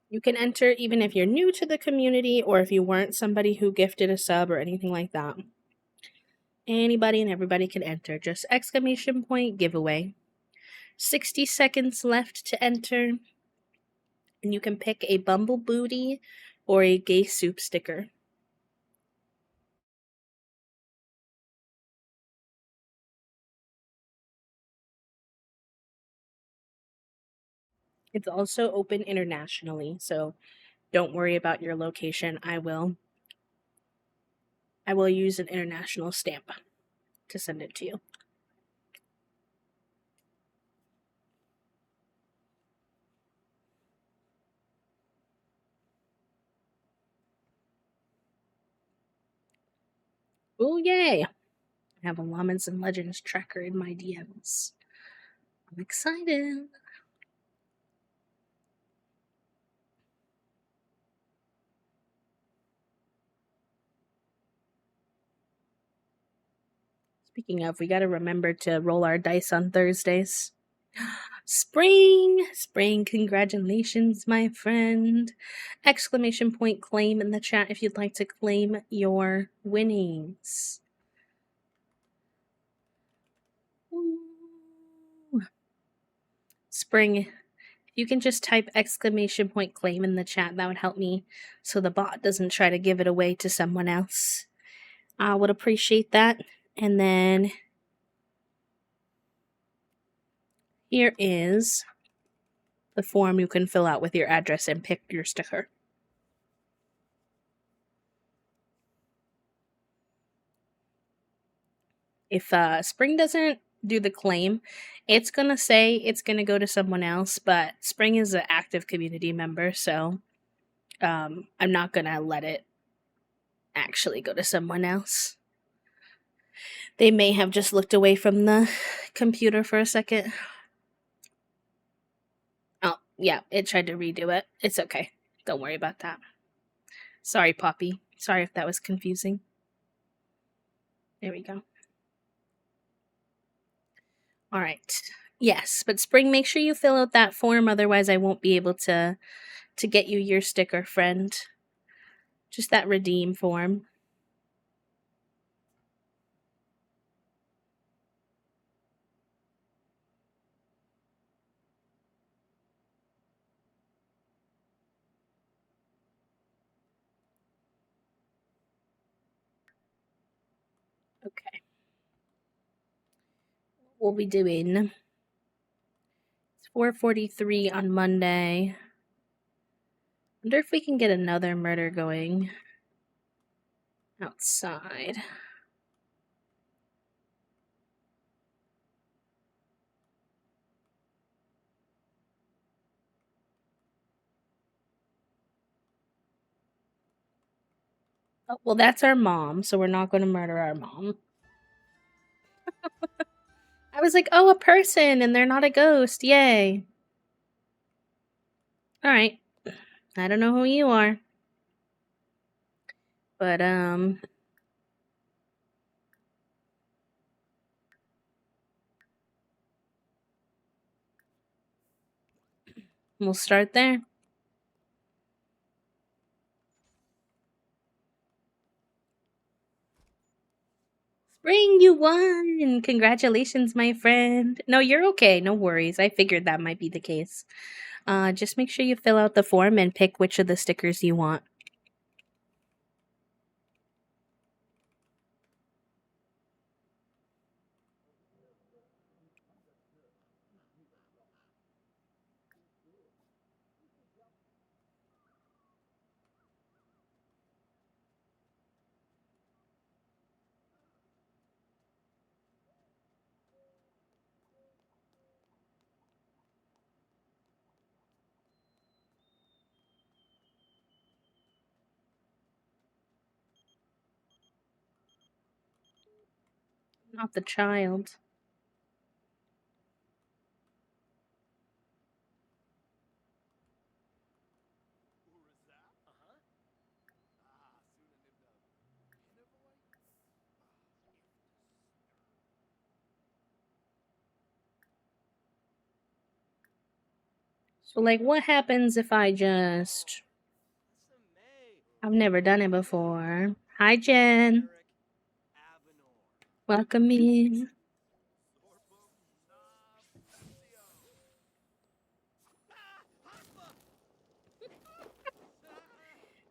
You can enter even if you're new to the community or if you weren't somebody who gifted a sub or anything like that. Anybody and everybody can enter. Just exclamation point giveaway. 60 seconds left to enter. And you can pick a bumble booty or a gay soup sticker. It's also open internationally, so don't worry about your location. I will use an international stamp to send it to you. Oh, yay! I have a Llamas and Legends tracker in my DMs. I'm excited. Speaking of, we got to remember to roll our dice on Thursdays. Spring! Spring, congratulations, my friend. Exclamation point claim in the chat if you'd like to claim your winnings. Ooh. Spring, if you can just type exclamation point claim in the chat, that would help me so the bot doesn't try to give it away to someone else. I would appreciate that. And then here is the form you can fill out with your address and pick your sticker. If Spring doesn't do the claim, it's going to say it's going to go to someone else, but Spring is an active community member, so I'm not going to let it actually go to someone else. They may have just looked away from the computer for a second. Oh, Yeah, it tried to redo it. It's okay. Don't worry about that. Sorry, Poppy. Sorry if that was confusing. There we go. All right. Yes, but Spring, make sure you fill out that form, otherwise I won't be able to get you your sticker, friend. Just that redeem form. Okay. We'll be doing, it's 4:43 on Monday. Wonder if we can get another murder going outside. Oh, well, that's our mom, so we're not going to murder our mom. I was like, oh, a person, and they're not a ghost. Yay. All right. I don't know who you are. But, we'll start there. Spring, you won! Congratulations, my friend. No, you're okay. No worries. I figured that might be the case. Just make sure you fill out the form and pick which of the stickers you want. Not the child. So, like, what happens if I just. I've never done it before. Hi, Jen. Welcome in.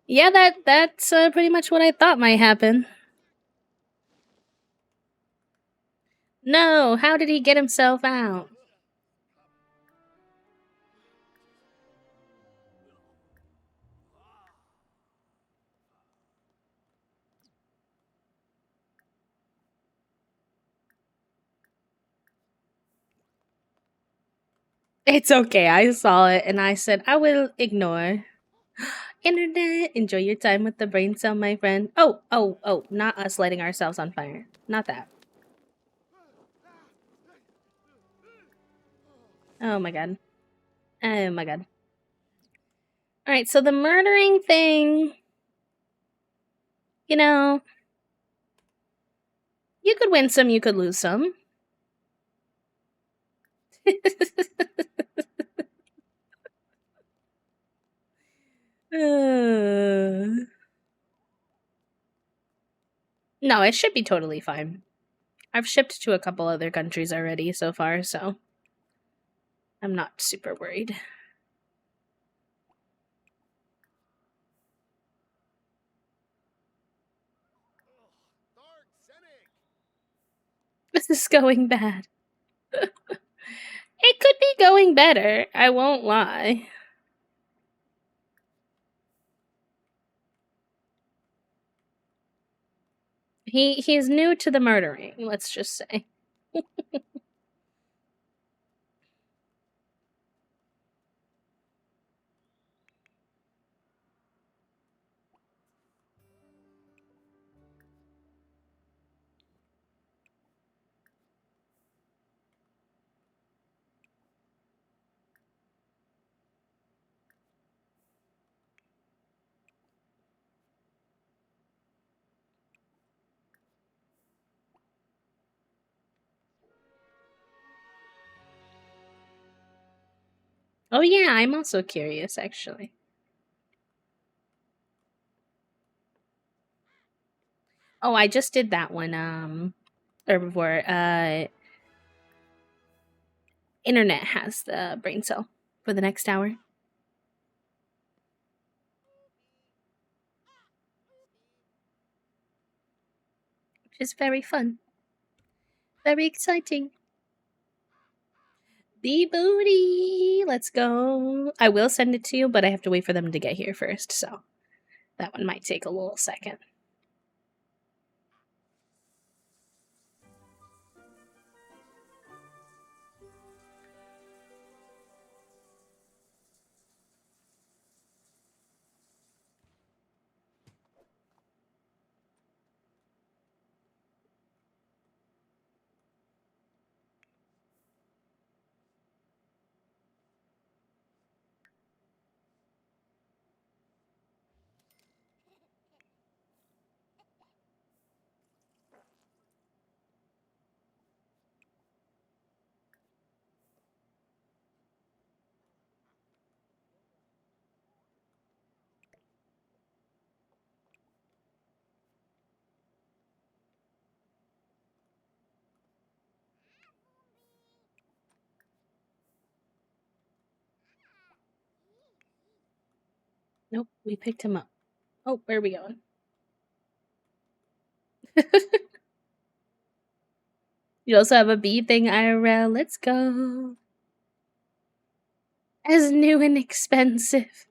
Yeah, that's pretty much what I thought might happen. No, how did he get himself out? It's okay. I saw it and I said I will ignore. Internet, enjoy your time with the brain cell, my friend. Oh, oh, oh, not us lighting ourselves on fire. Not that. Oh my god. Oh my god. Alright, so the murdering thing, you know, you could win some, you could lose some. No, it should be totally fine. I've shipped to a couple other countries already so far, so I'm not super worried. This is going bad. It could be going better, I won't lie. He's new to the murdering, let's just say. Oh yeah, I'm also curious actually. Oh, I just did that one herbivore. Internet has the brain cell for the next hour, which is very fun. Very exciting. The booty. Let's go. I will send it to you, but I have to wait for them to get here first, so that one might take a little second. Nope, we picked him up. Oh, where are we going? You also have a bee thing, IRL. Let's go. As new and expensive.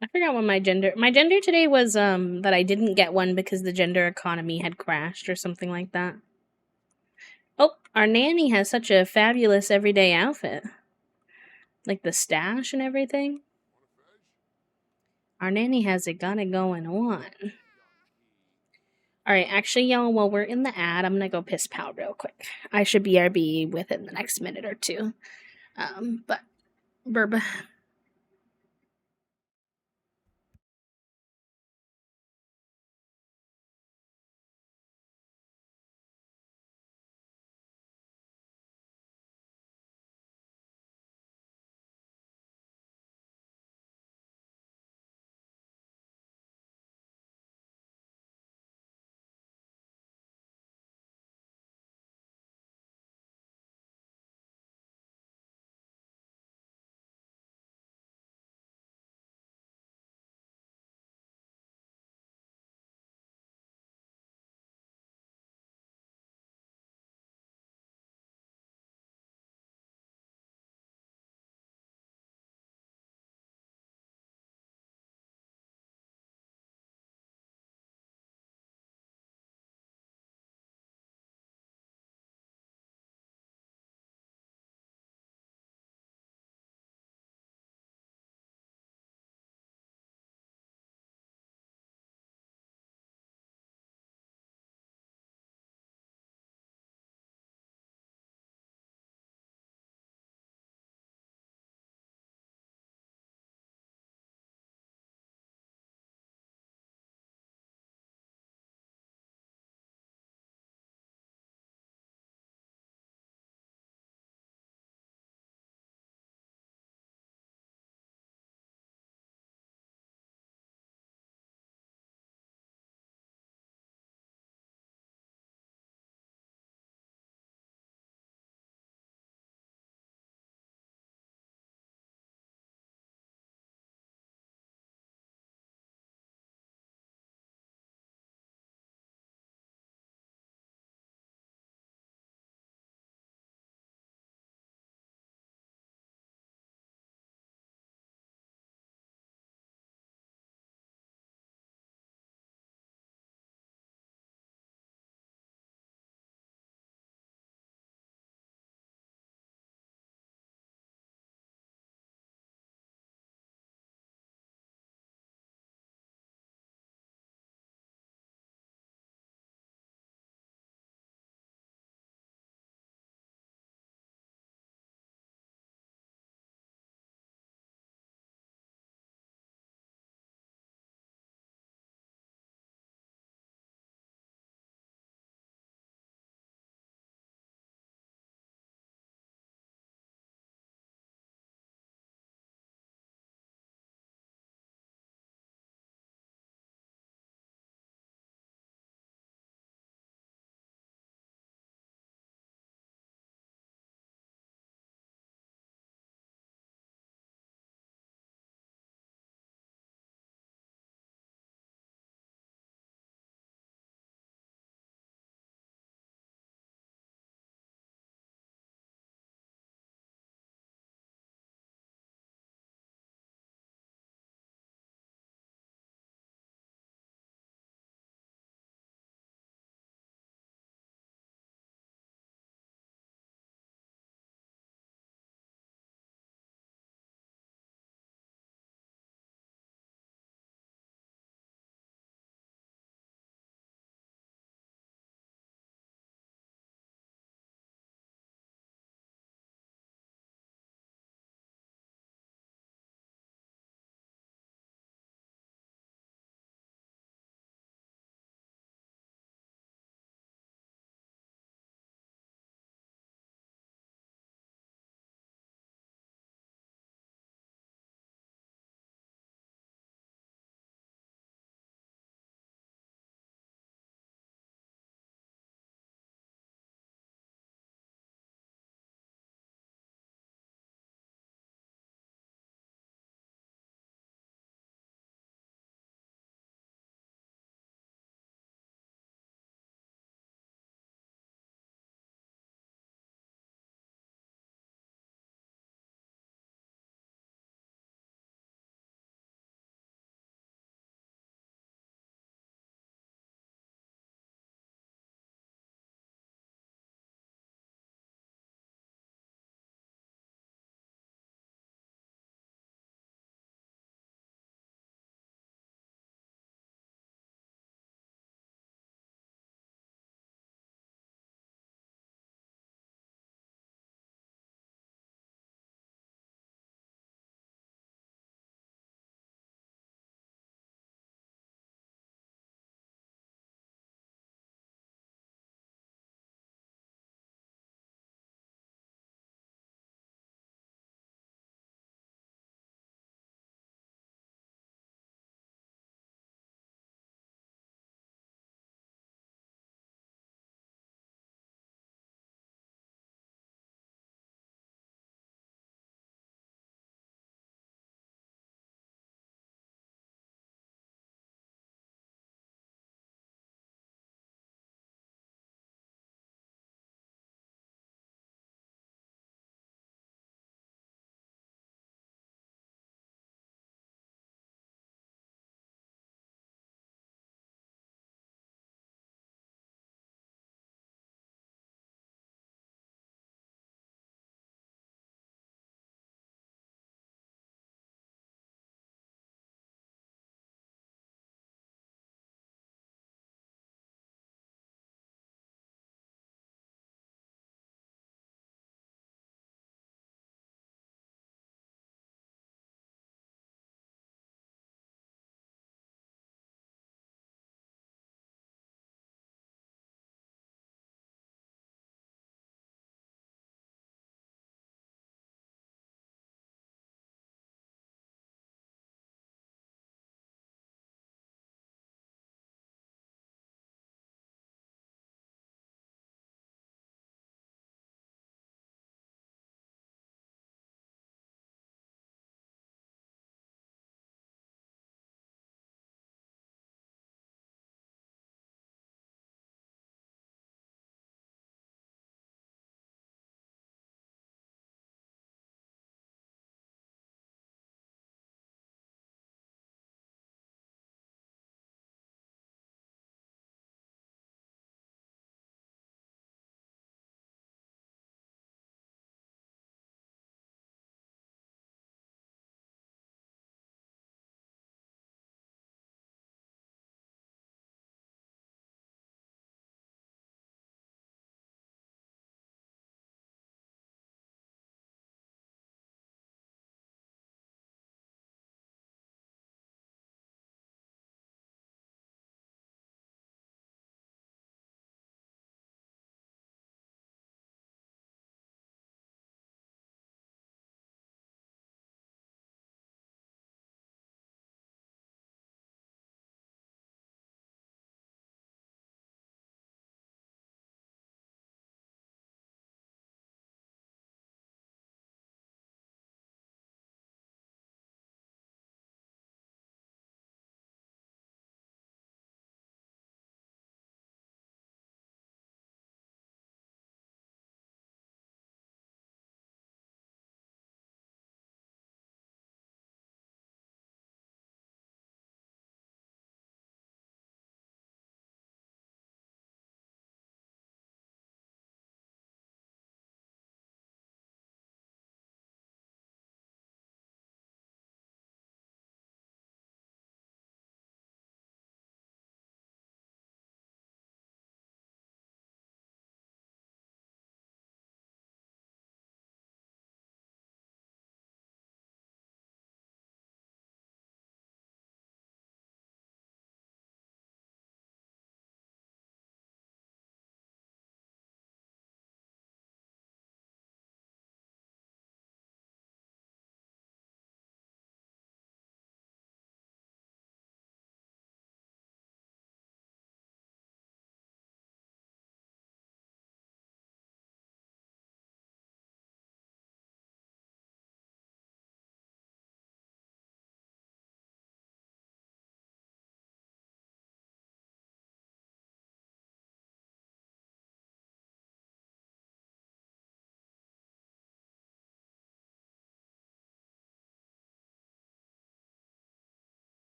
I forgot what my gender today was that I didn't get one because the gender economy had crashed or something like that. Oh, our nanny has such a fabulous everyday outfit. Like the stash and everything. Our nanny has got it going on. All right, actually, y'all, while we're in the ad, I'm gonna go piss pal real quick. I should BRB within the next minute or two. But Burba,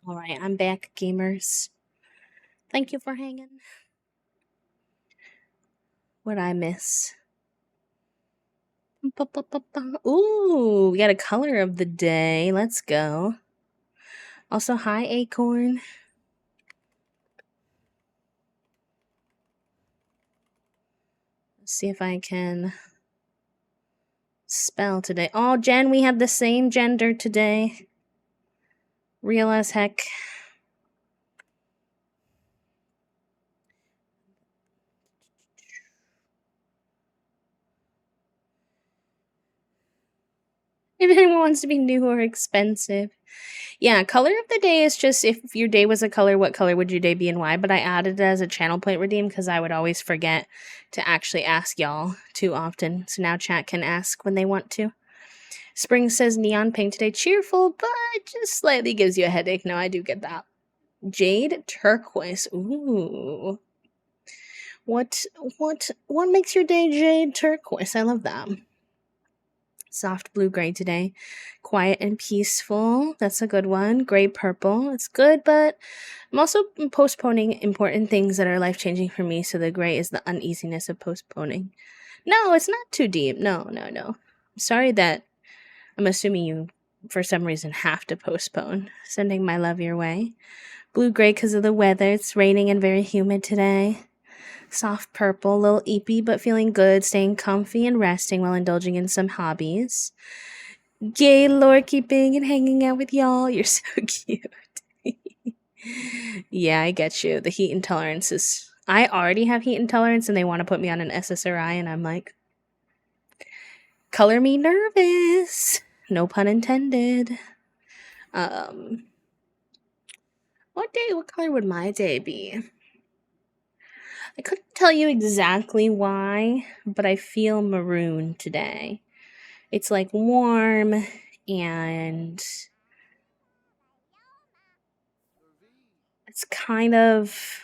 Alright, I'm back, gamers. Thank you for hanging. What'd I miss? Ooh, we got a color of the day. Let's go. Also, hi, Acorn. Let's see if I can spell today. Oh, Jen, we had the same gender today. Real as heck. If anyone wants to be new or expensive. Yeah, color of the day is just if your day was a color, what color would your day be and why? But I added it as a channel point redeem because I would always forget to actually ask y'all too often. So now chat can ask when they want to. Spring says neon pink today. Cheerful, but just slightly gives you a headache. No, I do get that. Jade turquoise. Ooh. What makes your day jade turquoise? I love that. Soft blue gray today. Quiet and peaceful. That's a good one. Gray purple. It's good, but I'm also postponing important things that are life changing for me. So the gray is the uneasiness of postponing. No, it's not too deep. No. I'm sorry that I'm assuming you, for some reason, have to postpone. Sending my love your way. Blue gray because of the weather. It's raining and very humid today. Soft purple, a little eepy, but feeling good, staying comfy and resting while indulging in some hobbies. Yay, lore keeping and hanging out with y'all. You're so cute. Yeah, I get you. The heat intolerance is. I already have heat intolerance and they want to put me on an SSRI, and I'm like, color me nervous. No pun intended. What color would my day be? I couldn't tell you exactly why, but I feel maroon today. It's like warm and it's kind of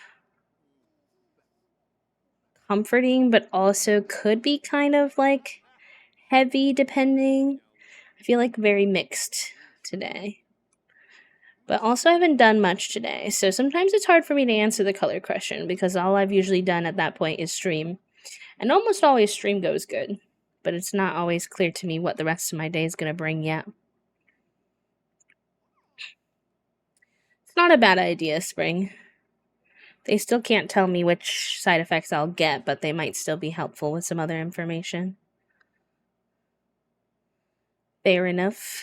comforting, but also could be kind of like heavy depending. I feel like very mixed today. But also, I haven't done much today, so sometimes it's hard for me to answer the color question because all I've usually done at that point is stream. And almost always stream goes good, but it's not always clear to me what the rest of my day is going to bring yet. It's not a bad idea, Spring. They still can't tell me which side effects I'll get, but they might still be helpful with some other information. Fair enough.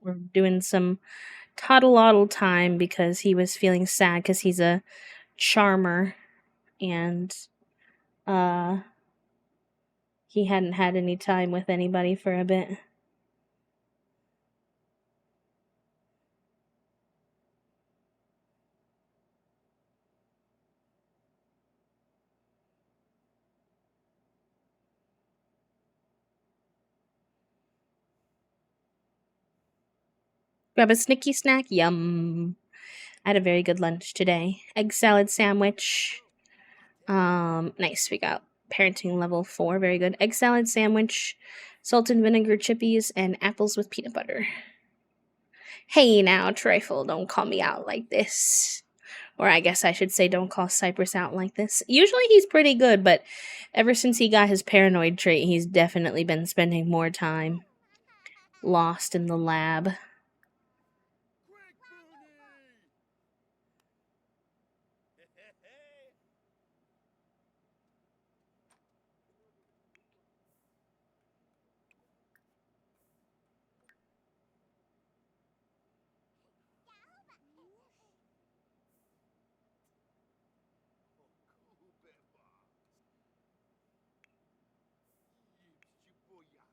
We're doing some toddle time because he was feeling sad because he's a charmer and he hadn't had any time with anybody for a bit. Grab a snicky snack. Yum. I had a very good lunch today. Egg salad sandwich. Nice. We got parenting level 4. Very good. Egg salad sandwich, salt and vinegar chippies, and apples with peanut butter. Hey now, Trifle, don't call me out like this. Or I guess I should say don't call Cypress out like this. Usually he's pretty good, but ever since he got his paranoid trait, he's definitely been spending more time lost in the lab.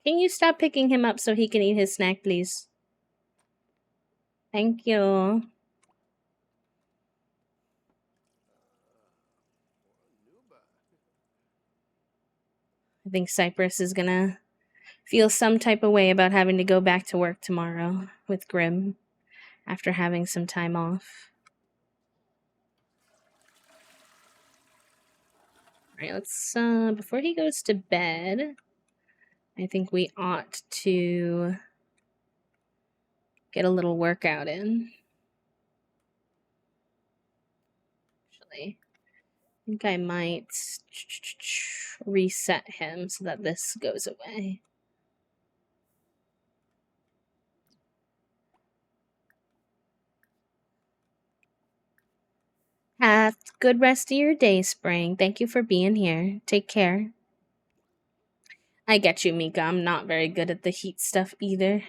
Can you stop picking him up so he can eat his snack, please? Thank you. I think Cypress is gonna feel some type of way about having to go back to work tomorrow with Grim after having some time off. Alright, let's before he goes to bed, I think we ought to get a little workout in. Actually, I think I might reset him so that this goes away. Have a good rest of your day, Spring. Thank you for being here. Take care. I get you, Mika. I'm not very good at the heat stuff either.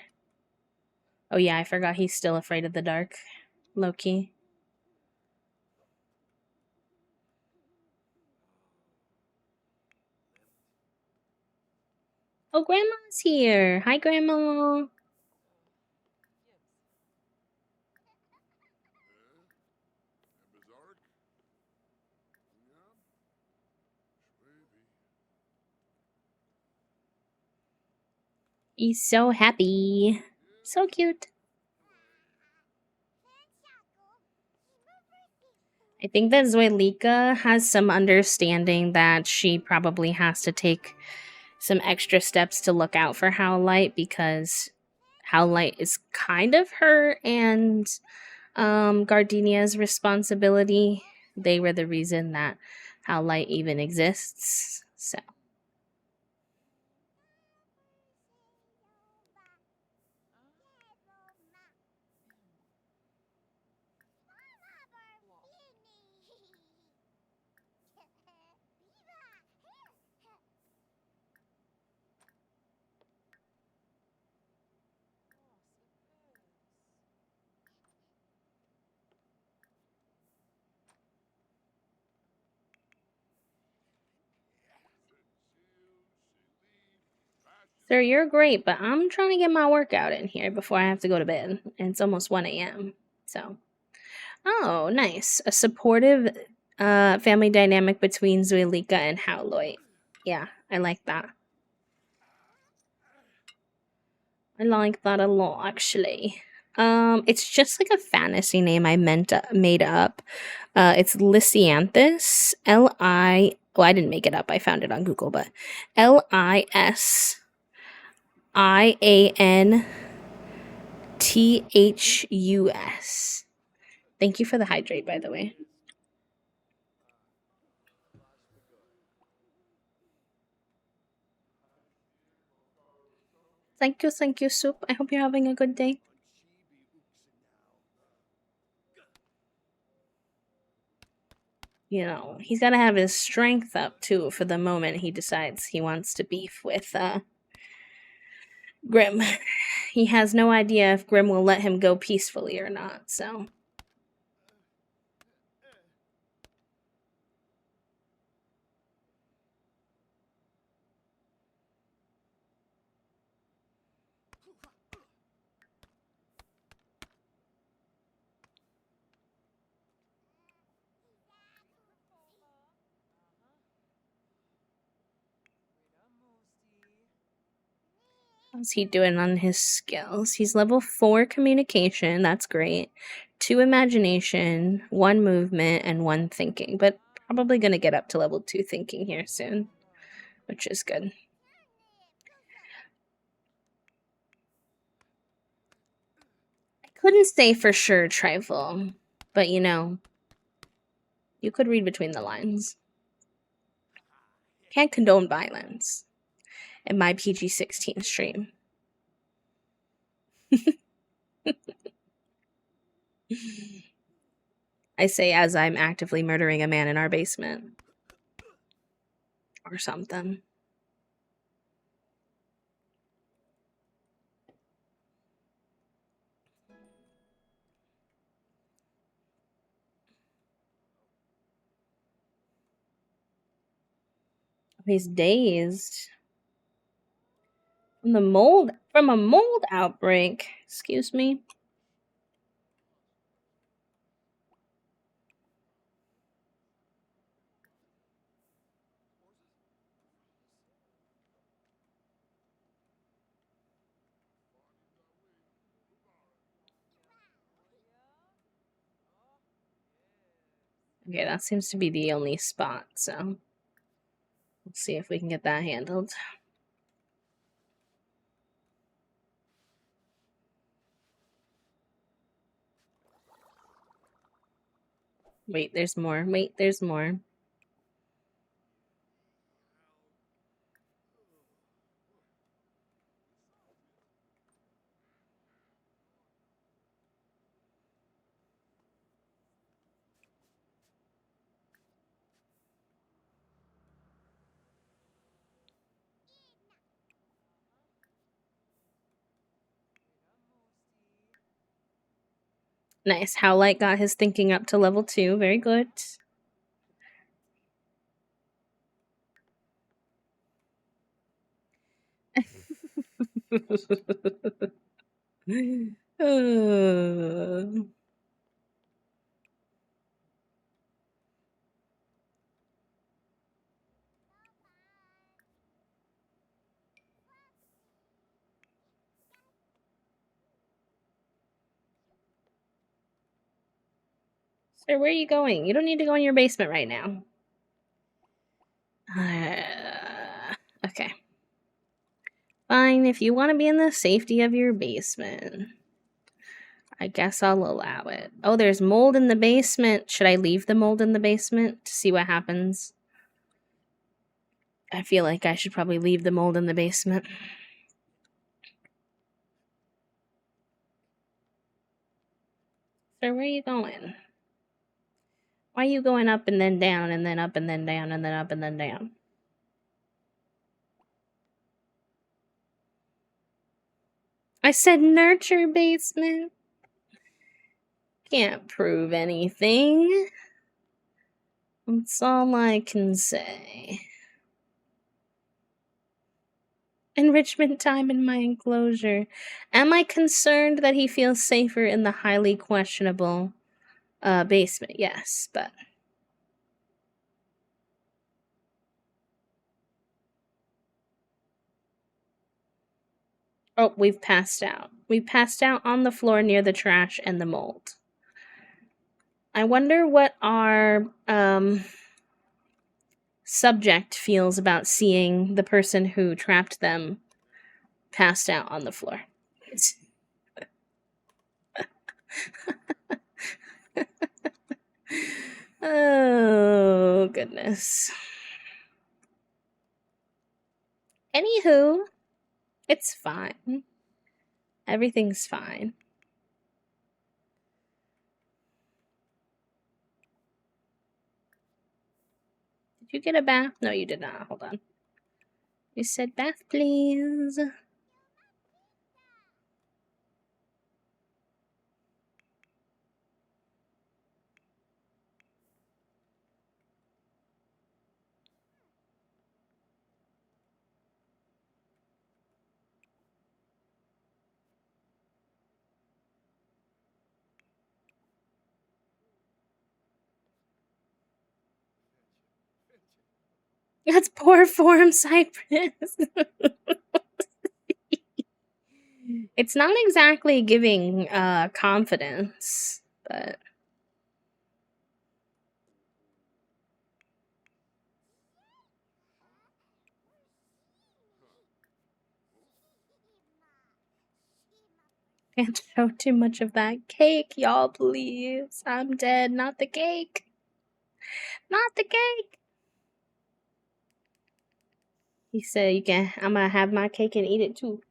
Oh yeah, I forgot he's still afraid of the dark. Loki. Oh, Grandma's here. Hi, Grandma. He's so happy. So cute. I think that Zoelika has some understanding that she probably has to take some extra steps to look out for Howlite because Howlite is kind of her and Gardenia's responsibility. They were the reason that Howlite even exists. So Sir, you're great, but I'm trying to get my workout in here before I have to go to bed. And it's almost 1 a.m. So, oh, nice. A supportive family dynamic between Zuelika and Howloit. Yeah, I like that. I like that a lot, actually. It's just like a fantasy name I made up. It's Lysianthus. Well, I didn't make it up. I found it on Google, but Lianthus. Thank you for the hydrate, by the way. Thank you, Soup. I hope you're having a good day. You know, he's got to have his strength up too for the moment he decides he wants to beef with Grim. He has no idea if Grim will let him go peacefully or not, so. How's he doing on his skills? He's level 4 communication. That's great. 2 imagination, 1 movement, and 1 thinking. But probably going to get up to level 2 thinking here soon, which is good. I couldn't say for sure, Trifle, but you know, you could read between the lines. Can't condone violence in my PG-16 stream. I say as I'm actively murdering a man in our basement. Or something. He's dazed. From a mold outbreak. Excuse me. Okay, that seems to be the only spot, so let's see if we can get that handled. Wait, there's more. Wait, there's more. Nice. Howlight got his thinking up to level 2. Very good. Uh, Sir, where are you going? You don't need to go in your basement right now. Okay. Fine, if you want to be in the safety of your basement. I guess I'll allow it. Oh, there's mold in the basement. Should I leave the mold in the basement to see what happens? I feel like I should probably leave the mold in the basement. Sir, where are you going? Why are you going up and then down and then up and then down and then up and then down? I said nurture basement. Can't prove anything. That's all I can say. Enrichment time in my enclosure. Am I concerned that he feels safer in the highly questionable basement? Yes, but... Oh, we've passed out. We passed out on the floor near the trash and the mold. I wonder what our subject feels about seeing the person who trapped them passed out on the floor. Oh, goodness. Anywho, it's fine. Everything's fine. Did you get a bath? No, you did not. Hold on. You said bath, please. That's poor form, Cypress. It's not exactly giving confidence, but can't show too much of that cake, y'all, please. I'm dead, not the cake. Not the cake. He said, "You can. I'm gonna have my cake and eat it too."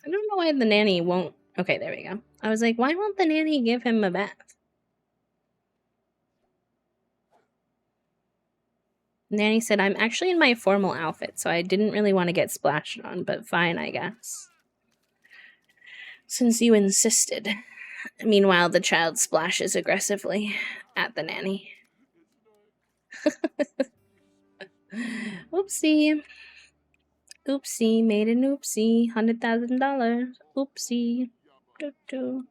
I don't know why the nanny won't. Okay, there we go. I was like, why won't the nanny give him a bath? Nanny said, I'm actually in my formal outfit, so I didn't really want to get splashed on, but fine, I guess. Since you insisted. Meanwhile, the child splashes aggressively at the nanny. Oopsie. Oopsie, made an oopsie. $100,000. Oopsie. Doo doo.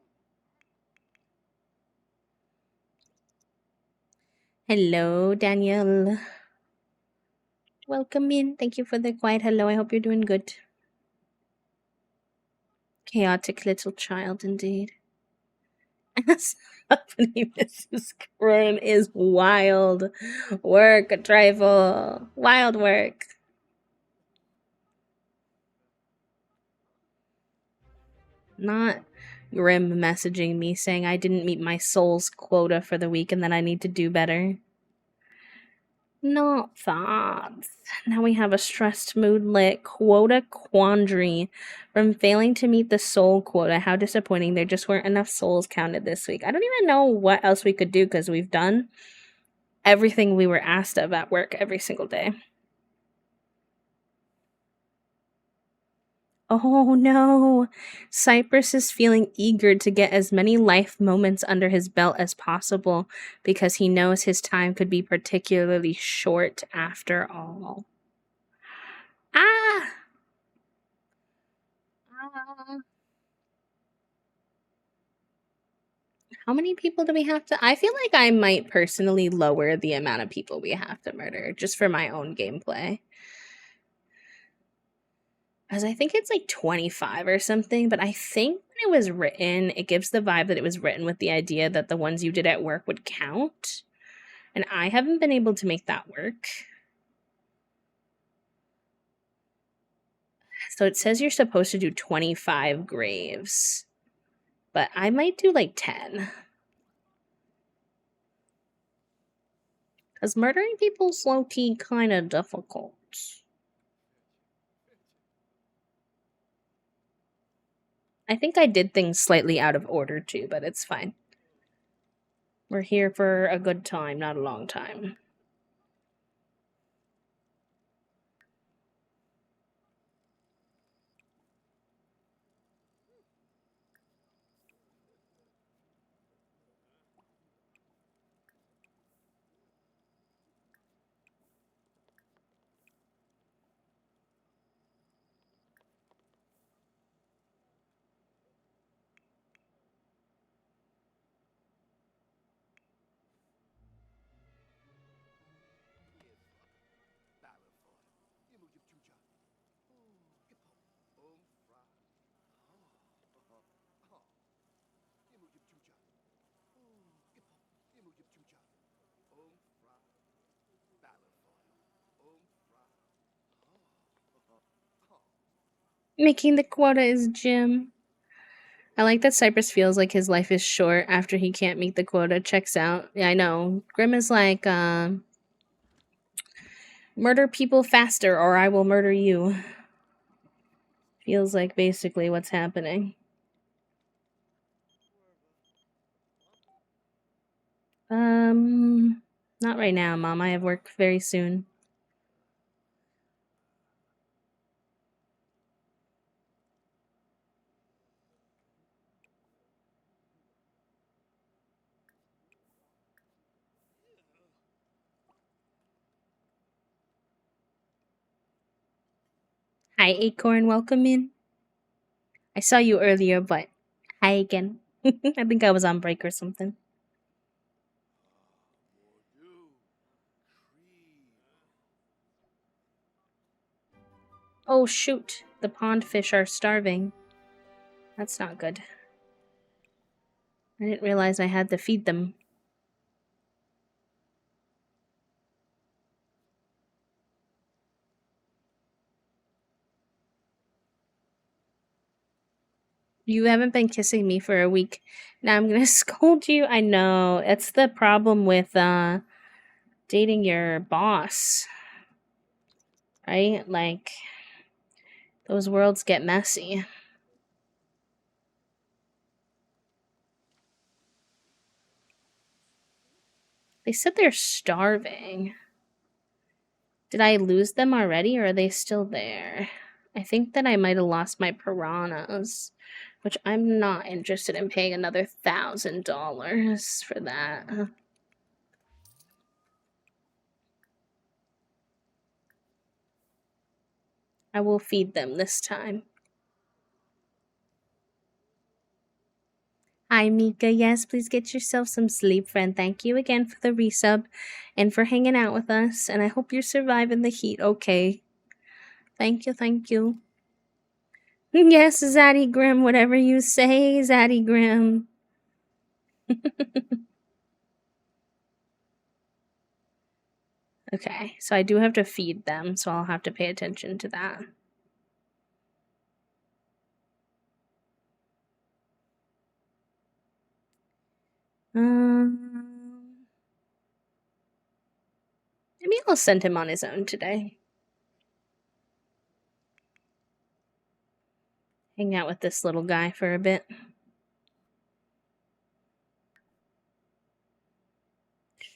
Hello, Daniel. Welcome in. Thank you for the quiet hello. I hope you're doing good. Chaotic little child, indeed. Happening, Mrs. Crone is wild. Work, a trifle. Wild work. Not Grim messaging me saying I didn't meet my soul's quota for the week and that I need to do better. Not thoughts. Now we have a stressed moodlet quota quandary from failing to meet the soul quota. How disappointing. There just weren't enough souls counted this week. I don't even know what else we could do because we've done everything we were asked of at work every single day. Oh no! Cypress is feeling eager to get as many life moments under his belt as possible because he knows his time could be particularly short after all. Ah! Ah. How many people do we have to? I feel like I might personally lower the amount of people we have to murder just for my own gameplay. As I think it's like 25 or something, but I think when it was written, it gives the vibe that it was written with the idea that the ones you did at work would count. And I haven't been able to make that work. So it says you're supposed to do 25 graves, but I might do like 10. Because murdering people's low key kind of difficult. I think I did things slightly out of order too, but it's fine. We're here for a good time, not a long time. Making the quota is Jim. I like that Cypress feels like his life is short after he can't meet the quota. Checks out. Yeah, I know. Grim is like, murder people faster or I will murder you. Feels like basically what's happening. Not right now, Mom. I have work very soon. Hi, Acorn. Welcome in. I saw you earlier, but hi again. I think I was on break or something. Oh, shoot. The pond fish are starving. That's not good. I didn't realize I had to feed them. You haven't been kissing me for a week. Now I'm gonna scold you. I know. It's the problem with dating your boss. Right? Like those worlds get messy. They said they're starving. Did I lose them already, or are they still there? I think that I might have lost my piranhas, which I'm not interested in paying another $1,000 for that. I will feed them this time. Hi, Mika. Yes, please get yourself some sleep, friend. Thank you again for the resub and for hanging out with us. And I hope you're surviving the heat okay. Thank you, thank you. Yes, Zaddy Grim, whatever you say, Zaddy Grim. Okay, so I do have to feed them, so I'll have to pay attention to that. Maybe I'll send him on his own today. Hang out with this little guy for a bit.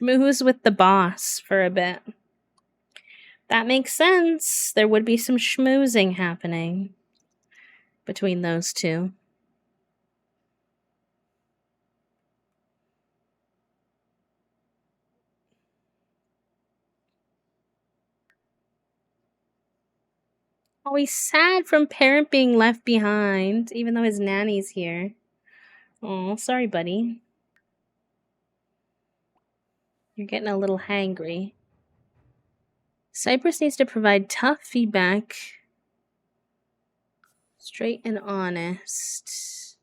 Schmooze with the boss for a bit. That makes sense. There would be some schmoozing happening between those two. Oh, he's sad from parent being left behind, even though his nanny's here. Oh, sorry, buddy. You're getting a little hangry. Cypress needs to provide tough feedback. Straight and honest.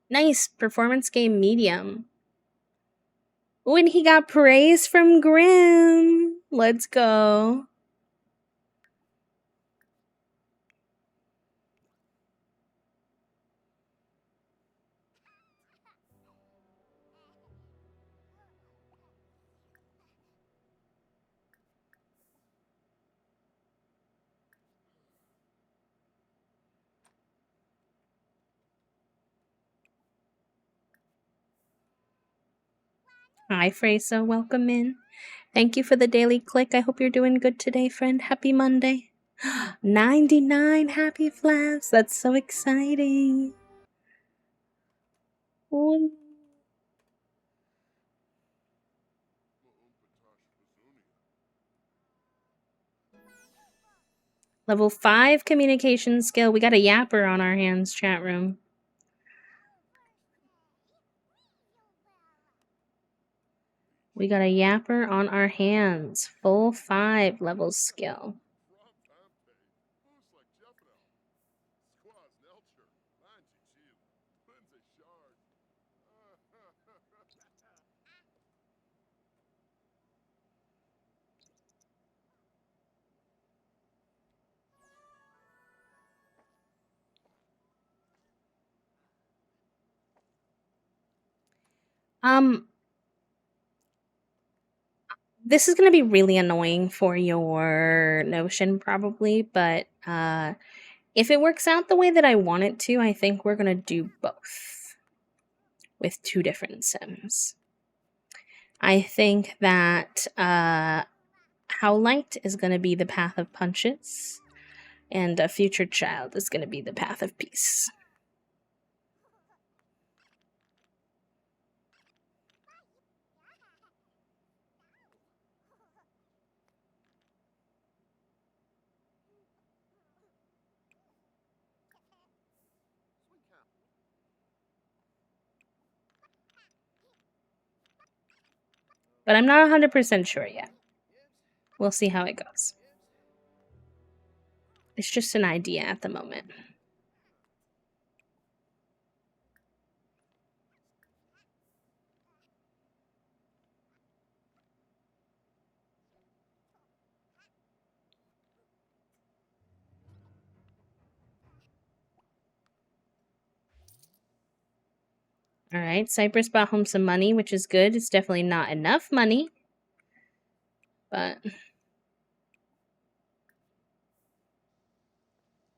Nice. Performance game medium. When he got praise from Grim. Let's go. Hi, Freysa. Welcome in. Thank you for the daily click. I hope you're doing good today, friend. Happy Monday. 99 happy flaps. That's so exciting. Ooh. Level 5 communication skill. We got a yapper on our hands, chat room. We got a yapper on our hands. Full 5 level skill. This is going to be really annoying for your notion probably, but if it works out the way that I want it to, I think we're going to do both with 2 different sims. I think that Howlite is going to be the path of punches, and a future child is going to be the path of peace. But I'm not 100% sure yet. We'll see how it goes. It's just an idea at the moment. All right, Cypress brought home some money, which is good. It's definitely not enough money, but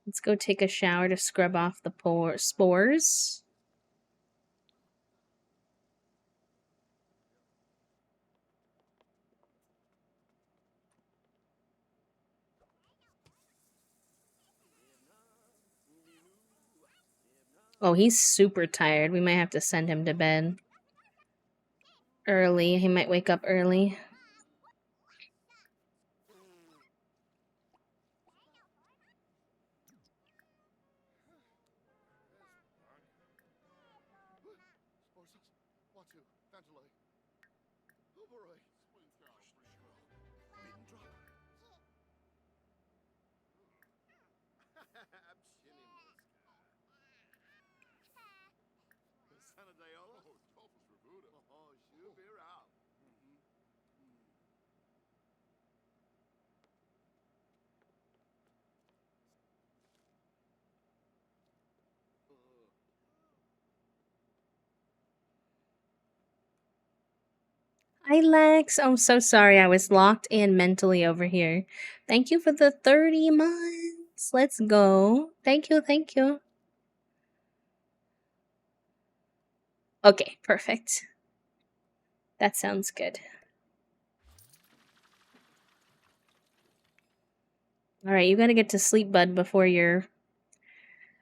let's go take a shower to scrub off the spores. Oh, he's super tired. We might have to send him to bed early. He might wake up early. Hi, Lex. I'm so sorry. I was locked in mentally over here. Thank you for the 30 months. Let's go. Thank you. Thank you. Okay, perfect. That sounds good. All right, you gotta get to sleep, bud, before you're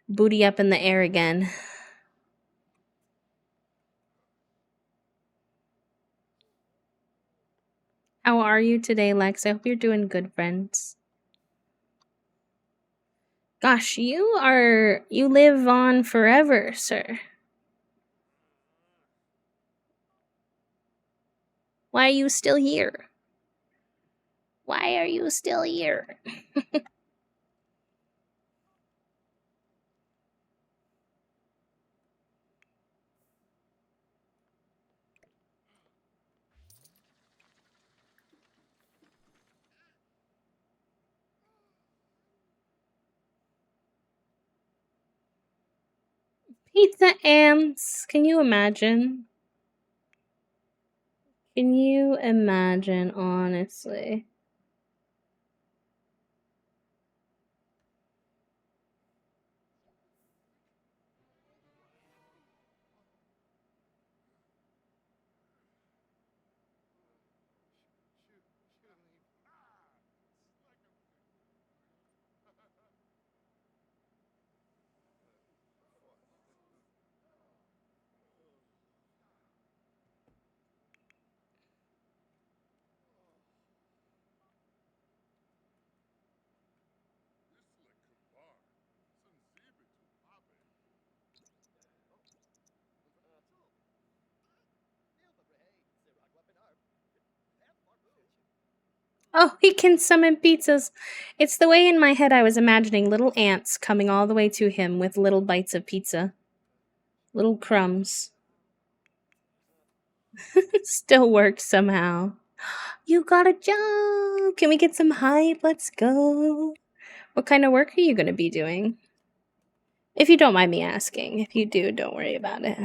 booty up in the air again. How are you today, Lex? I hope you're doing good, friends. Gosh, you live on forever, sir. Why are you still here? Why are you still here? Pizza ants. Can you imagine? Can you imagine, honestly? Oh, he can summon pizzas. It's the way in my head I was imagining little ants coming all the way to him with little bites of pizza. Little crumbs. Still works somehow. You got a job! Can we get some hype? Let's go. What kind of work are you going to be doing? If you don't mind me asking. If you do, don't worry about it.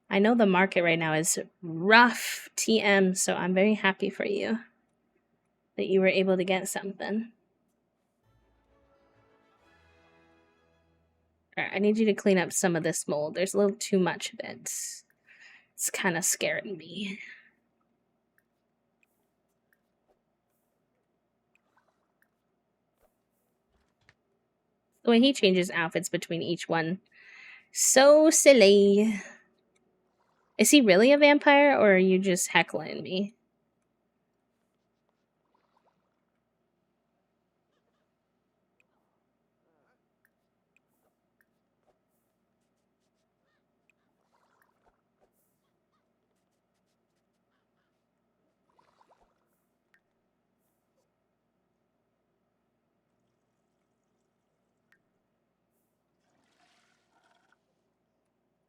I know the market right now is rough, TM, so I'm very happy for you that you were able to get something. Alright, I need you to clean up some of this mold. There's a little too much of it. It's kind of scaring me. The way he changes outfits between each one. So silly. Is he really a vampire, or are you just heckling me?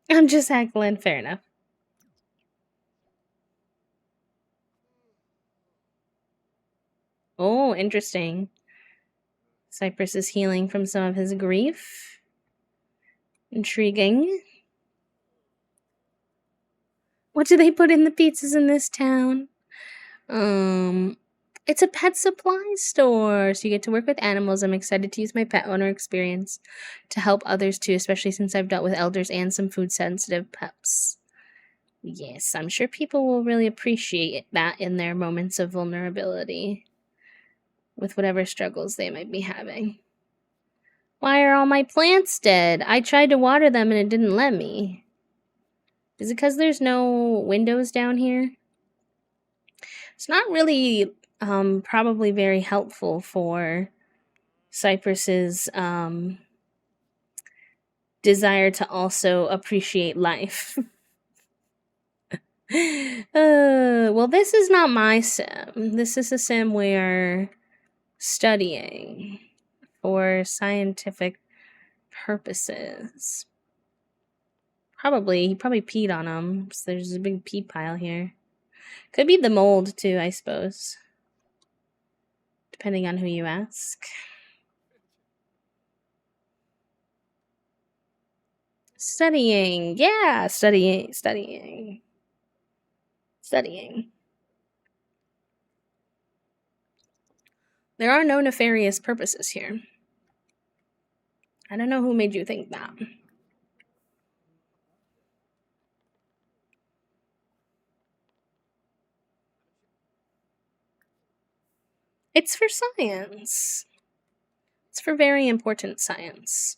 I'm just heckling. Fair enough. Oh, interesting. Cypress is healing from some of his grief. Intriguing. What do they put in the pizzas in this town? Um, it's a pet supply store, so you get to work with animals. I'm excited to use my pet owner experience to help others too, especially since I've dealt with elders and some food sensitive pups. Yes, I'm sure people will really appreciate that in their moments of vulnerability with whatever struggles they might be having. Why are all my plants dead? I tried to water them and it didn't let me. Is it because there's no windows down here? It's not really probably very helpful for Cypress's desire to also appreciate life. Well, this is not my sim. This is a sim where studying for scientific purposes. He probably peed on him. So there's a big pee pile here. Could be the mold too, I suppose. Depending on who you ask. Studying. Yeah, studying. There are no nefarious purposes here. I don't know who made you think that. It's for science. It's for very important science.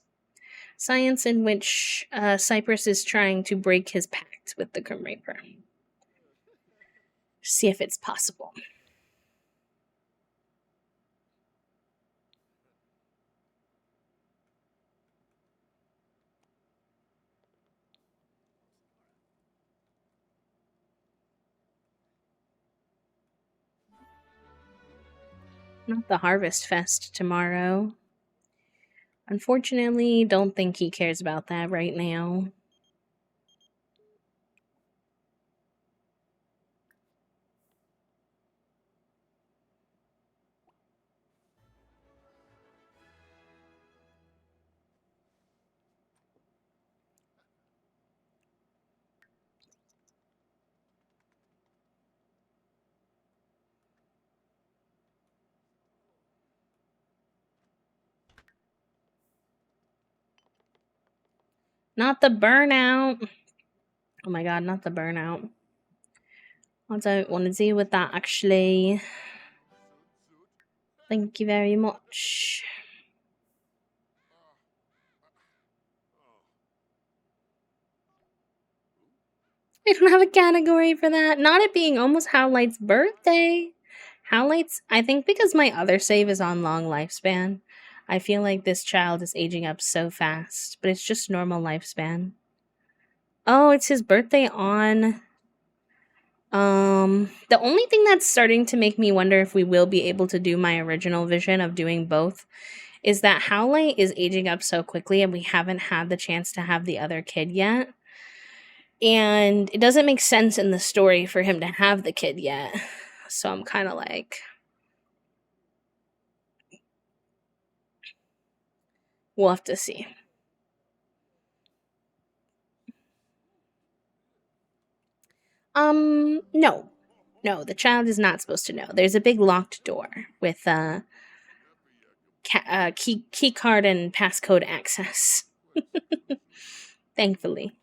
Science in which Cypress is trying to break his pact with the Grim Reaper. See if it's possible. Not the Harvest Fest tomorrow. Unfortunately, don't think he cares about that right now. Not the burnout. Oh my god, not the burnout. I don't want to deal with that actually. Thank you very much. I don't have a category for that. Not it being almost Howlight's birthday. Howlight's, I think because my other save is on long lifespan, I feel like this child is aging up so fast, but it's just normal lifespan. Oh, it's his birthday on. The only thing that's starting to make me wonder if we will be able to do my original vision of doing both is that Howlight is aging up so quickly and we haven't had the chance to have the other kid yet. And it doesn't make sense in the story for him to have the kid yet. So I'm kind of like, we'll have to see. No. No, the child is not supposed to know. There's a big locked door with key card and passcode access. Thankfully.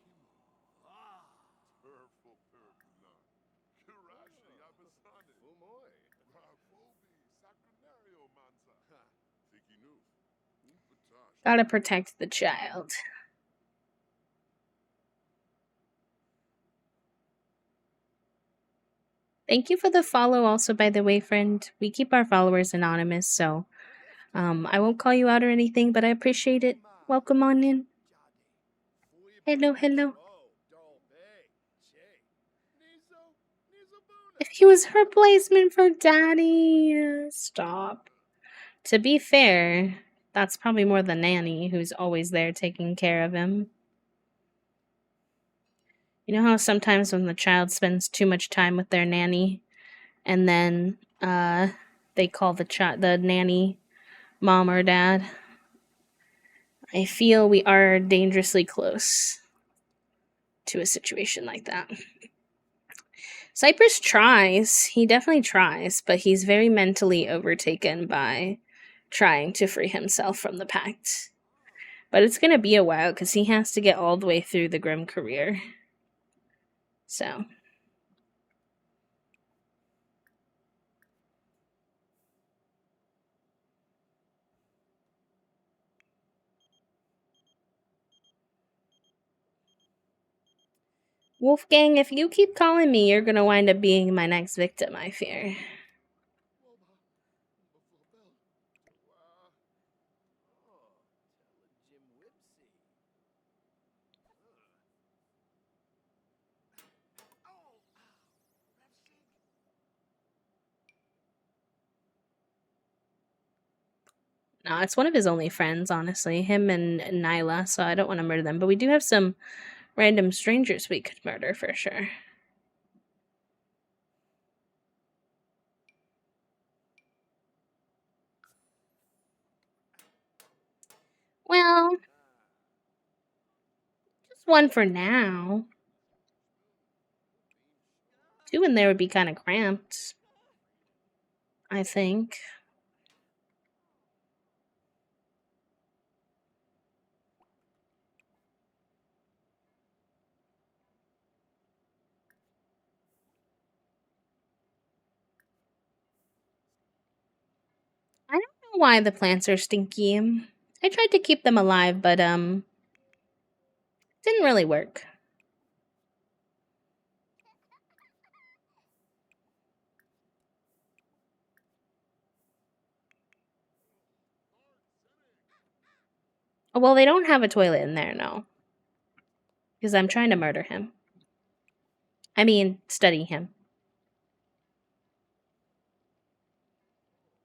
Gotta protect the child. Thank you for the follow, also, by the way, friend. We keep our followers anonymous, so I won't call you out or anything, but I appreciate it. Welcome on in. Hello, hello. If he was her replacement for daddy, stop. To be fair, that's probably more the nanny who's always there taking care of him. You know how sometimes when the child spends too much time with their nanny and then they call the nanny mom or dad? I feel we are dangerously close to a situation like that. Cypress tries. He definitely tries, but he's very mentally overtaken by trying to free himself from the pact. But it's going to be a while because he has to get all the way through the Grim career. So. Wolfgang, if you keep calling me, you're gonna wind up being my next victim, I fear. No, it's one of his only friends, honestly. Him and Nyla, so I don't want to murder them. But we do have some random strangers we could murder for sure. Well, just one for now. Two in there would be kind of cramped, I think. I don't know why the plants are stinky. I tried to keep them alive, but didn't really work. Oh, well, they don't have a toilet in there, no. Because I'm trying to murder him. I mean, study him.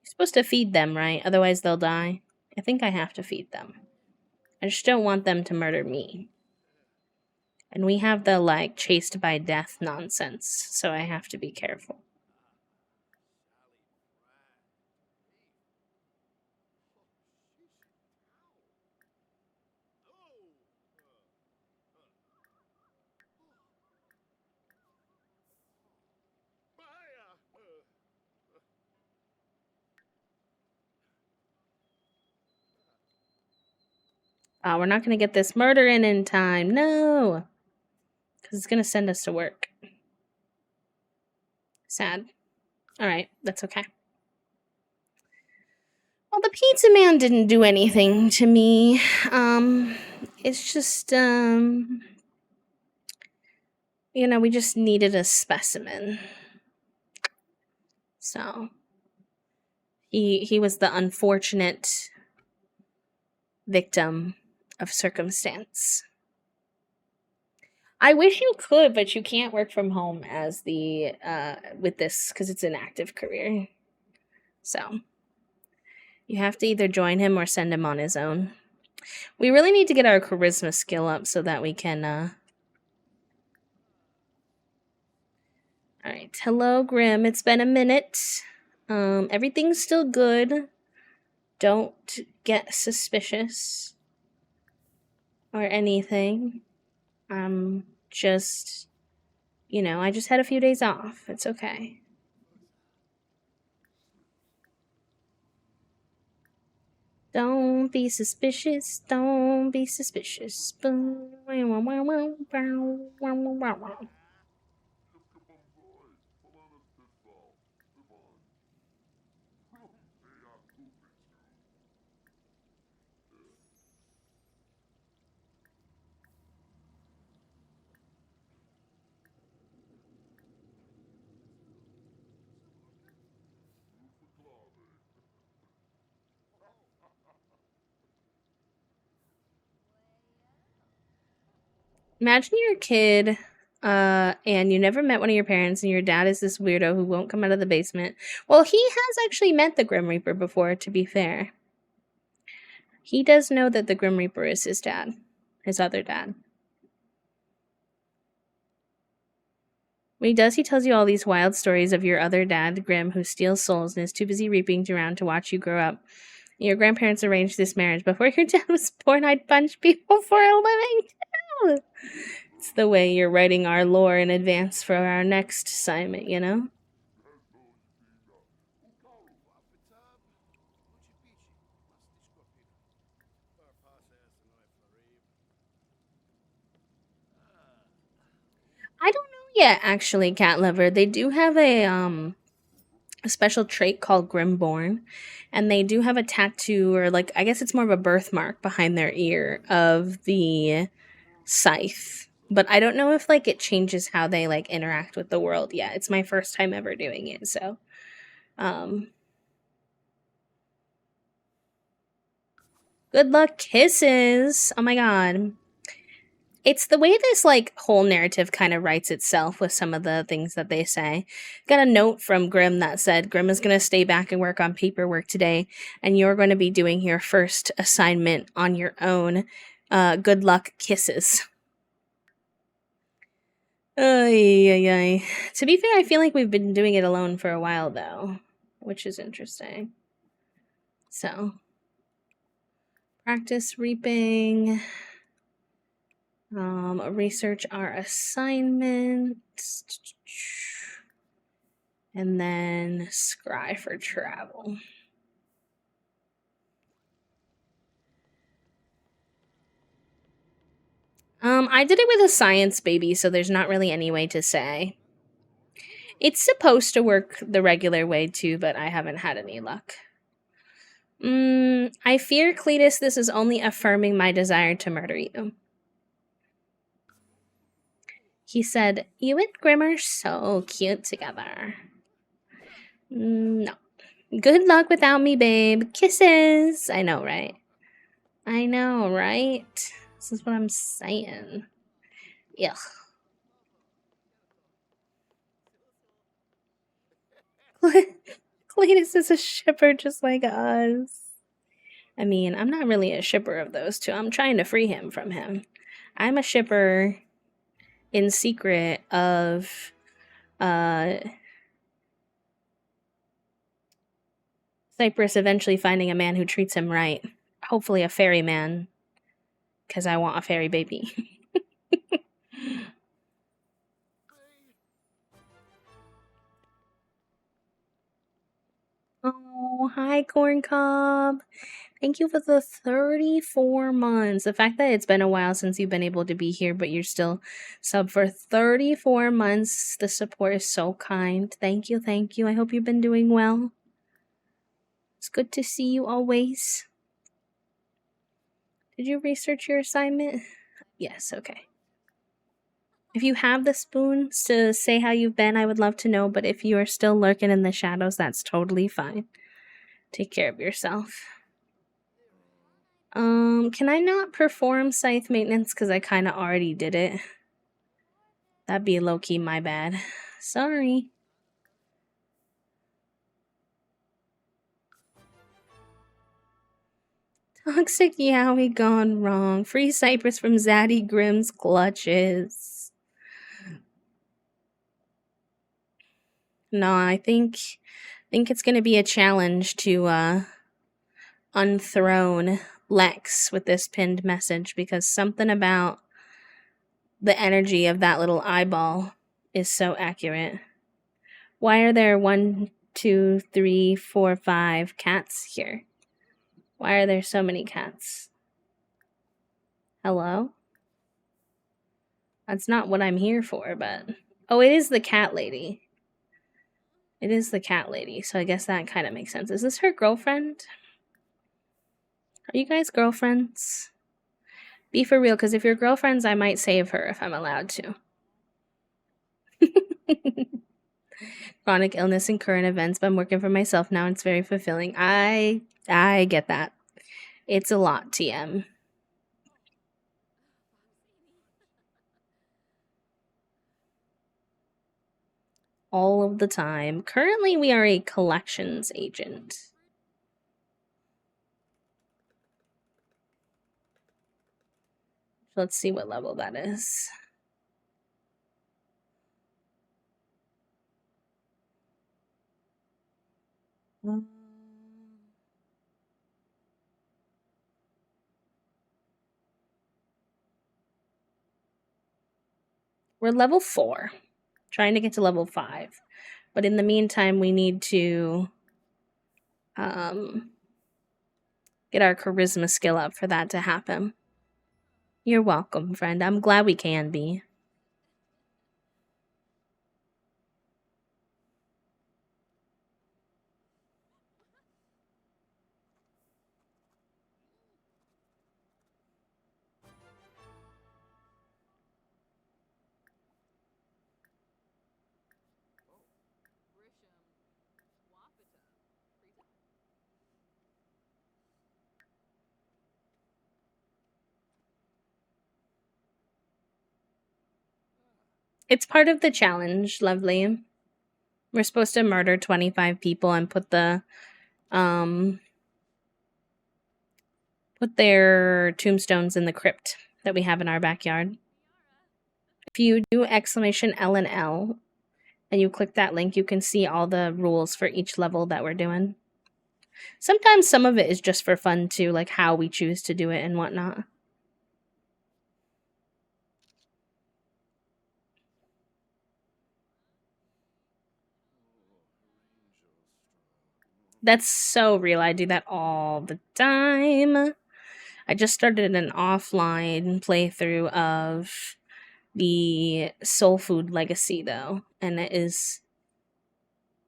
You're supposed to feed them, right? Otherwise they'll die. I think I have to feed them. I just don't want them to murder me. And we have the, like, chased by death nonsense, so I have to be careful. We're not going to get this murder in time. No! Because it's going to send us to work. Sad. Alright, that's okay. Well, the pizza man didn't do anything to me. It's just, we just needed a specimen. So, he was the unfortunate victim of circumstance. I wish you could, but you can't work from home as the with this because it's an active career. So you have to either join him or send him on his own. We really need to get our charisma skill up so that we can. All right, hello, Grim. It's been a minute. Everything's still good. Don't get suspicious or anything. Just, I just had a few days off. It's okay. Don't be suspicious. Don't be suspicious. Imagine you're a kid, and you never met one of your parents, and your dad is this weirdo who won't come out of the basement. Well, he has actually met the Grim Reaper before, to be fair. He does know that the Grim Reaper is his dad, his other dad. When he does, he tells you all these wild stories of your other dad, Grim, who steals souls and is too busy reaping around to watch you grow up. Your grandparents arranged this marriage before your dad was born. I'd punch people for a living too. It's the way you're writing our lore in advance for our next assignment, you know? I don't know yet, actually, Cat Lover. They do have a special trait called Grimborn, and they do have a tattoo, or I guess it's more of a birthmark behind their ear of the scythe. But I don't know if like it changes how they like interact with the world yet. It's my first time ever doing it, so um good luck kisses. Oh my god. It's the way this like whole narrative kind of writes itself with some of the things that they say. Got a note from Grim that said Grim is going to stay back and work on paperwork today, and you're going to be doing your first assignment on your own. Good luck, kisses. Ay, ay, ay. To be fair, I feel like we've been doing it alone for a while though, which is interesting. So, practice reaping. Research our assignments. And then scry for travel. I did it with a science baby, so there's not really any way to say. It's supposed to work the regular way too, but I haven't had any luck. I fear, Cletus, this is only affirming my desire to murder you. He said, you and Grim are so cute together. No. Good luck without me, babe. Kisses. I know, right? I know, right? This is what I'm saying. Ugh. Cletus is a shipper just like us. I mean, I'm not really a shipper of those two. I'm trying to free him from him. I'm a shipper in secret of Cypress eventually finding a man who treats him right. Hopefully a fairy man, because I want a fairy baby. Oh, hi, Corn Cob. Thank you for the 34 months. The fact that it's been a while since you've been able to be here, but you're still sub for 34 months. The support is so kind. Thank you, thank you. I hope you've been doing well. It's good to see you always. Did you research your assignment? Yes, okay. If you have the spoons to say how you've been, I would love to know, but if you are still lurking in the shadows, that's totally fine. Take care of yourself. Can I not perform scythe maintenance because I kind of already did it? That'd be low-key my bad. Sorry. Toxic Yowie gone wrong. Free Cypress from Zaddy Grimm's clutches. No, I think it's gonna be a challenge to unthrone Lex with this pinned message because something about the energy of that little eyeball is so accurate. Why are there 1, 2, 3, 4, 5 cats here? Why are there so many cats? Hello? That's not what I'm here for, but... Oh, it is the cat lady. It is the cat lady, so I guess that kind of makes sense. Is this her girlfriend? Are you guys girlfriends? Be for real, because if you're girlfriends, I might save her if I'm allowed to. Chronic illness and current events, but I'm working for myself now. It's very fulfilling. I get that. It's a lot, TM. All of the time. Currently, we are a collections agent. Let's see what level that is. We're level 4, trying to get to level 5. But in the meantime, we need to get our charisma skill up for that to happen. You're welcome, friend. I'm glad we can be. It's part of the challenge, lovely. We're supposed to murder 25 people and um put their tombstones in the crypt that we have in our backyard. If you do exclamation L and L and you click that link, you can see all the rules for each level that we're doing. Sometimes some of it is just for fun too, like how we choose to do it and whatnot. That's so real. I do that all the time. I just started an offline playthrough of the Soul Food Legacy though, and it is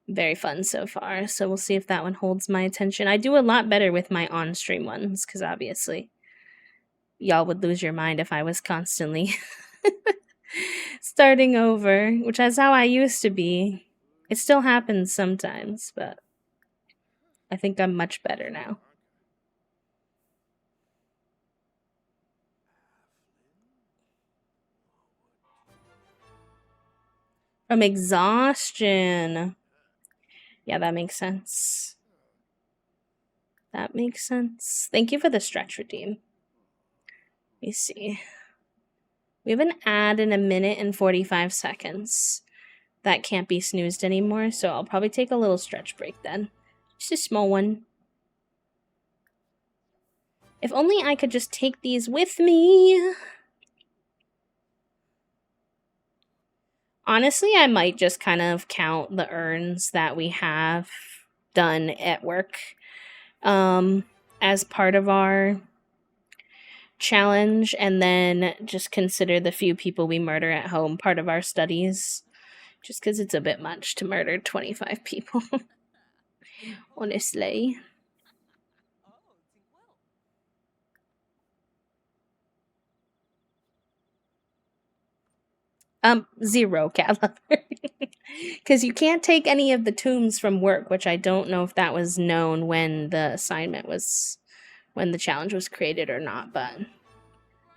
very fun so far. So we'll see if that one holds my attention. I do a lot better with my on-stream ones because obviously y'all would lose your mind if I was constantly starting over, which is how I used to be. It still happens sometimes, but I think I'm much better now. From exhaustion. Yeah, that makes sense. That makes sense. Thank you for the stretch redeem. Let me see. We have an ad in a minute and 45 seconds. That can't be snoozed anymore, so I'll probably take a little stretch break then. Just a small one. If only I could just take these with me. Honestly, I might just kind of count the earns that we have done at work as part of our challenge, and then just consider the few people we murder at home part of our studies. Just because it's a bit much to murder 25 people. Honestly. Zero cat lover. Because you can't take any of the tombs from work, which I don't know if that was known when the assignment was, when the challenge was created or not, but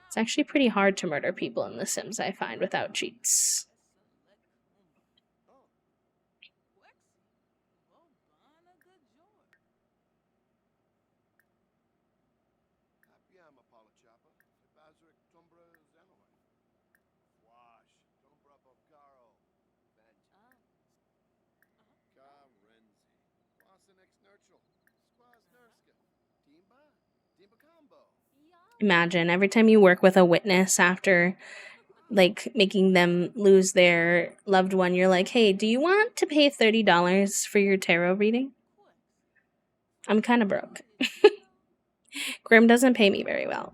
it's actually pretty hard to murder people in The Sims, I find, without cheats. Imagine every time you work with a witness after like making them lose their loved one, you're like, hey, do you want to pay $30 for your tarot reading? I'm kind of broke. Grim doesn't pay me very well.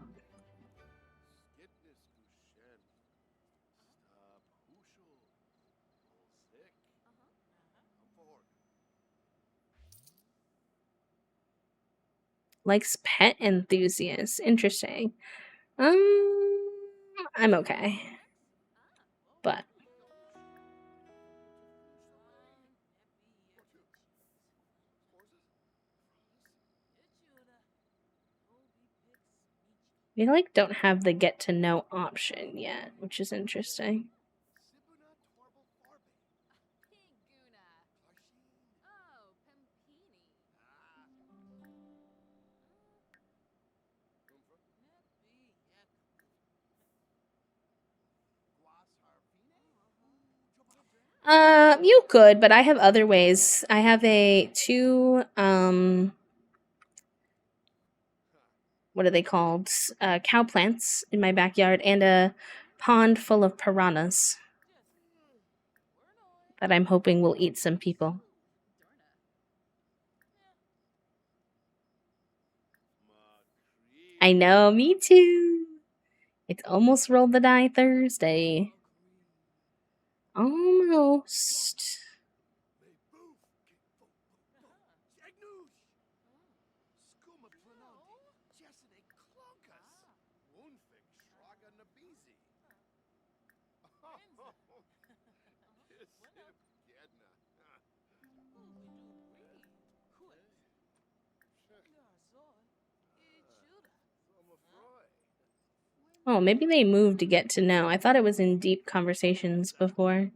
Likes pet enthusiasts. Interesting. I'm okay. But we like don't have the get to know option yet, which is interesting. You could, but I have other ways. I have two what are they called? Cow plants in my backyard and a pond full of piranhas that I'm hoping will eat some people. I know, me too. It's almost roll the die Thursday. Almost. Oh, maybe they moved to get to know. I thought it was in deep conversations before.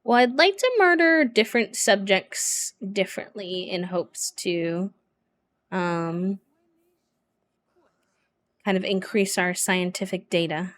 Well, I'd like to murder different subjects differently in hopes to um, kind of increase our scientific data.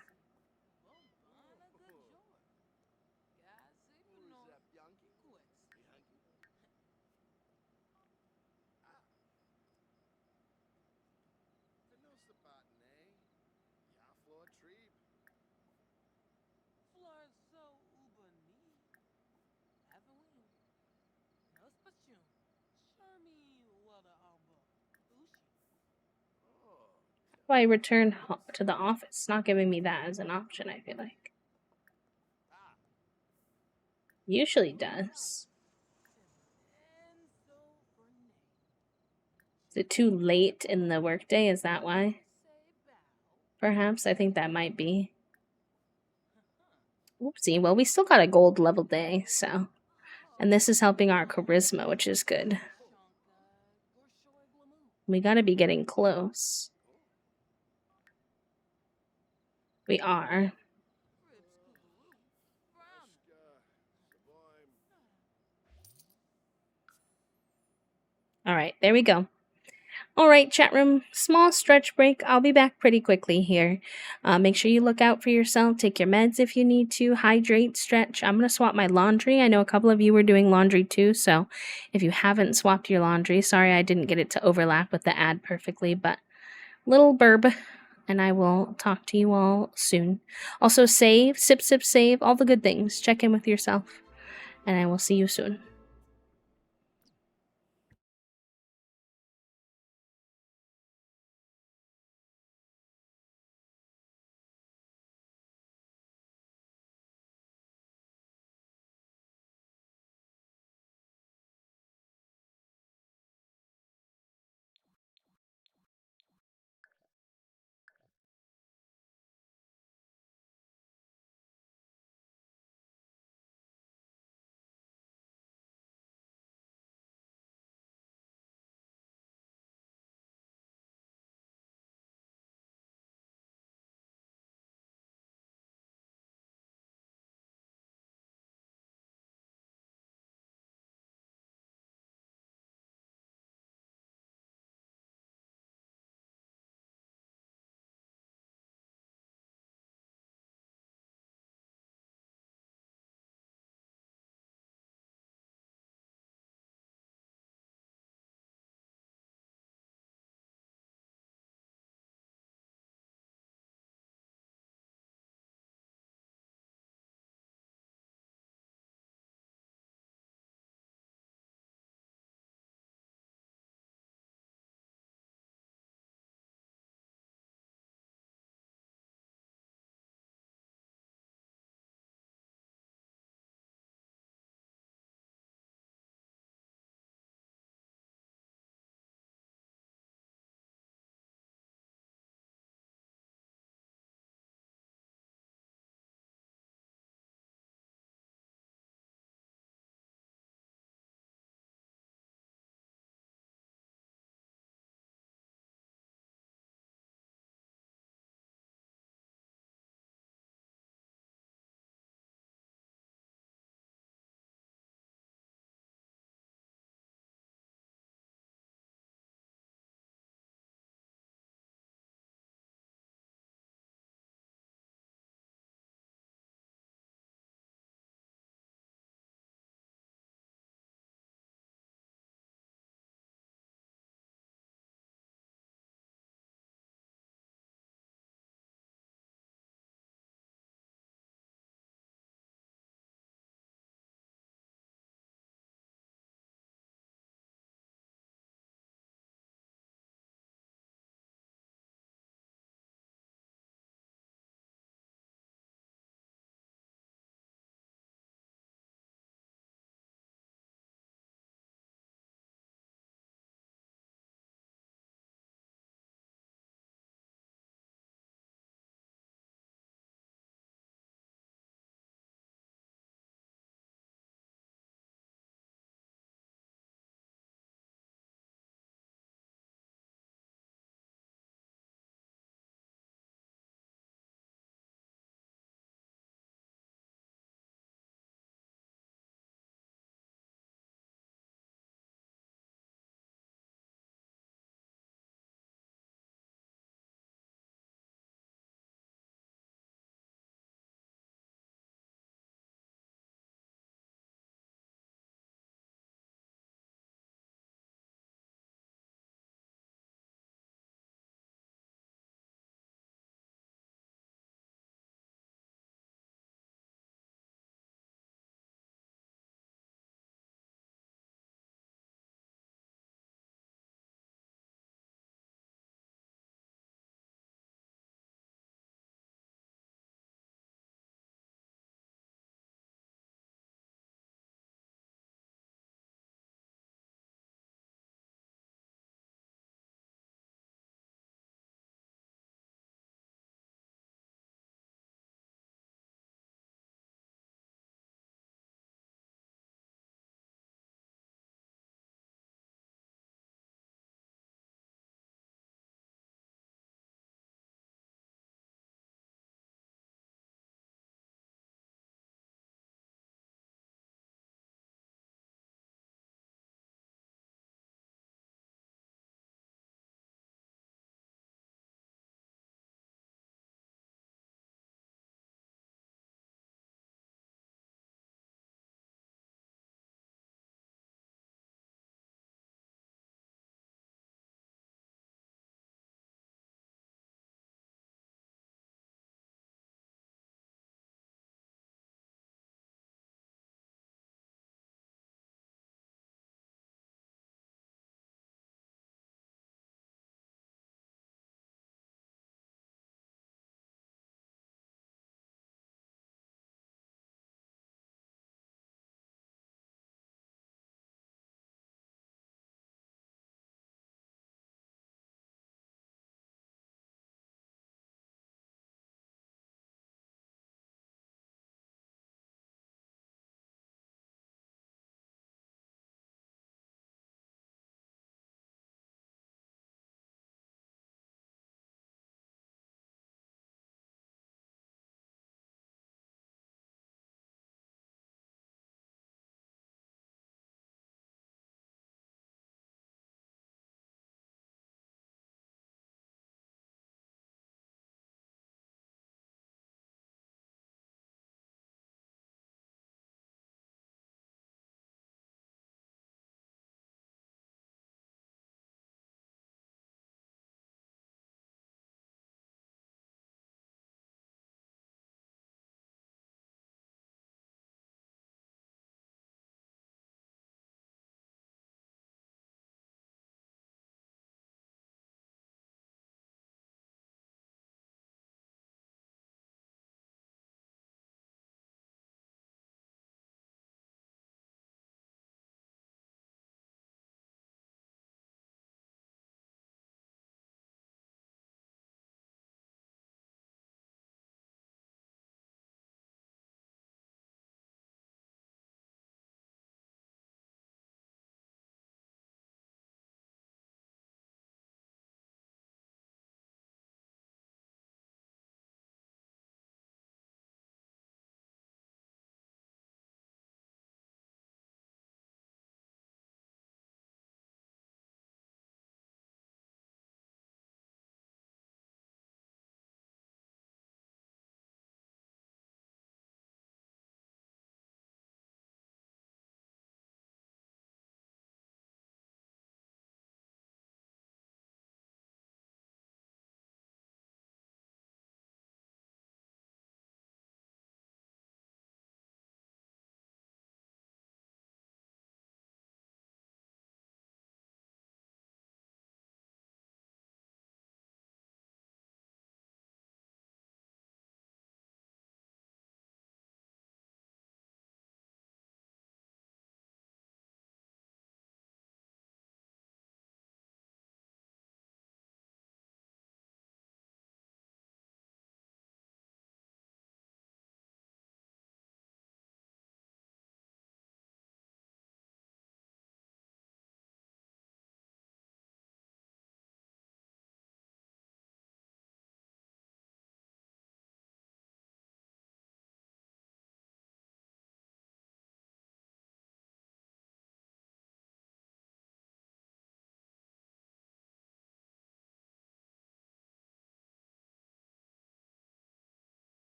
Why return to the office? It's not giving me that as an option, I feel like. Usually does. Is it too late in the workday? Is that why? Perhaps. I think that might be. Oopsie. Well, we still got a gold level day, so. And this is helping our charisma, which is good. We gotta be getting close. We are. All right, there we go. All right, chat room, small stretch break. I'll be back pretty quickly here. Make sure you look out for yourself. Take your meds if you need to. Hydrate, stretch. I'm going to swap my laundry. I know a couple of you were doing laundry too. So if you haven't swapped your laundry, sorry I didn't get it to overlap with the ad perfectly, but little burb. And I will talk to you all soon. Also, save, sip, sip, save, all the good things. Check in with yourself. And I will see you soon.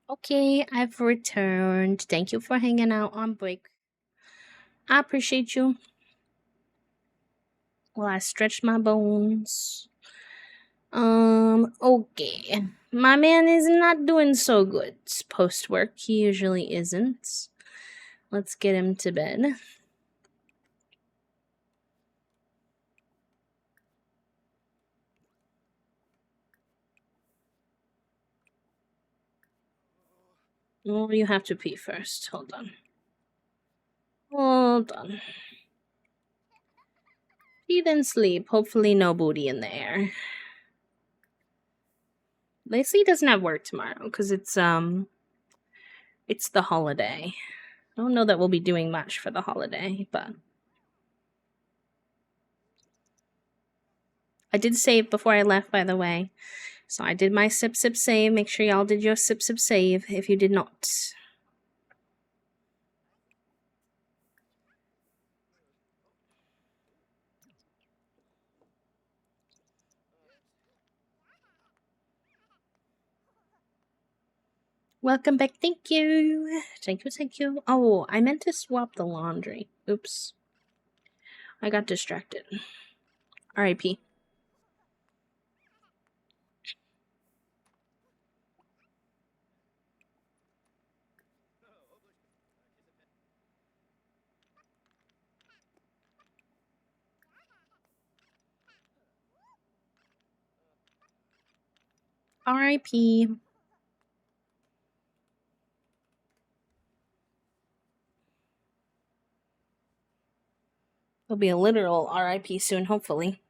Okay, I've returned. Thank you for hanging out on break. I appreciate you. Well, I stretched my bones. Okay. My man is not doing so good post work. He usually isn't. Let's get him to bed. Oh, you have to pee first. Hold on. Hold on. Pee then sleep. Hopefully no booty in the air. Lacey doesn't have work tomorrow because it's the holiday. I don't know that we'll be doing much for the holiday, but I did save before I left, by the way. So I did my sip sip save. Make sure y'all did your sip sip save if you did not. Welcome back. Thank you. Thank you. Thank you. Oh, I meant to swap the laundry. Oops. I got distracted. R.I.P. R.I.P. There'll be a literal R.I.P. soon, hopefully.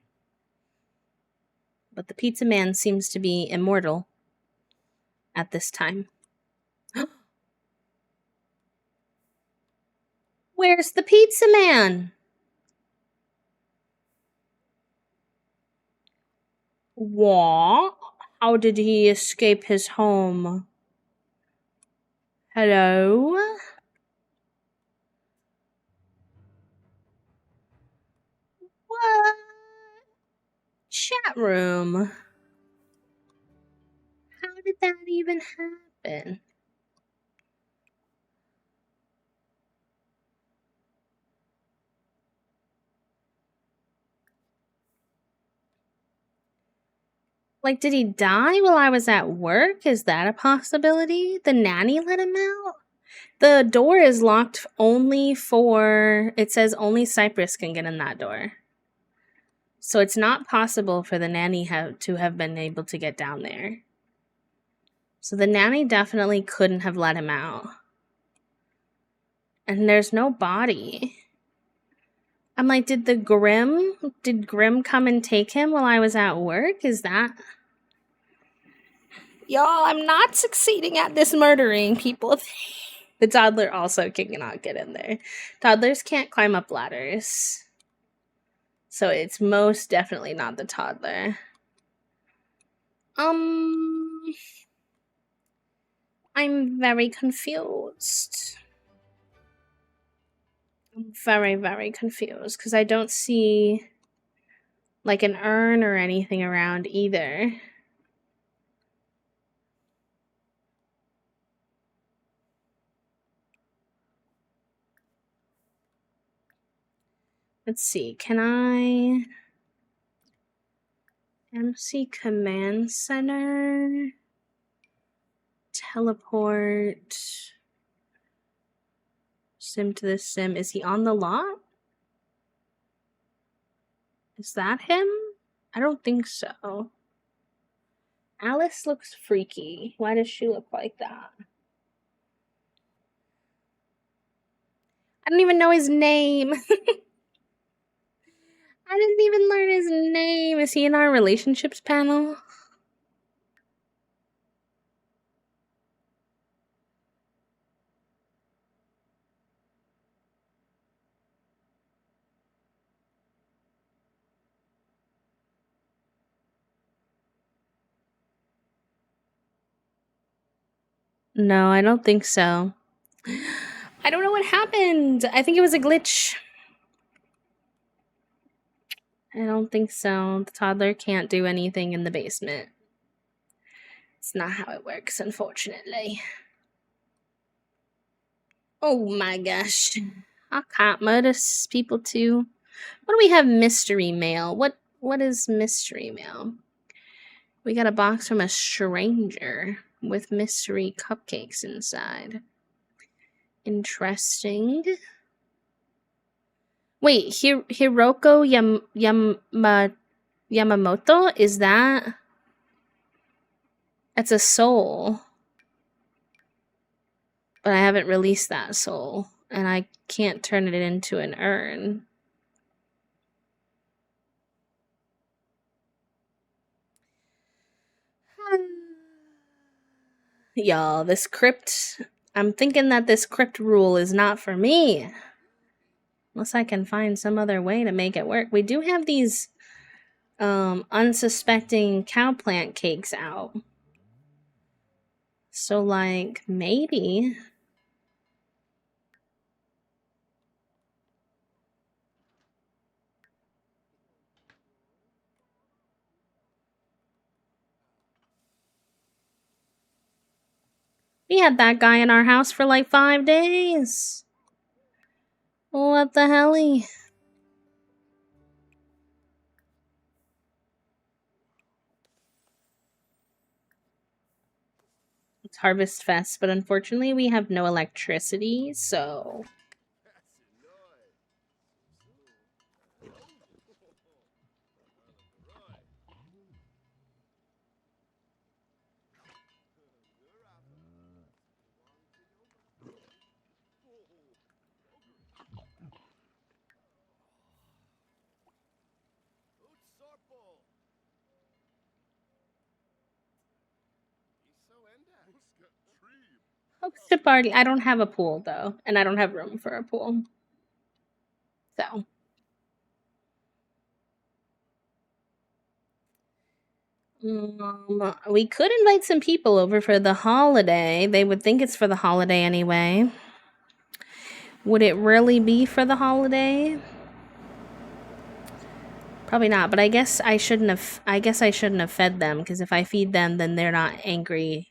But the pizza man seems to be immortal at this time. Where's the pizza man? What? How did he escape his home? Hello? What? Chat room. How did that even happen? Like, did he die while I was at work? Is that a possibility? The nanny let him out? The door is locked only for, it says only Cypress can get in that door. So it's not possible for the nanny to have been able to get down there. So the nanny definitely couldn't have let him out. And there's no body. I'm like, did Grim come and take him while I was at work? Is that... Y'all, I'm not succeeding at this murdering people. The toddler also cannot get in there. Toddlers can't climb up ladders. So it's most definitely not the toddler. I'm very confused. I'm very, very confused because I don't see like an urn or anything around either. Let's see, can I... MC Command Center... Teleport... Sim to the sim. Is he on the lot? Is that him? I don't think so. Alice looks freaky. Why does she look like that? I don't even know his name. I didn't even learn his name. Is he in our relationships panel? No, I don't think so. I don't know what happened. I think it was a glitch. I don't think so. The toddler can't do anything in the basement. It's not how it works, unfortunately. Oh my gosh. I can't murder people too. What do we have? Mystery mail. What is mystery mail? We got a box from a stranger with mystery cupcakes inside. Interesting. Wait, Hiroko Yamamoto? Is that? That's a soul. But I haven't released that soul. And I can't turn it into an urn. Y'all, this crypt. I'm thinking that this crypt rule is not for me. Unless I can find some other way to make it work. We do have these unsuspecting cow plant cakes out. So like maybe we had that guy in our house for like 5 days. What the helly? It's Harvest Fest, but unfortunately we have no electricity, so hosted party. I don't have a pool though, and I don't have room for a pool. So we could invite some people over for the holiday. They would think it's for the holiday anyway. Would it really be for the holiday? Probably not, but I guess I shouldn't have fed them, because if I feed them then they're not angry,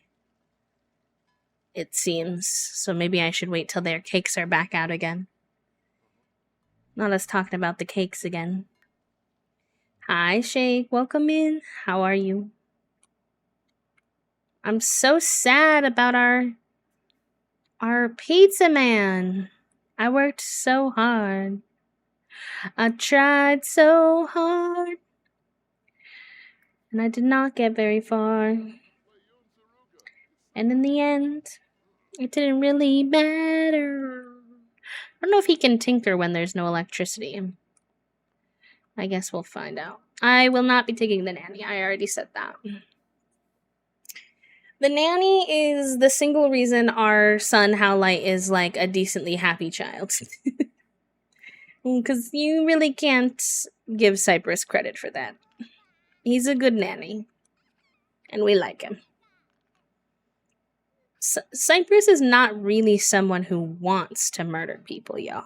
it seems. So maybe I should wait till their cakes are back out again. Not us talking about the cakes again. Hi, Shake. Welcome in. How are you? I'm so sad about our pizza man. I worked so hard. I tried so hard. And I did not get very far. And in the end, it didn't really matter. I don't know if he can tinker when there's no electricity. I guess we'll find out. I will not be taking the nanny. I already said that. The nanny is the single reason our son Howlight is like a decently happy child. Because you really can't give Cypress credit for that. He's a good nanny. And we like him. Cypress is not really someone who wants to murder people, y'all.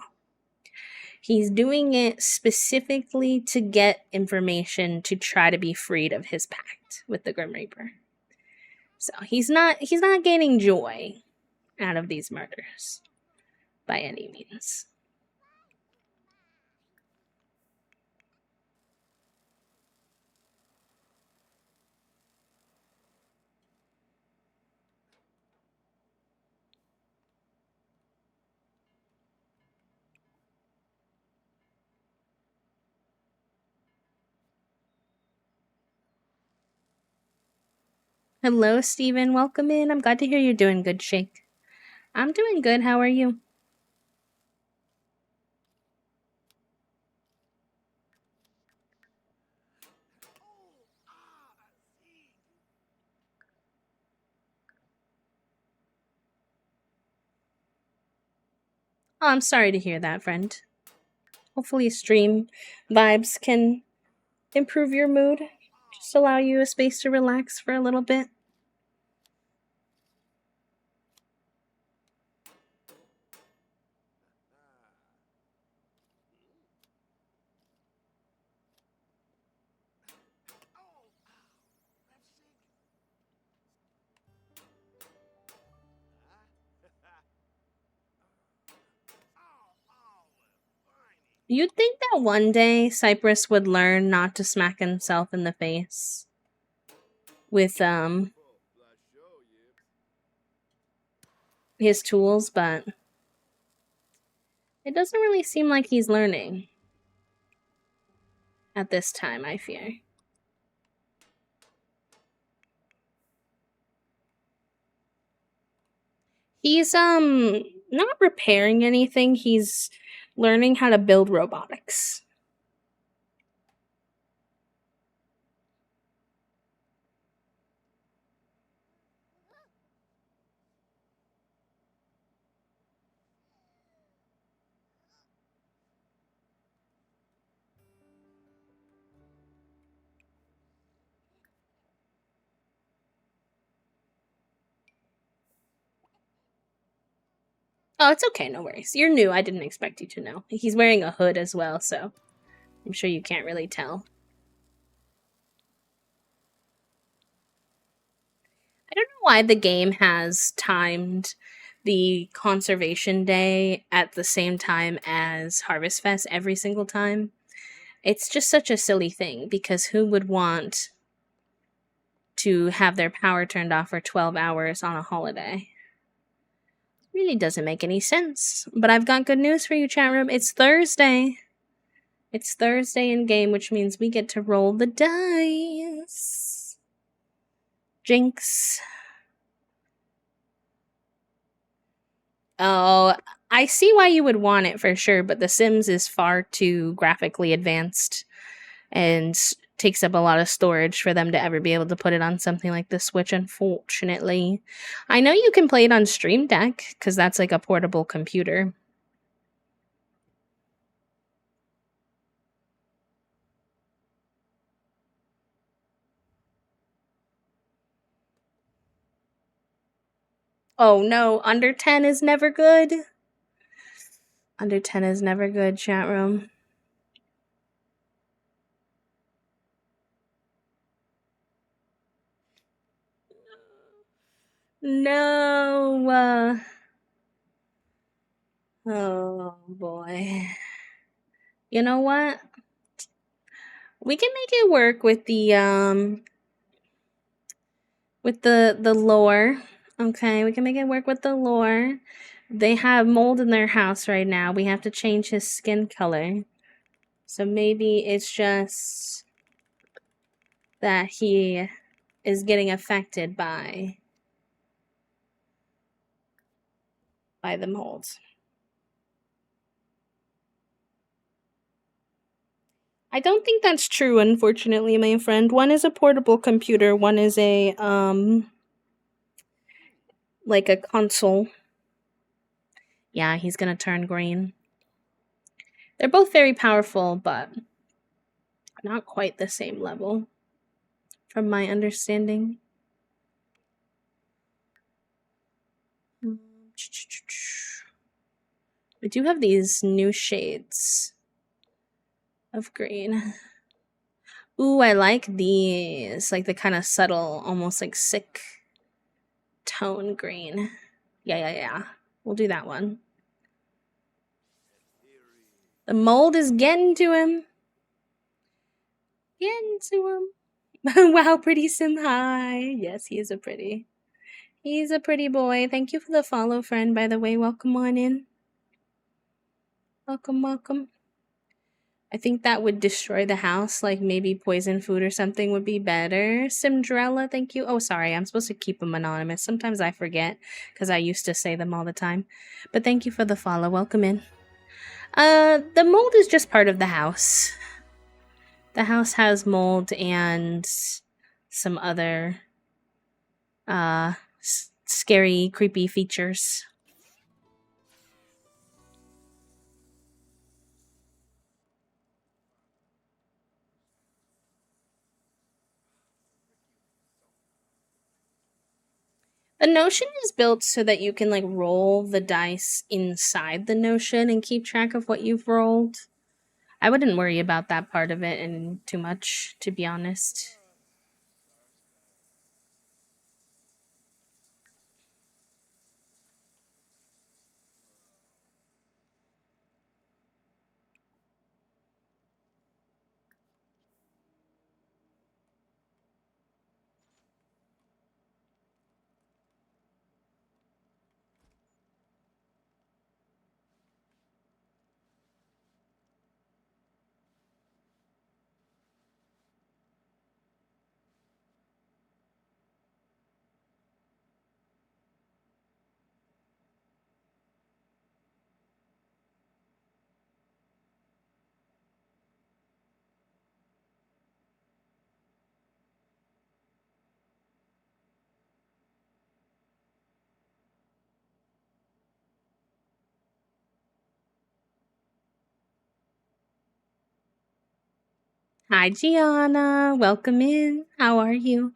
He's doing it specifically to get information to try to be freed of his pact with the Grim Reaper. So he's not gaining joy out of these murders by any means. Hello, Steven. Welcome in. I'm glad to hear you're doing good, Shake. I'm doing good. How are you? Oh, I'm sorry to hear that, friend. Hopefully, stream vibes can improve your mood. Just allow you a space to relax for a little bit. You'd think that one day Cypress would learn not to smack himself in the face with his tools, but it doesn't really seem like he's learning at this time, I fear. He's not repairing anything, he's learning how to build robotics. Oh, it's okay, no worries. You're new, I didn't expect you to know. He's wearing a hood as well, so I'm sure you can't really tell. I don't know why the game has timed the conservation day at the same time as Harvest Fest every single time. It's just such a silly thing because who would want to have their power turned off for 12 hours on a holiday? Really doesn't make any sense. But I've got good news for you, chat room. It's Thursday. It's Thursday in game, which means we get to roll the dice. Jinx. Oh, I see why you would want it for sure, but The Sims is far too graphically advanced and takes up a lot of storage for them to ever be able to put it on something like the Switch, unfortunately. I know you can play it on Stream Deck because that's like a portable computer. Oh no, under 10 is never good. Under 10 is never good, chat room. No. Oh boy. You know what? We can make it work with the lore. Okay, we can make it work with the lore. They have mold in their house right now. We have to change his skin color. So maybe it's just that he is getting affected by the mold. I don't think that's true, unfortunately, my friend. One is a portable computer, one is a like a console. Yeah, he's gonna turn green. They're both very powerful, but not quite the same level, from my understanding. We do have these new shades of green. Ooh, I like these. Like the kind of subtle, almost like sick tone green. Yeah. We'll do that one. The mold is getting to him. Getting to him. Wow, pretty sim high. Yes, he is a pretty. He's a pretty boy. Thank you for the follow, friend, by the way. Welcome on in. Welcome. I think that would destroy the house. Like maybe poison food or something would be better. Cinderella, thank you. Oh, sorry. I'm supposed to keep them anonymous. Sometimes I forget because I used to say them all the time. But thank you for the follow. Welcome in. The mold is just part of the house. The house has mold and some other scary, creepy features. The Notion is built so that you can like roll the dice inside the Notion and keep track of what you've rolled. I wouldn't worry about that part of it and too much, to be honest. Hi, Gianna. Welcome in. How are you?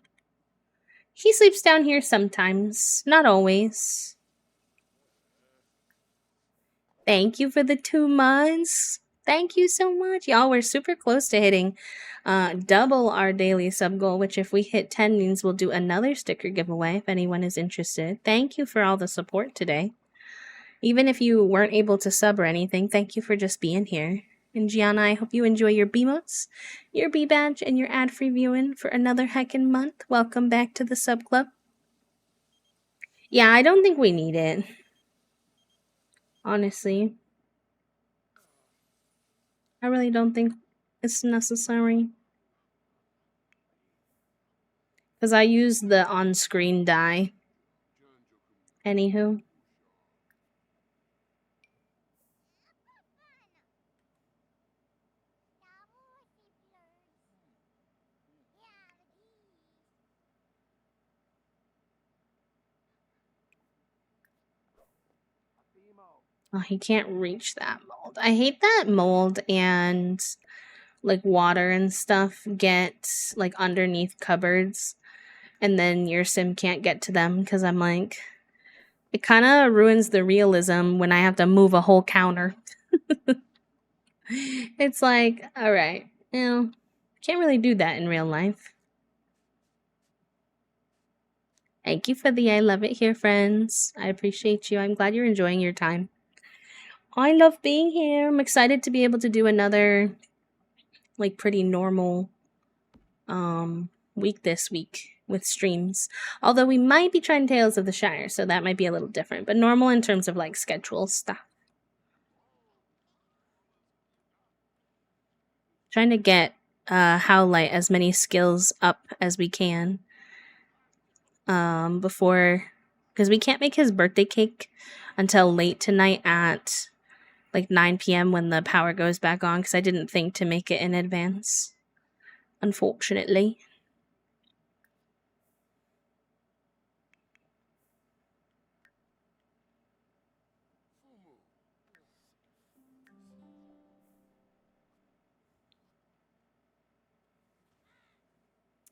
He sleeps down here sometimes, not always. Thank you for the 2 months. Thank you so much. Y'all, we're super close to hitting double our daily sub goal, which if we hit 10 means we'll do another sticker giveaway if anyone is interested. Thank you for all the support today. Even if you weren't able to sub or anything, thank you for just being here. And Gianna, I hope you enjoy your B-motes, your B badge, and your ad-free viewing for another heckin' month. Welcome back to the sub club. Yeah, I don't think we need it. Honestly. I really don't think it's necessary. Because I use the on-screen die. Anywho. Oh, he can't reach that mold. I hate that mold and like water and stuff get like underneath cupboards and then your sim can't get to them because I'm like, it kind of ruins the realism when I have to move a whole counter. It's like, all right, can't really do that in real life. Thank you for the I love it here, friends. I appreciate you. I'm glad you're enjoying your time. I love being here. I'm excited to be able to do another like pretty normal week this week with streams. Although we might be trying Tales of the Shire, so that might be a little different, but normal in terms of like schedule stuff. Trying to get Howlite as many skills up as we can before, because we can't make his birthday cake until late tonight at like 9 p.m. when the power goes back on, because I didn't think to make it in advance, unfortunately.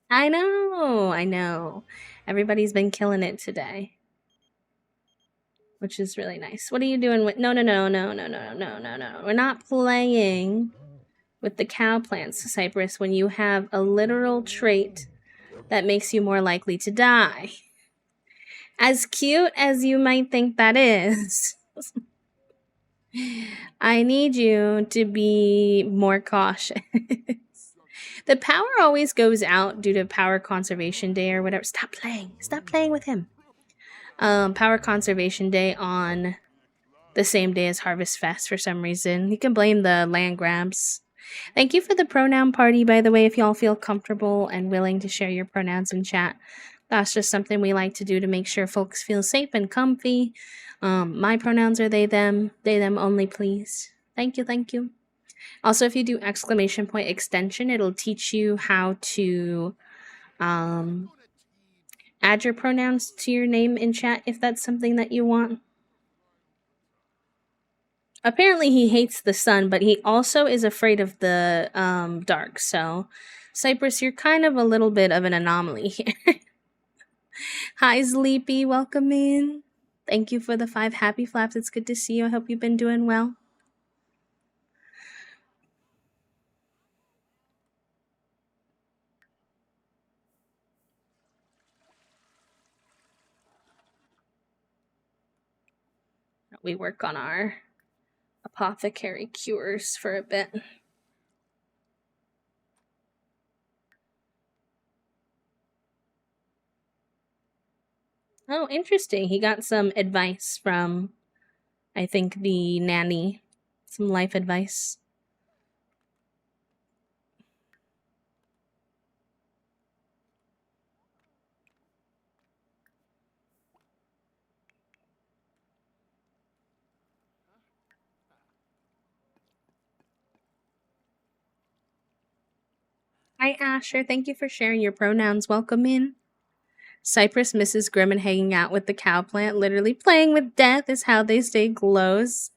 I know. Everybody's been killing it today, which is really nice. What are you doing with? No. We're not playing with the cow plants, Cypress, when you have a literal trait that makes you more likely to die. As cute as you might think that is, I need you to be more cautious. The power always goes out due to Power Conservation Day or whatever. Stop playing. Stop playing with him. Power Conservation Day on the same day as Harvest Fest for some reason. You can blame the land grabs. Thank you for the pronoun party, by the way, if y'all feel comfortable and willing to share your pronouns in chat. That's just something we like to do to make sure folks feel safe and comfy. My pronouns are they, them only, please. Thank you, thank you. Also, if you do exclamation point extension, it'll teach you how to add your pronouns to your name in chat if that's something that you want. Apparently he hates the sun, but he also is afraid of the dark. So, Cypress, you're kind of a little bit of an anomaly here. Hi, Sleepy. Welcome in. Thank you for the 5 happy flaps. It's good to see you. I hope you've been doing well. We work on our apothecary cures for a bit. Oh, interesting. He got some advice from, I think, the nanny. Some life advice. Hi, Asher. Thank you for sharing your pronouns. Welcome in. Cypress misses Grim and hanging out with the cow plant. Literally playing with death is how they stay close.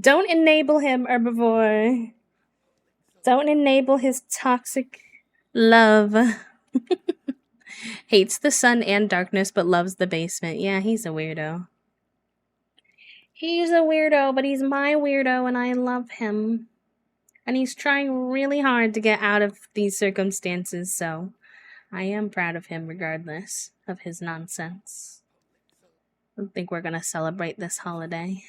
Don't enable him, herbivore. Don't enable his toxic love. Hates the sun and darkness, but loves the basement. Yeah, he's a weirdo. He's a weirdo, but he's my weirdo, and I love him. And he's trying really hard to get out of these circumstances, so I am proud of him regardless of his nonsense. I think we're gonna celebrate this holiday.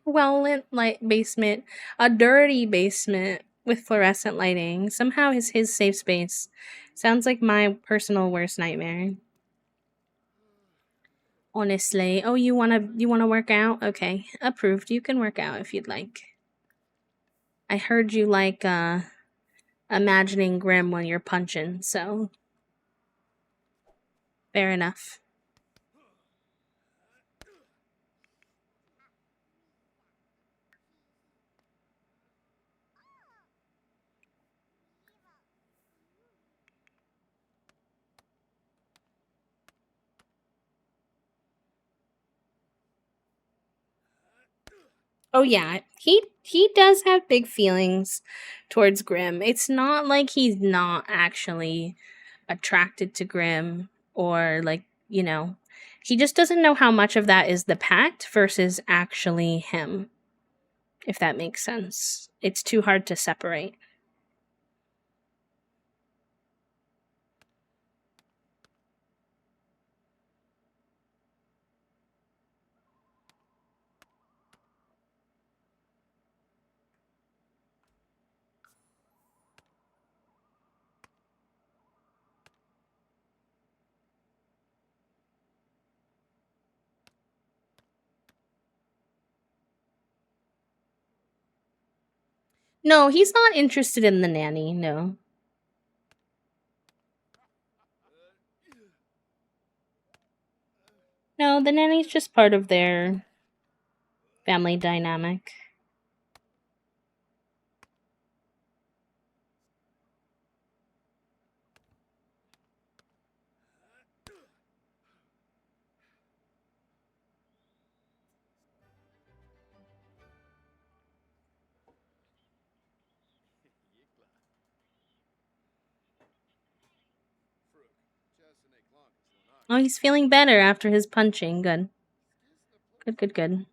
Well lit light basement, a dirty basement with fluorescent lighting. Somehow is his safe space. Sounds like my personal worst nightmare. Honestly. Oh, you wanna work out? Okay. Approved. You can work out if you'd like. I heard you like imagining Grim when you're punching, so fair enough. Oh yeah, he does have big feelings towards Grim. It's not like he's not actually attracted to Grim or like, he just doesn't know how much of that is the pact versus actually him, if that makes sense. It's too hard to separate. No, he's not interested in the nanny, no. No, the nanny's just part of their family dynamic. Oh, he's feeling better after his punching. Good. Good, good, good.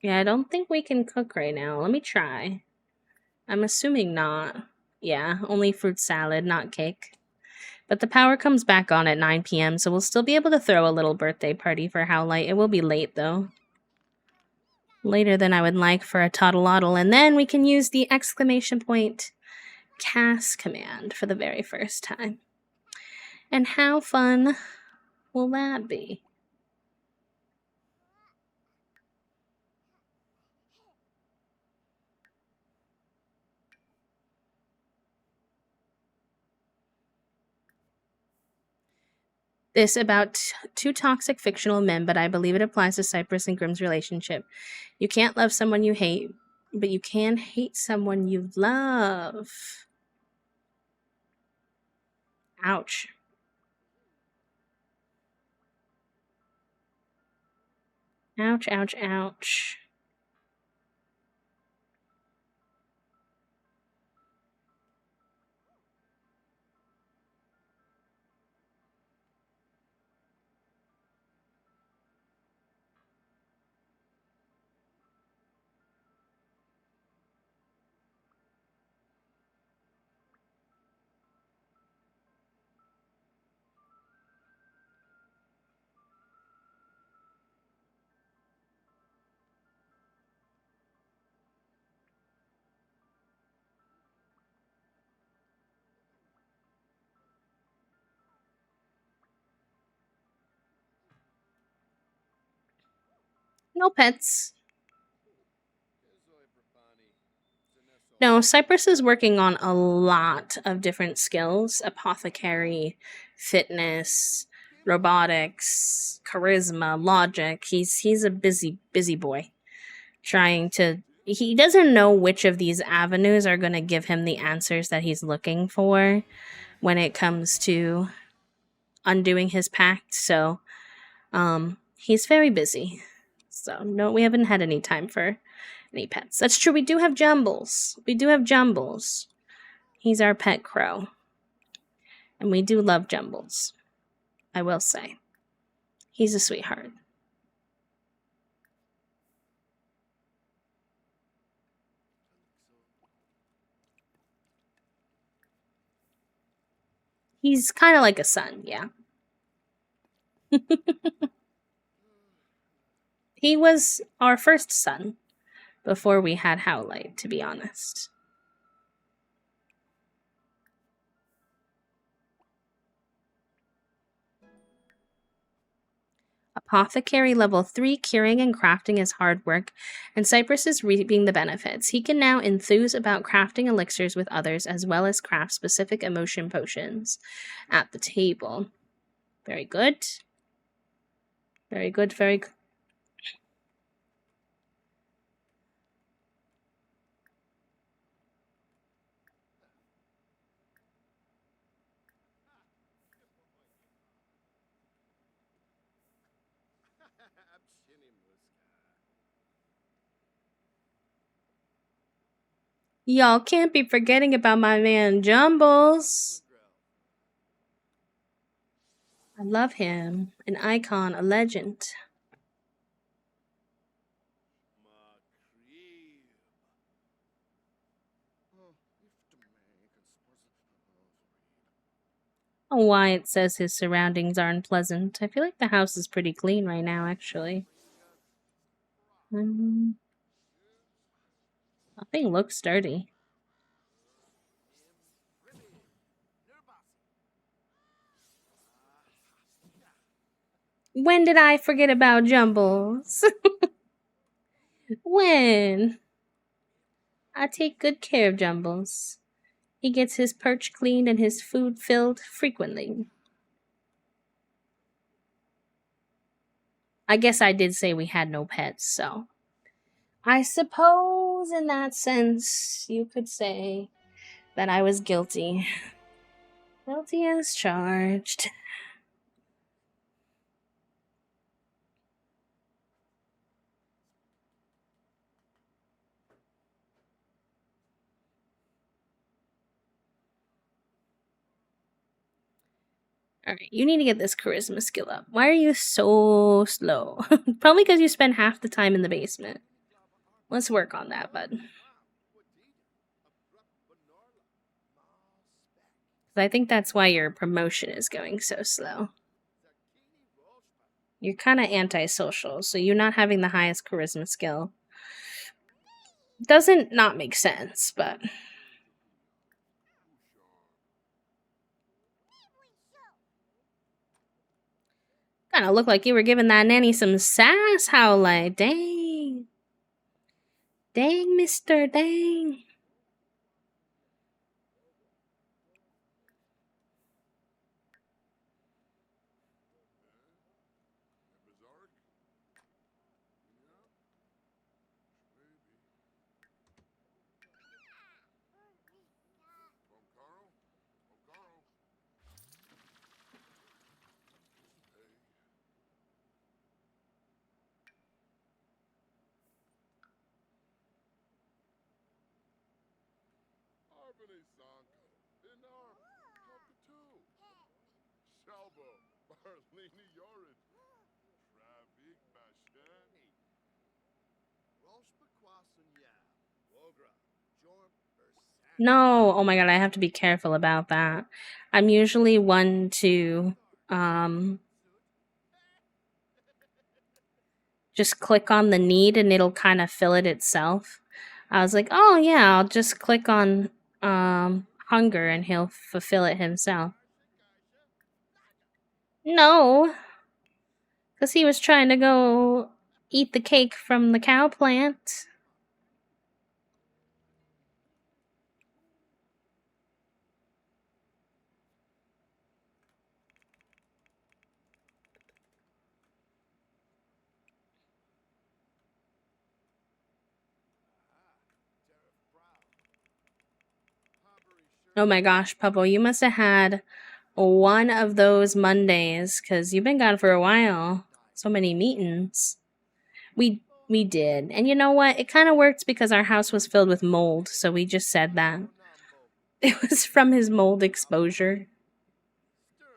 Yeah, I don't think we can cook right now. Let me try. I'm assuming not. Yeah, only fruit salad, not cake. But the power comes back on at 9 p.m., so we'll still be able to throw a little birthday party for Howlite. It will be late, though. Later than I would like for a toddle and then we can use the exclamation point cast command for the very first time. And how fun will that be? This about two toxic fictional men, but I believe it applies to Cypress and Grimm's relationship. You can't love someone you hate, but you can hate someone you love. Ouch. Ouch, ouch, ouch. No pets. No, Cypress is working on a lot of different skills: apothecary, fitness, robotics, charisma, logic. He's a busy boy trying to he doesn't know which of these avenues are going to give him the answers that he's looking for when it comes to undoing his pact. So, he's very busy. So, no, we haven't had any time for any pets. That's true. We do have Jumbles. We do have Jumbles. He's our pet crow. And we do love Jumbles. I will say. He's a sweetheart. He's kind of like a son, yeah. He was our first son before we had Howlite, to be honest. Apothecary level 3, curing and crafting is hard work, and Cypress is reaping the benefits. He can now enthuse about crafting elixirs with others as well as craft specific emotion potions at the table. Very good. Very good, very good. Y'all can't be forgetting about my man Jumbles. I love him. An icon, a legend. Oh, Wyatt says his surroundings are unpleasant. I feel like the house is pretty clean right now, actually. Nothing looks dirty. When did I forget about Jumbles? When? I take good care of Jumbles. He gets his perch cleaned and his food filled frequently. I guess I did say we had no pets, so I suppose in that sense you could say that I was guilty. Guilty as charged. Alright, you need to get this charisma skill up. Why are you so slow? Probably because you spend half the time in the basement. Let's work on that, bud. I think that's why your promotion is going so slow. You're kind of antisocial, so you not having the highest charisma skill doesn't not make sense, but kind of look like you were giving that nanny some sass, Howlite. Dang. Dang, mister, dang. No, oh my god, I have to be careful about that. I'm usually one to just click on the need and it'll kind of fill it itself. I was like, "Oh yeah, I'll just click on hunger and he'll fulfill it himself." No, cuz he was trying to go eat the cake from the cow plant. Oh my gosh, Puppo, you must have had one of those Mondays because you've been gone for a while. So many meetings. We did, and you know what? It kind of worked because our house was filled with mold, so we just said that it was from his mold exposure.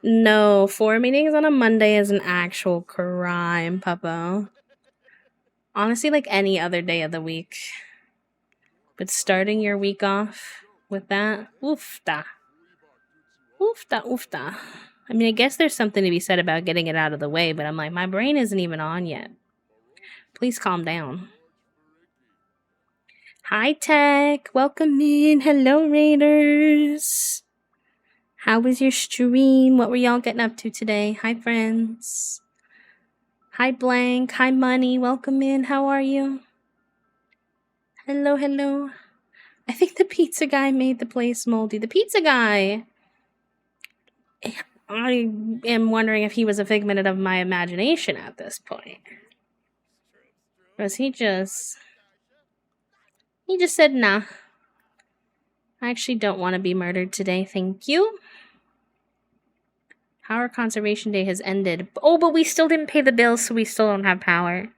No, 4 meetings on a Monday is an actual crime, Puppo. Honestly, like any other day of the week. But starting your week off with that, oofta. Oofta, oofta. I mean, I guess there's something to be said about getting it out of the way, but I'm like, my brain isn't even on yet. Please calm down. Hi, Tech. Welcome in. Hello, Raiders. How was your stream? What were y'all getting up to today? Hi, friends. Hi, Blank. Hi, Money. Welcome in. How are you? Hello, hello. I think the pizza guy made the place moldy. The pizza guy. I am wondering if he was a figment of my imagination at this point. Because he just said, nah. I actually don't want to be murdered today, thank you. Power Conservation Day has ended. Oh, but we still didn't pay the bills, so we still don't have power.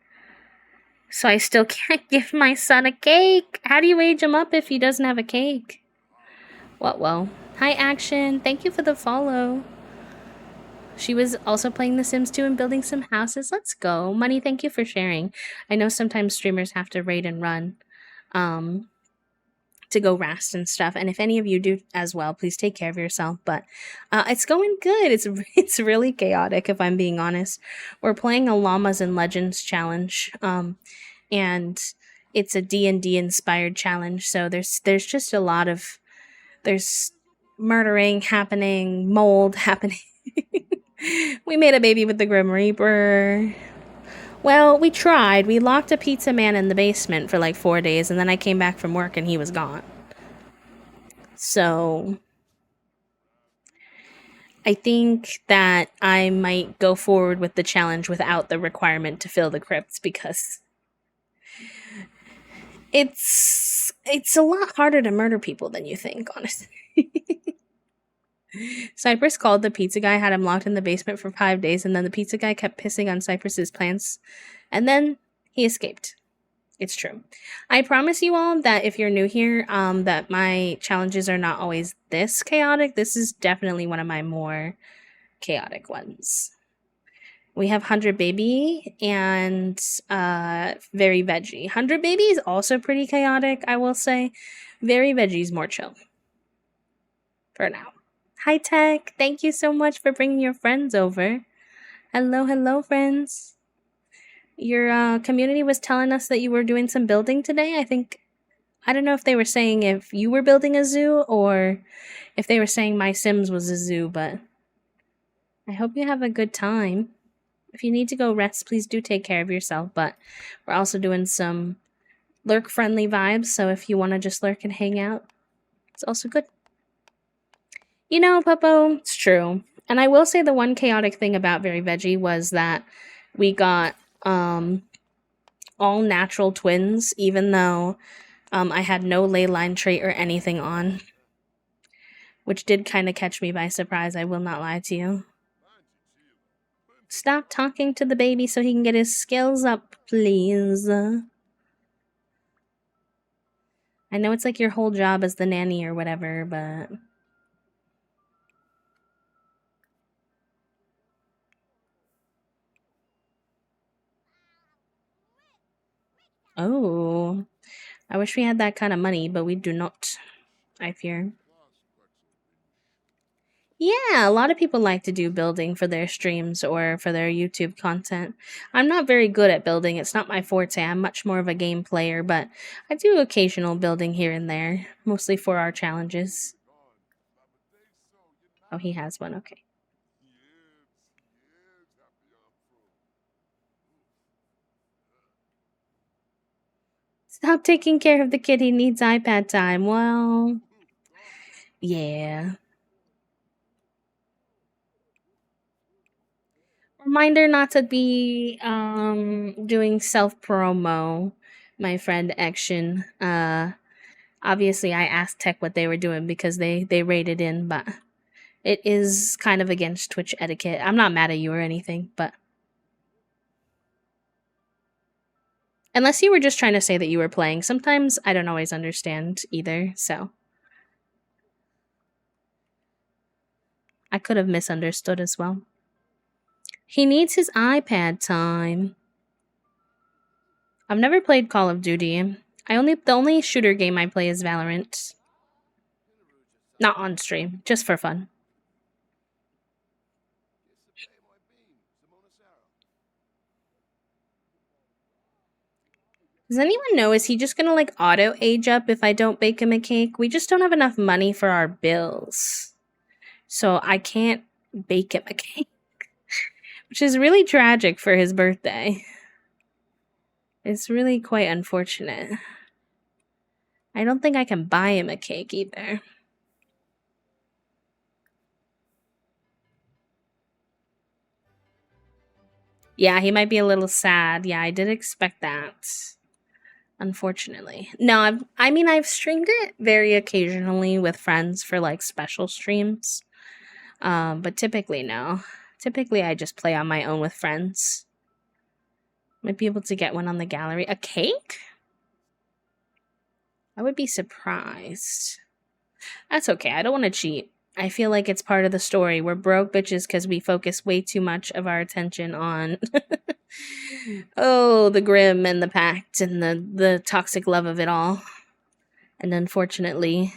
So I still can't give my son a cake. How do you age him up if he doesn't have a cake? What, well. Hi, Action. Thank you for the follow. She was also playing The Sims 2 and building some houses. Let's go. Money, thank you for sharing. I know sometimes streamers have to raid and run to go rest and stuff. And if any of you do as well, please take care of yourself. But it's going good. It's really chaotic, if I'm being honest. We're playing a Llamas and Legends challenge. And it's a D&D inspired challenge. So there's just a lot of there's murdering happening, mold happening. We made a baby with the Grim Reaper. Well, we tried. We locked a pizza man in the basement for like 4 days, and then I came back from work and he was gone. So I think that I might go forward with the challenge without the requirement to fill the crypts because it's a lot harder to murder people than you think, honestly. Cypress called the pizza guy, had him locked in the basement for 5 days, and then the pizza guy kept pissing on Cypress's plants, and then he escaped. It's true. I promise you all that if you're new here, that my challenges are not always this chaotic. This is definitely one of my more chaotic ones. We have 100 Baby and Very Veggie. 100 Baby is also pretty chaotic, I will say. Very Veggie is more chill. For now. Hi, Tech. Thank you so much for bringing your friends over. Hello, hello, friends. Your community was telling us that you were doing some building today. I don't know if they were saying if you were building a zoo or if they were saying my Sims was a zoo, but I hope you have a good time. If you need to go rest, please do take care of yourself. But we're also doing some lurk friendly vibes, so if you want to just lurk and hang out, it's also good. You know, Puppo, it's true. And I will say the one chaotic thing about Very Veggie was that we got all natural twins, even though I had no ley line trait or anything on, which did kind of catch me by surprise, I will not lie to you. Stop talking to the baby so he can get his skills up, please. I know it's like your whole job as the nanny or whatever, but... Oh, I wish we had that kind of money, but we do not, I fear. Yeah, a lot of people like to do building for their streams or for their YouTube content. I'm not very good at building. It's not my forte. I'm much more of a game player, but I do occasional building here and there, mostly for our challenges. Oh, he has one. Okay. Stop taking care of the kid. He needs iPad time. Well, yeah. Reminder not to be doing self promo, my friend Action. Obviously I asked Tech what they were doing because they rated in, but it is kind of against Twitch etiquette. I'm not mad at you or anything, but unless you were just trying to say that you were playing, sometimes I don't always understand either, so I could have misunderstood as well. He needs his iPad time. I've never played Call of Duty. The only shooter game I play is Valorant. Not on stream, just for fun. Does anyone know, is he just gonna like auto age up if I don't bake him a cake? We just don't have enough money for our bills. So I can't bake him a cake, which is really tragic for his birthday. It's really quite unfortunate. I don't think I can buy him a cake either. Yeah, he might be a little sad. Yeah, I did expect that. Unfortunately. No, I've streamed it very occasionally with friends for like special streams. But typically no. Typically I just play on my own with friends. Might be able to get one on the gallery. A cake? I would be surprised. That's okay. I don't want to cheat. I feel like it's part of the story. We're broke bitches because we focus way too much of our attention on oh, the grim and the pact and the toxic love of it all. And unfortunately,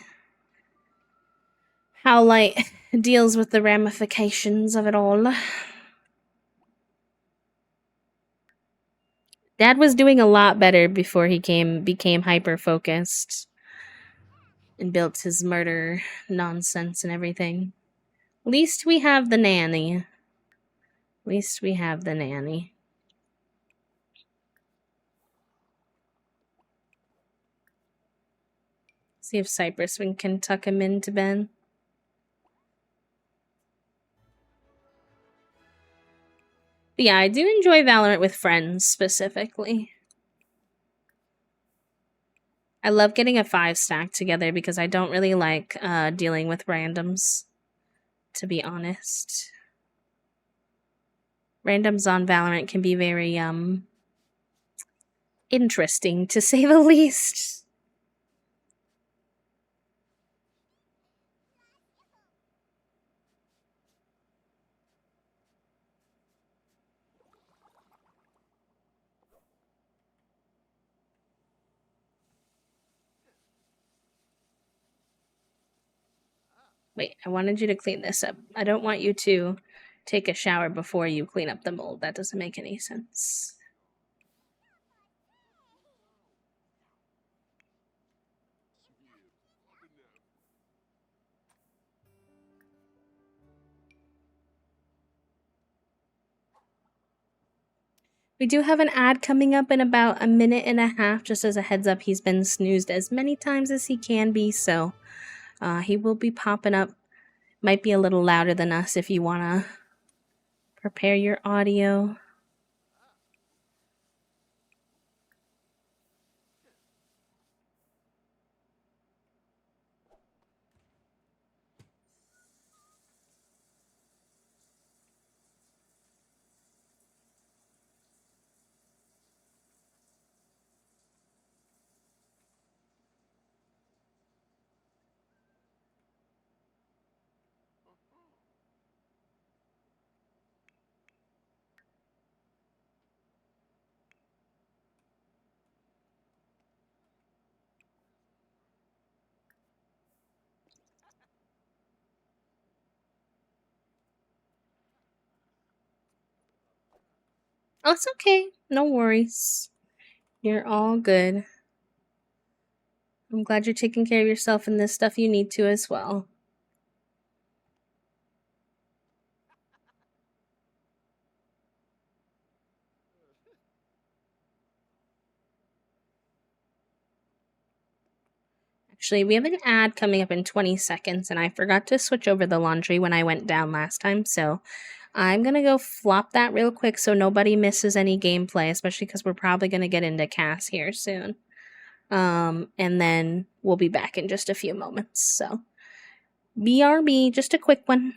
how light deals with the ramifications of it all. Dad was doing a lot better before he became hyper focused and built his murder nonsense and everything. Least we have the nanny. Least we have the nanny. See if Cypress can tuck him into Ben. But yeah, I do enjoy Valorant with friends specifically. I love getting a 5 stack together because I don't really like dealing with randoms, to be honest. Randoms on Valorant can be very interesting to say the least. Wait, I wanted you to clean this up. I don't want you to take a shower before you clean up the mold. That doesn't make any sense. We do have an ad coming up in about a minute and a half. Just as a heads up, he's been snoozed as many times as he can be, so he will be popping up. Might be a little louder than us if you want to prepare your audio. Oh, it's okay. No worries. You're all good. I'm glad you're taking care of yourself and this stuff you need to as well. actually. We have an ad coming up in 20 seconds, and I forgot to switch over the laundry when I went down last time, so I'm gonna go flop that real quick so nobody misses any gameplay, especially because we're probably gonna get into Cass here soon. And then we'll be back in just a few moments. So, BRB, just a quick one.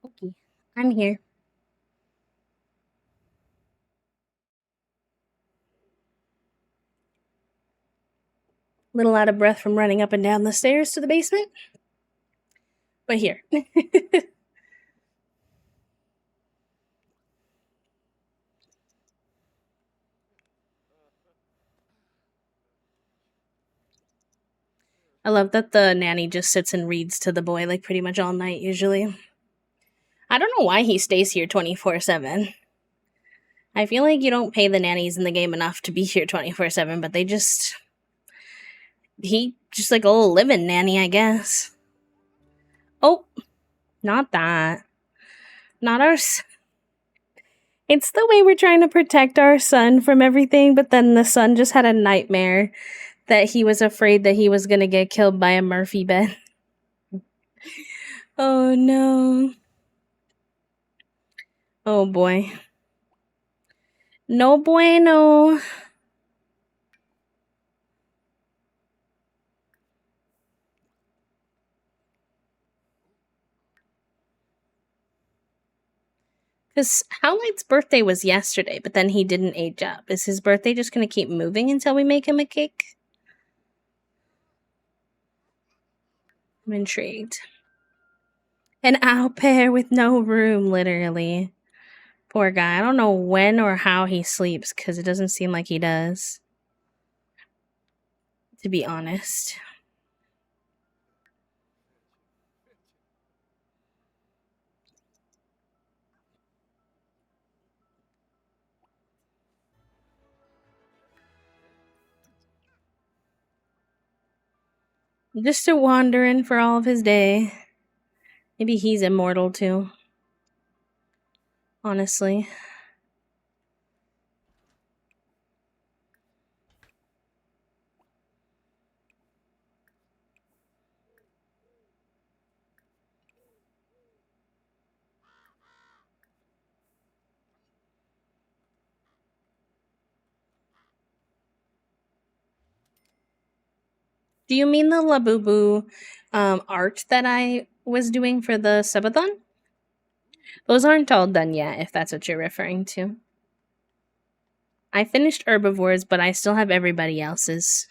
Okay, I'm here. Little out of breath from running up and down the stairs to the basement, but here. I love that the nanny just sits and reads to the boy like pretty much all night usually. I don't know why he stays here 24/7. I feel like you don't pay the nannies in the game enough to be here 24/7, but he just like a little living nanny, I guess. Oh, not that. Not our. It's the way we're trying to protect our son from everything, but then the son just had a nightmare that he was afraid that he was going to get killed by a Murphy bed. Oh no. Oh boy. No bueno. Because Howlight's birthday was yesterday, but then he didn't age up. Is his birthday just going to keep moving until we make him a cake? I'm intrigued. An au pair with no room, literally. Poor guy. I don't know when or how he sleeps, because it doesn't seem like he does. To be honest. Just a wandering for all of his day. Maybe he's immortal too. Honestly. Do you mean the Labubu art that I was doing for the subathon? Those aren't all done yet, if that's what you're referring to. I finished Herbivores, but I still have everybody else's.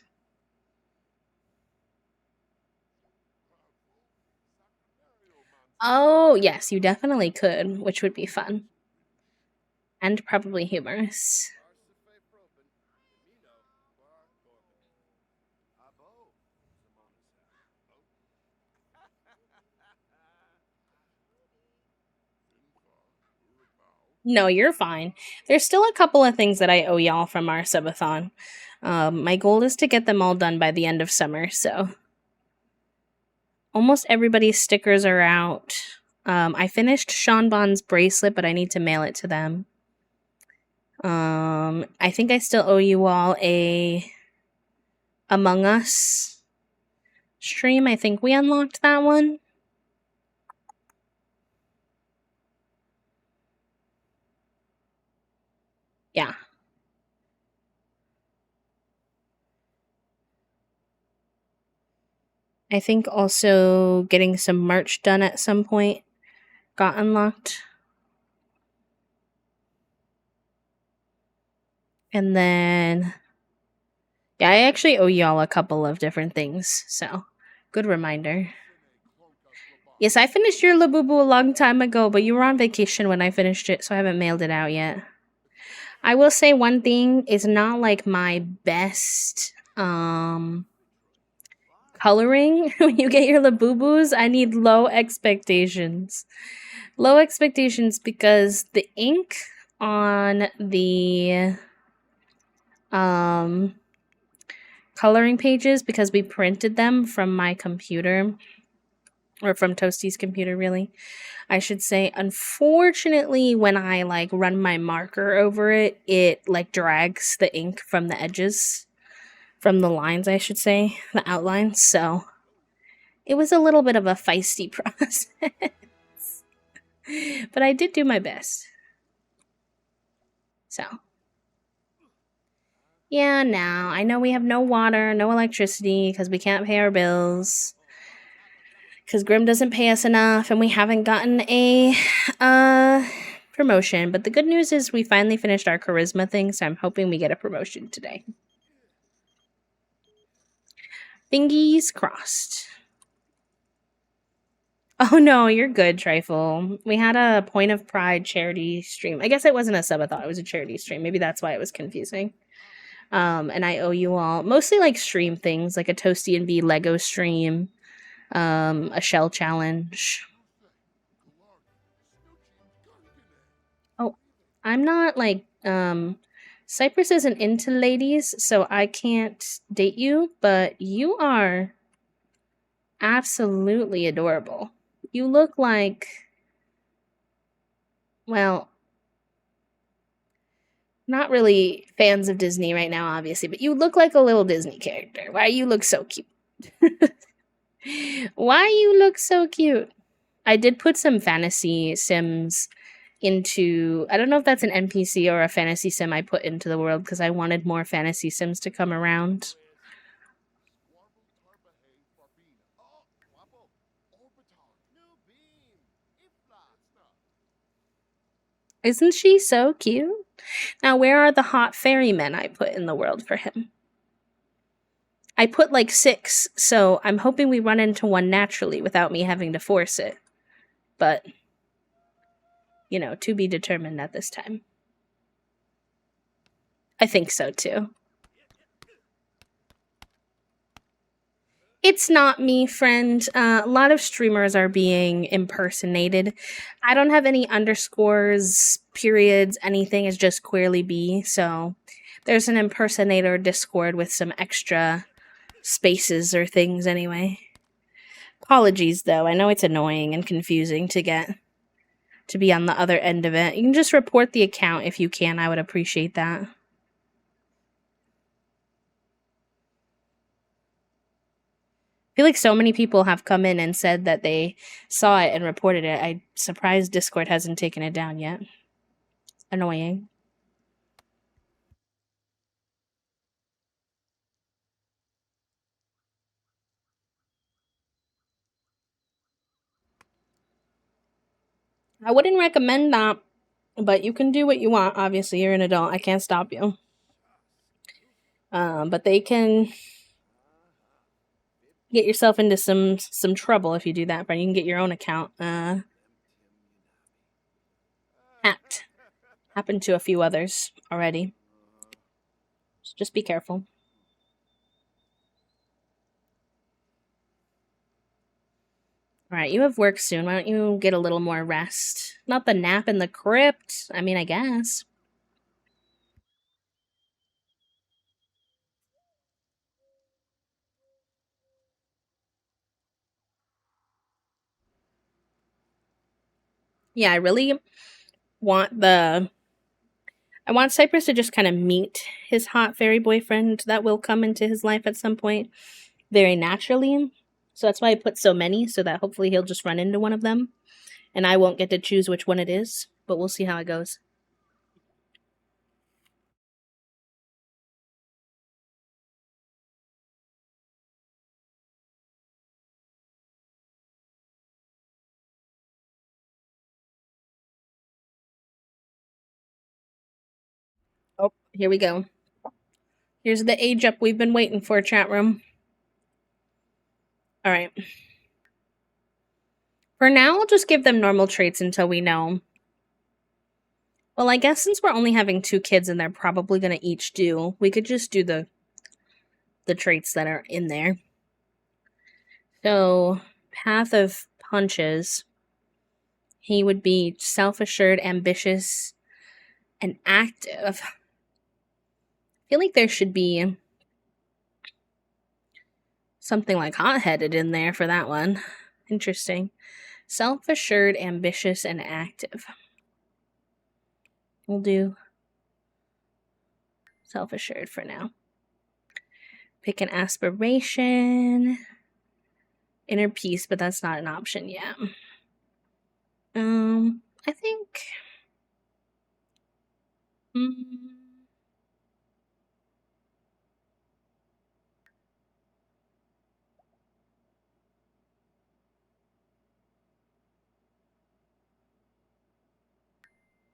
Oh, yes, you definitely could, which would be fun. And probably humorous. No, you're fine. There's still a couple of things that I owe y'all from our subathon. My goal is to get them all done by the end of summer, so almost everybody's stickers are out. I finished Sean Bond's bracelet, but I need to mail it to them. I think I still owe you all a Among Us stream. I think we unlocked that one. Yeah. I think also getting some merch done at some point got unlocked. And then, yeah, I actually owe y'all a couple of different things. So, good reminder. Yes, I finished your Labubu a long time ago, but you were on vacation when I finished it, so I haven't mailed it out yet. I will say one thing is not like my best coloring. When you get your Labubus, I need low expectations. Low expectations because the ink on the coloring pages, because we printed them from my computer, or from Toasty's computer, really, I should say. Unfortunately, when I like run my marker over it, it like drags the ink from the edges, from the lines, I should say, the outlines. So it was a little bit of a feisty process. But I did do my best. So yeah, now I know we have no water, no electricity, because we can't pay our bills. Because Grim doesn't pay us enough, and we haven't gotten a promotion. But the good news is we finally finished our charisma thing, so I'm hoping we get a promotion today. Fingies crossed. Oh no, you're good, Trifle. We had a Point of Pride charity stream. I guess it wasn't a subathon, it was a charity stream. Maybe that's why it was confusing. And I owe you all mostly like stream things, like a Toasty and B Lego stream, a shell challenge. Oh, I'm not like Cypress isn't into ladies, so I can't date you, but you are absolutely adorable. You look like, well, not really fans of Disney right now, obviously, but you look like a little Disney character. Why you look so cute? Why you look so cute? I did put some fantasy sims into, I don't know if that's an NPC or a fantasy sim I put into the world because I wanted more fantasy sims to come around. Isn't she so cute? Now, where are the hot fairymen I put in the world for him? I put like 6, so I'm hoping we run into one naturally without me having to force it. But, you know, to be determined at this time. I think so too. It's not me, friend. A lot of streamers are being impersonated. I don't have any underscores, periods, anything. It's just queerly B. So there's an impersonator Discord with some extra spaces or things anyway. Apologies though. I know it's annoying and confusing to be on the other end of it. You can just report the account if you can. I would appreciate that. I feel like so many people have come in and said that they saw it and reported it. I'm surprised Discord hasn't taken it down yet. It's annoying. I wouldn't recommend that, but you can do what you want. Obviously, you're an adult. I can't stop you. But they can get yourself into some trouble if you do that. But you can get your own account hacked. Happened to a few others already. So just be careful. All right, you have work soon. Why don't you get a little more rest? Not the nap in the crypt. I mean, I guess. Yeah, I really want the I want Cypress to just kind of meet his hot fairy boyfriend that will come into his life at some point very naturally. So that's why I put so many, so that hopefully he'll just run into one of them. And I won't get to choose which one it is, but we'll see how it goes. Oh, here we go. Here's the age up we've been waiting for, chat room. All right. For now, I'll just give them normal traits until we know. Well, I guess since we're only having 2 kids and they're probably going to each do, we could just do the traits that are in there. So, path of punches. He would be self-assured, ambitious, and active. I feel like there should be something like hot-headed in there for that one. Interesting. Self-assured, ambitious, and active. We'll do self-assured for now. Pick an aspiration. Inner peace, but that's not an option yet. I think.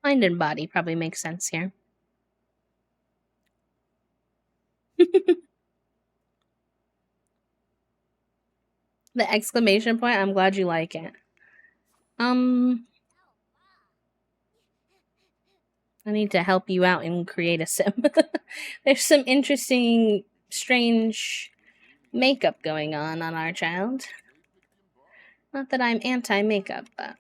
Mind and body probably makes sense here. The exclamation point, I'm glad you like it. I need to help you out and create a sim. There's some interesting, strange makeup going on our child. Not that I'm anti-makeup, but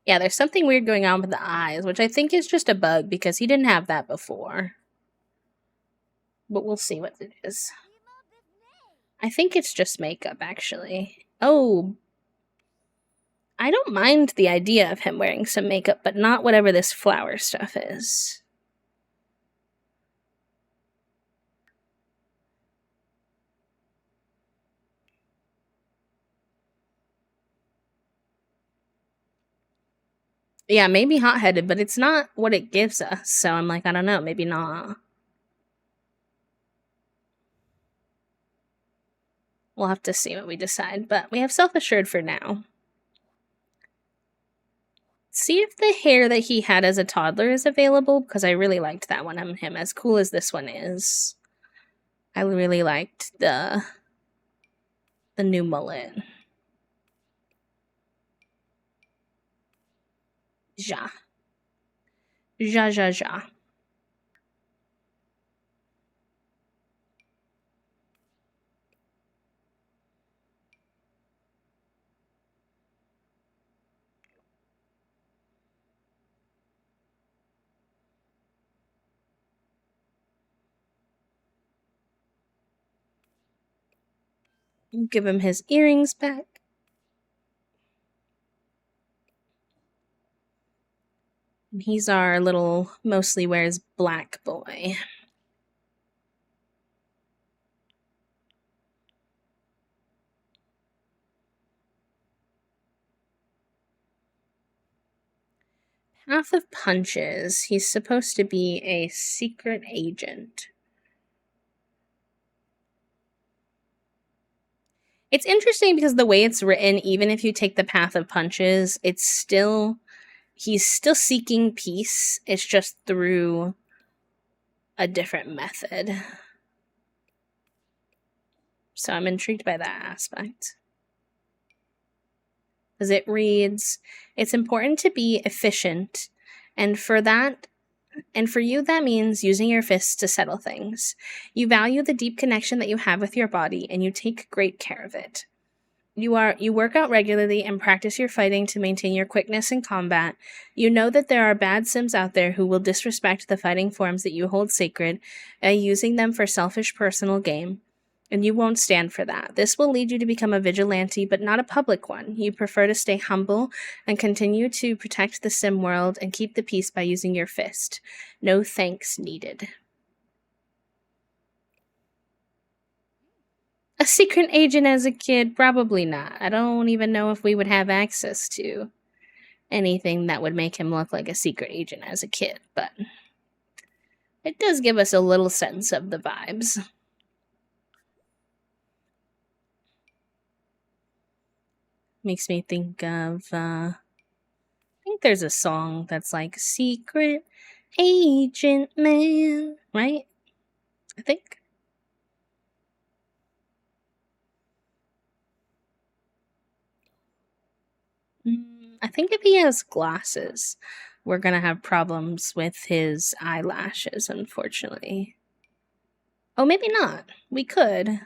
Yeah, there's something weird going on with the eyes, which I think is just a bug because he didn't have that before. But we'll see what it is. I think it's just makeup, actually. Oh, I don't mind the idea of him wearing some makeup, but not whatever this flower stuff is. Yeah, maybe hot headed, but it's not what it gives us. So I'm like, I don't know, maybe not. We'll have to see what we decide, but we have self assured for now. See if the hair that he had as a toddler is available, because I really liked that one on him, as cool as this one is. I really liked the new mullet. Ja. Ja, ja, ja. Give him his earrings back. And he's our little, mostly wears black boy. Path of Punches. He's supposed to be a secret agent. It's interesting because the way it's written, even if you take the Path of Punches, it's still he's still seeking peace. It's just through a different method. So I'm intrigued by that aspect. Because it reads, it's important to be efficient, and for you that means using your fists to settle things. You value the deep connection that you have with your body, and you take great care of it. You work out regularly and practice your fighting to maintain your quickness in combat. You know that there are bad sims out there who will disrespect the fighting forms that you hold sacred, using them for selfish personal gain. And you won't stand for that. This will lead you to become a vigilante, but not a public one. You prefer to stay humble and continue to protect the sim world and keep the peace by using your fist. No thanks needed. A secret agent as a kid? Probably not. I don't even know if we would have access to anything that would make him look like a secret agent as a kid, but it does give us a little sense of the vibes. Makes me think of, I think there's a song that's like Secret Agent Man, right? I think. I think if he has glasses, we're gonna have problems with his eyelashes, unfortunately. Oh, maybe not. We could.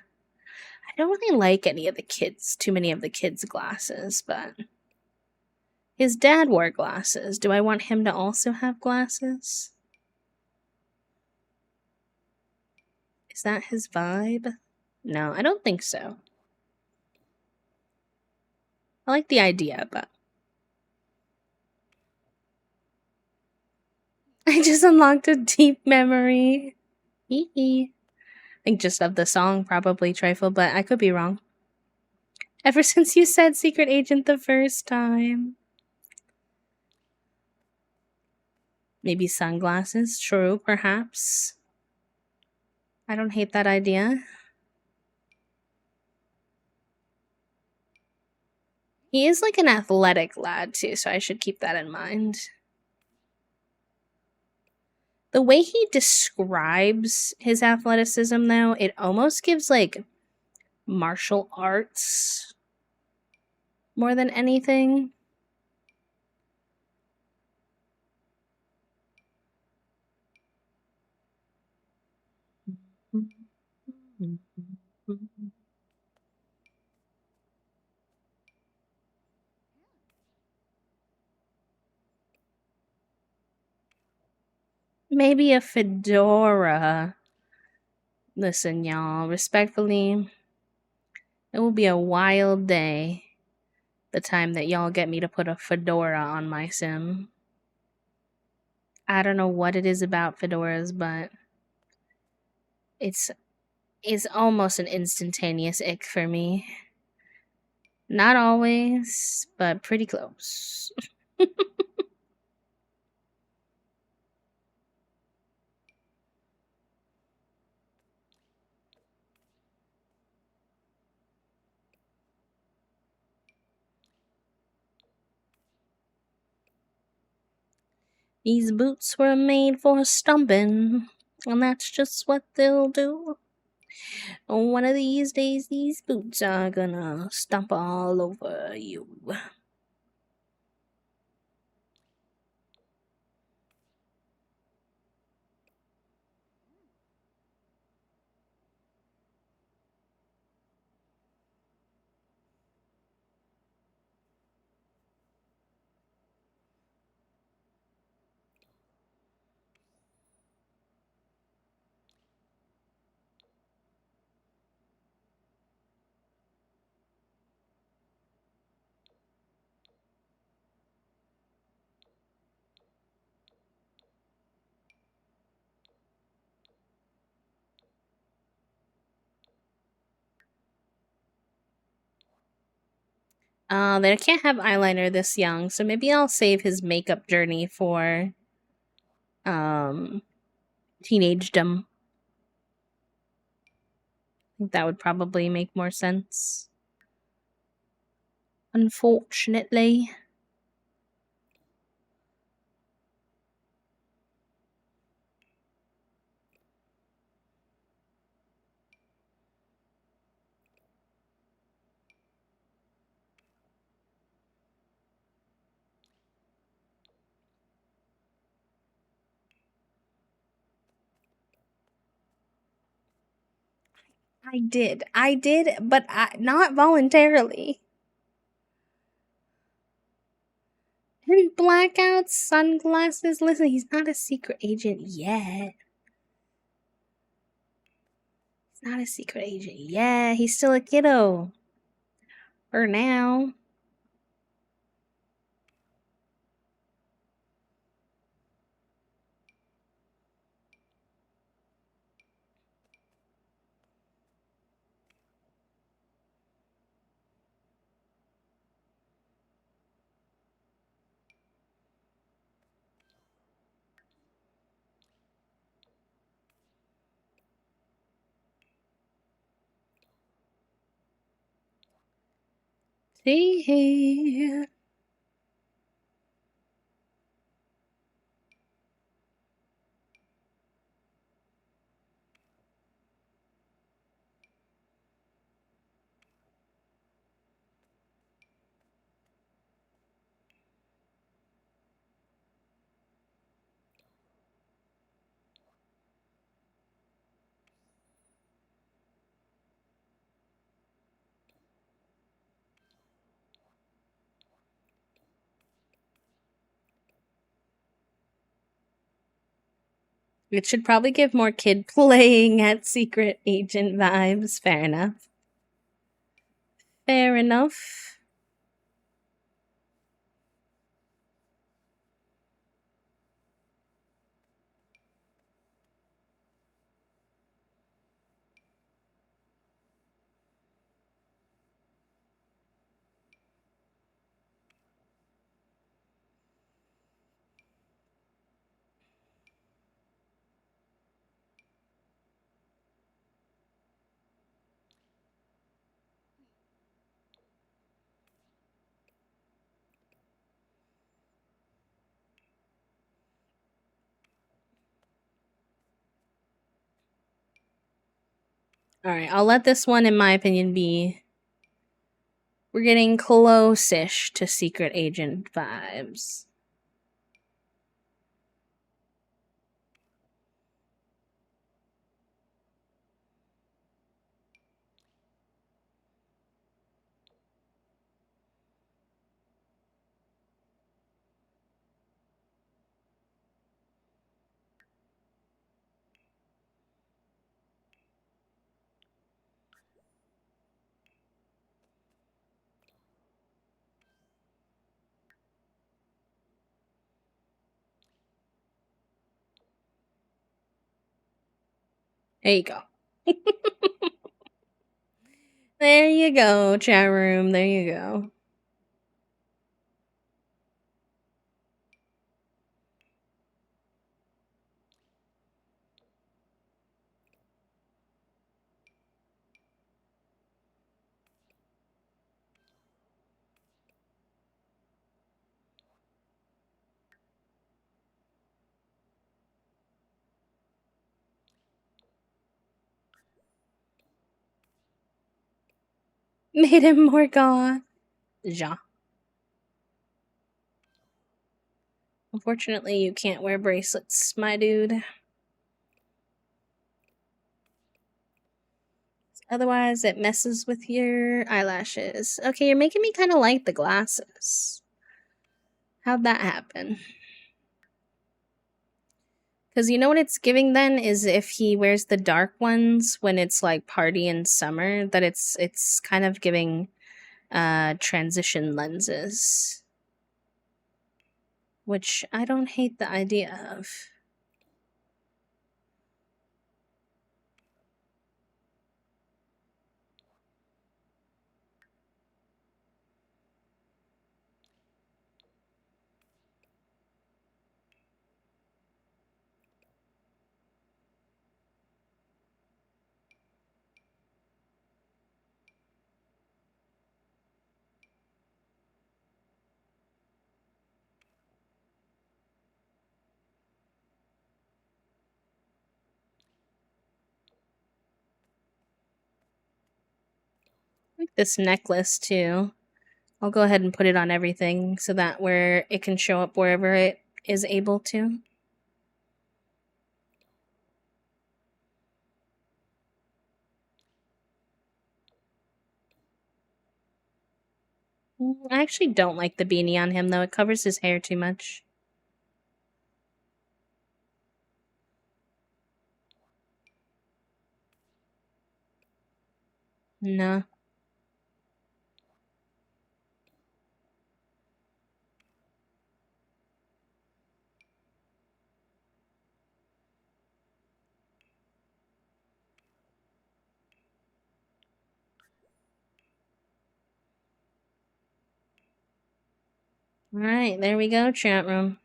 I don't really like too many of the kids' glasses, but his dad wore glasses. Do I want him to also have glasses? Is that his vibe? No, I don't think so. I like the idea, but I just unlocked a deep memory. Hee. I think just of the song, probably Trifle, but I could be wrong. Ever since you said secret agent the first time. Maybe sunglasses? True, perhaps. I don't hate that idea. He is like an athletic lad, too, so I should keep that in mind. The way he describes his athleticism, though, it almost gives like martial arts more than anything. Maybe a fedora. Listen, y'all, respectfully, it will be a wild day the time that y'all get me to put a fedora on my sim. I don't know what it is about fedoras, but it's it's almost an instantaneous ick for me. Not always, but pretty close. These boots were made for stumping, and that's just what they'll do. One of these days, these boots are gonna stomp all over you. They can't have eyeliner this young, so maybe I'll save his makeup journey for um teenagedom. I think that would probably make more sense. Unfortunately. I did, but not voluntarily. And blackout sunglasses. Listen, he's not a secret agent yet. He's not a secret agent yet. He's still a kiddo. For now. See here. It should probably give more kid playing at secret agent vibes. Fair enough. Fair enough. Alright, I'll let this one, in my opinion, be. We're getting close ish to secret agent vibes. There you go. There you go, chat room. There you go. Made him more god. Ja. Unfortunately, you can't wear bracelets, my dude. Otherwise, it messes with your eyelashes. Okay, you're making me kind of like the glasses. How'd that happen? Because you know what it's giving then is if he wears the dark ones when it's like party in summer, that it's kind of giving transition lenses. Which I don't hate the idea of. I like this necklace too. I'll go ahead and put it on everything so that where it can show up wherever it is able to. I actually don't like the beanie on him though. It covers his hair too much. No. Alright, there we go, chat room.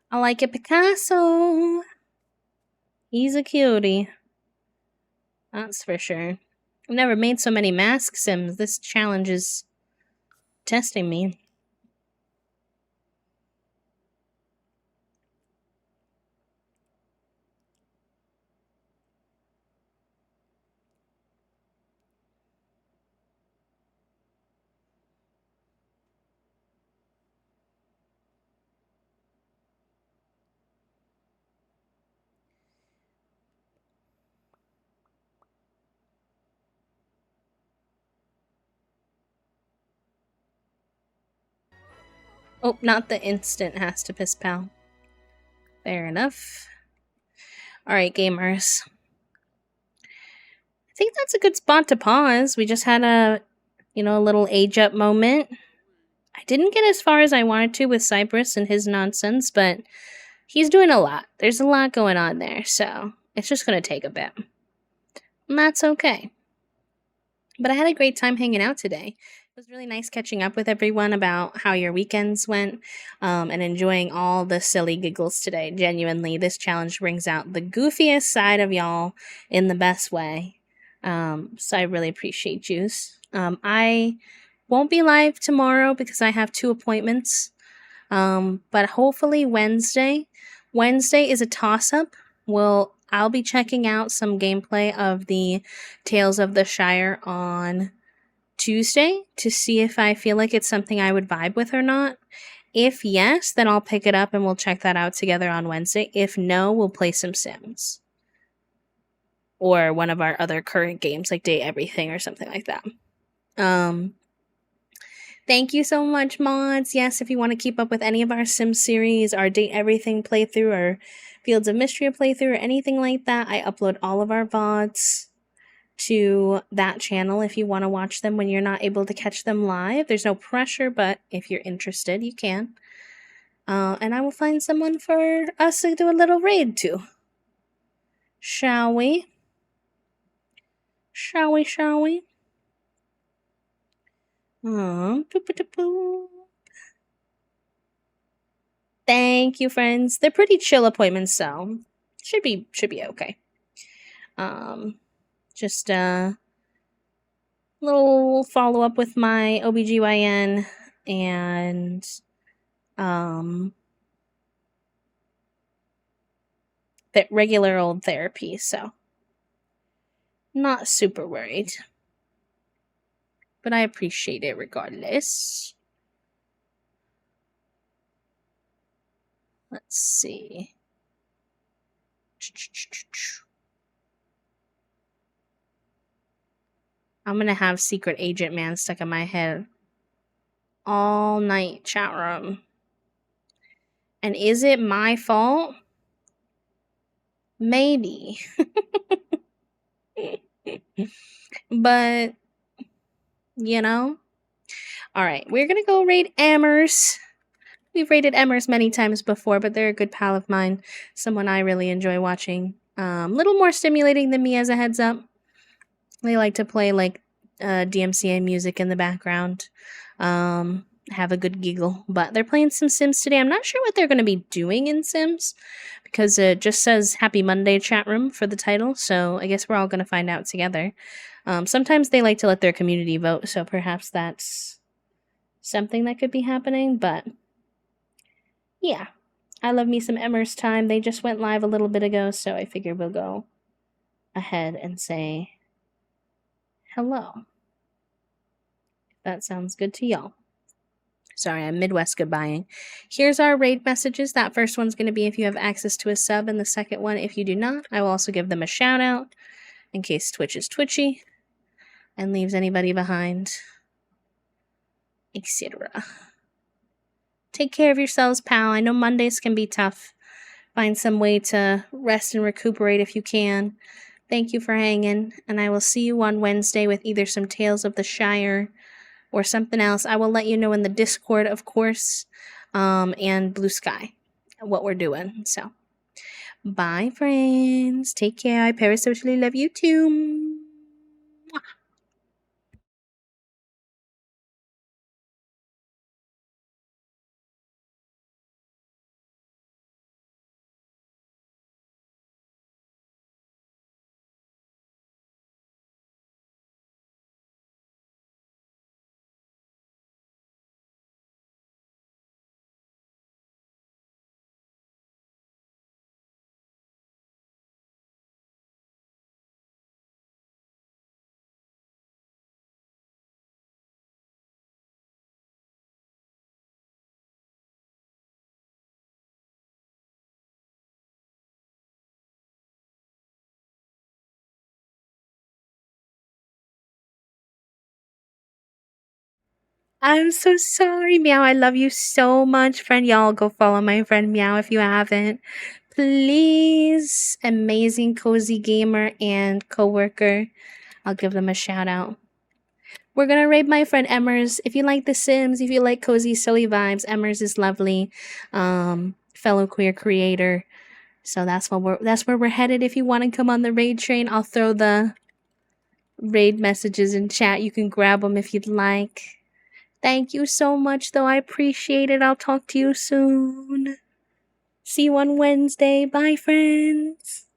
I like it, Picasso. He's a cutie. That's for sure. I've never made so many mask sims. This challenge is testing me. Oh, not the instant has to piss pal. Fair enough. Alright, gamers. I think that's a good spot to pause. We just had a little age up moment. I didn't get as far as I wanted to with Cypress and his nonsense, but he's doing a lot. There's a lot going on there, so it's just gonna take a bit. And that's okay. But I had a great time hanging out today. It was really nice catching up with everyone about how your weekends went and enjoying all the silly giggles today. Genuinely, this challenge brings out the goofiest side of y'all in the best way. So I really appreciate yous. I won't be live tomorrow because I have 2 appointments. But hopefully Wednesday. Wednesday is a toss up. I'll be checking out some gameplay of the Tales of the Shire on Tuesday to see if I feel like it's something I would vibe with or not. If yes, then I'll pick it up and we'll check that out together on Wednesday. If no, we'll play some Sims. Or one of our other current games like Day Everything or something like that. Thank you so much, mods. Yes, if you want to keep up with any of our Sim series, our Date Everything playthrough, or Fields of Mystery playthrough, or anything like that, I upload all of our VODs to that channel if you want to watch them when you're not able to catch them live. There's no pressure, but if you're interested, you can. And I will find someone for us to do a little raid to. Shall we? Shall we? Shall we? Thank you, friends. They're pretty chill appointments, so should be okay. Just little follow up with my OBGYN and that regular old therapy, so not super worried. But I appreciate it regardless. Let's see. I'm gonna have Secret Agent Man stuck in my head all night, chat room. And is it my fault? Maybe. But, you know. Alright, we're gonna go raid Amers. We've raided Emers many times before, but they're a good pal of mine. Someone I really enjoy watching. Little more stimulating than me, as a heads up. They like to play like DMCA music in the background. Have a good giggle. But they're playing some Sims today. I'm not sure what they're going to be doing in Sims because it just says Happy Monday chat room for the title. So I guess we're all going to find out together. Sometimes they like to let their community vote, so perhaps that's something that could be happening. But yeah, I love me some Emers time. They just went live a little bit ago, so I figured we'll go ahead and say hello. If that sounds good to y'all. Sorry, I'm Midwest goodbying. Here's our raid messages. That first one's going to be if you have access to a sub, and the second one, if you do not, I will also give them a shout out in case Twitch is twitchy and leaves anybody behind, etc. Take care of yourselves, pal. I know Mondays can be tough. Find some way to rest and recuperate if you can. Thank you for hanging, and I will see you on Wednesday with either some Tales of the Shire or something else. I will let you know in the Discord, of course, and Blue Sky, what we're doing. So, bye, friends. Take care. I parasocially love you too. I'm so sorry, Meow. I love you so much, friend. Y'all go follow my friend Meow if you haven't. Please. Amazing cozy gamer and coworker. I'll give them a shout out. We're gonna raid my friend Emers. If you like The Sims, if you like cozy, silly vibes, Emers is lovely. Fellow queer creator. So that's where we're headed. If you want to come on the raid train, I'll throw the raid messages in chat. You can grab them if you'd like. Thank you so much, though. I appreciate it. I'll talk to you soon. See you on Wednesday. Bye, friends.